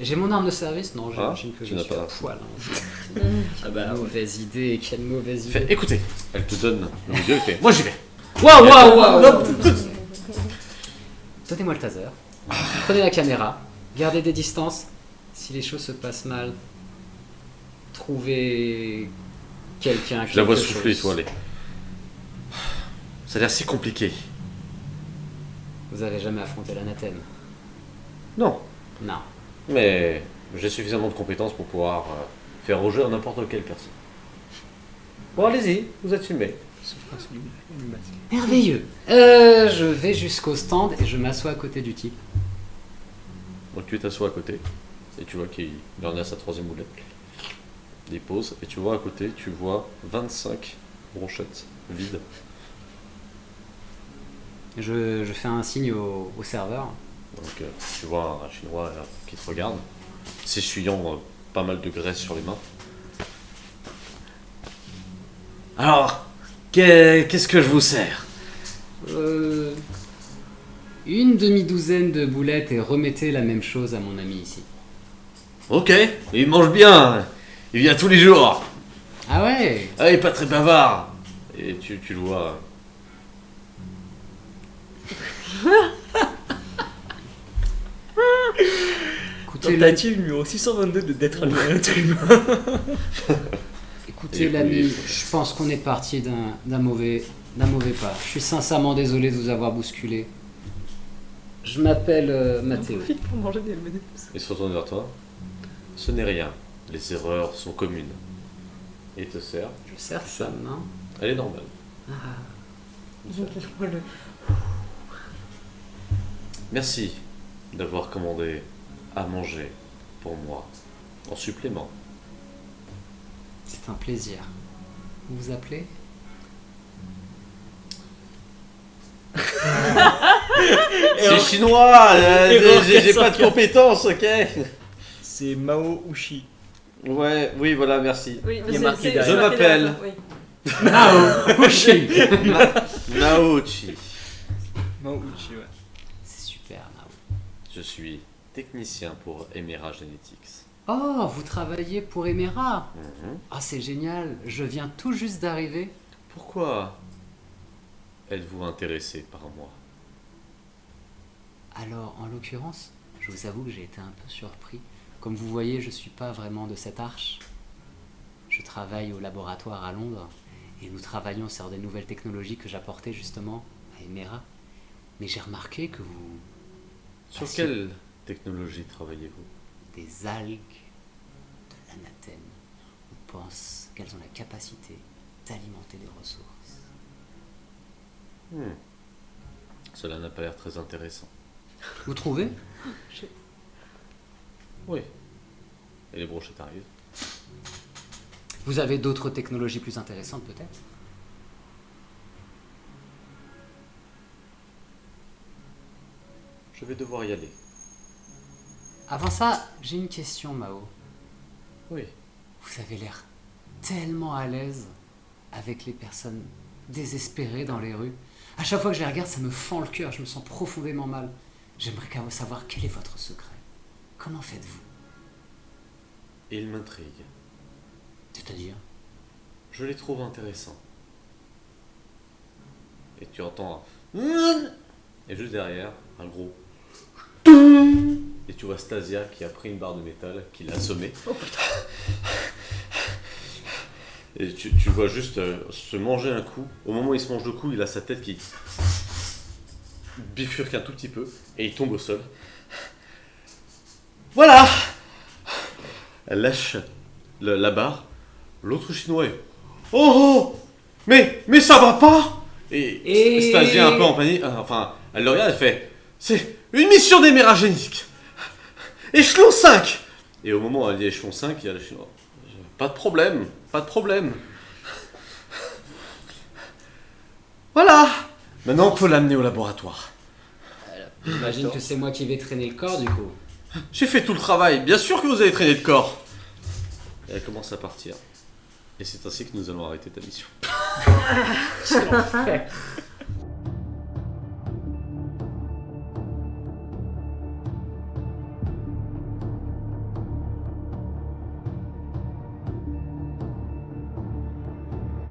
J'ai mon arme de service? Non, j'imagine que tu je n'as suis pas. à poil. Hein. Ah bah ouais. Mauvaise idée, quelle mauvaise idée. Fais, écoutez, elle te donne le module, elle fait, moi j'y vais. Waouh, waouh, waouh! Donnez-moi le taser. Prenez la caméra. Gardez des distances. Si les choses se passent mal, trouvez quelqu'un. Je la vois quelque souffler, chose. étoilée. Ça a l'air si compliqué. Vous avez jamais affronté l'anathème? Non, Non. mais j'ai suffisamment de compétences pour pouvoir faire au jeu à n'importe quelle personne. Bon, allez-y, vous êtes filmé. Merveilleux. Je vais jusqu'au stand et je m'assois à côté du type. Donc tu t'assois à côté, et tu vois qu'il en est à sa troisième boulette. Il pose, et tu vois à côté, tu vois 25 brochettes vides. Je fais un signe au serveur. Donc tu vois un chinois qui te regarde, s'essuyant pas mal de graisse sur les mains. Alors, qu'est-ce que je vous sers? Une demi-douzaine de boulettes et remettez la même chose à mon ami ici. Ok, il mange bien, il vient tous les jours. Ah ouais? Ah, il est pas très bavard. Et tu le vois. Écoutez, Tentative numéro 622 d'être un être humain. écoutez Et l'ami, oui. je pense qu'on est parti d'un mauvais pas. Je suis sincèrement désolé de vous avoir bousculé. Je m'appelle Mathéo. Profite pour manger des M&M's. Il se retourne vers toi. Ce n'est rien. Les erreurs sont communes. Et il te sert. Je sers ça, non? Elle est normale. Merci d'avoir commandé à manger pour moi en supplément. C'est un plaisir. Vous vous appelez? C'est chinois, Erreur j'ai pas de 404. compétences, ok? C'est Mao Ushi. Ouais, oui, voilà, merci. Oui, Il y a c'est- marqué c'est- derrière. c'est Je marqué m'appelle. derrière, oui. Naochi. Mao Uchi, ouais. C'est super, Mao. Je suis technicien pour Emera Genetics. Oh, vous travaillez pour Emera? Mhm. Ah, c'est génial. Je viens tout juste d'arriver. Pourquoi êtes-vous intéressé par moi? Alors, en l'occurrence, je vous avoue que j'ai été un peu surpris. Comme vous voyez, je suis pas vraiment de cette arche. Je travaille au laboratoire à Londres et nous travaillons sur des nouvelles technologies que j'apportais justement à Emera. Mais j'ai remarqué que vous... Sur si. quelle technologie travaillez-vous? Des algues anathèmes. On pense qu'elles ont la capacité d'alimenter les ressources. Cela n'a pas l'air très intéressant. Vous trouvez? Oui. Et les brochettes arrivent. Vous avez d'autres technologies plus intéressantes peut-être? Je vais devoir y aller. Avant ça, j'ai une question, Mao. Oui. Vous avez l'air tellement à l'aise avec les personnes désespérées dans les rues. À chaque fois que je les regarde, ça me fend le cœur, je me sens profondément mal. J'aimerais savoir quel est votre secret. Comment faites-vous? Il m'intrigue. C'est-à-dire? Je les trouve intéressants. Et tu entends un... Et juste derrière, un gros... Et tu vois Stasia qui a pris une barre de métal, qui l'a assommée. Oh putain. Et tu vois juste se manger un coup. Au moment où il se mange le coup, il a sa tête qui bifurque un tout petit peu et il tombe au sol. Voilà. Elle lâche la barre. L'autre chinois est... Oh, oh, mais ça va pas. Et Stasia un peu en panique. Enfin, elle le regarde, elle fait... C'est une mission d'éméragénique. Échelon 5. Et au moment où elle dit échelon 5, il y a le chinois. Pas de problème, pas de problème. Voilà. Maintenant, on peut l'amener au laboratoire. J'imagine que c'est moi qui vais traîner le corps du coup. J'ai fait tout le travail. Bien sûr que vous avez traîné le corps. Et elle commence à partir. Et c'est ainsi que nous allons arrêter ta mission. Quel enfer.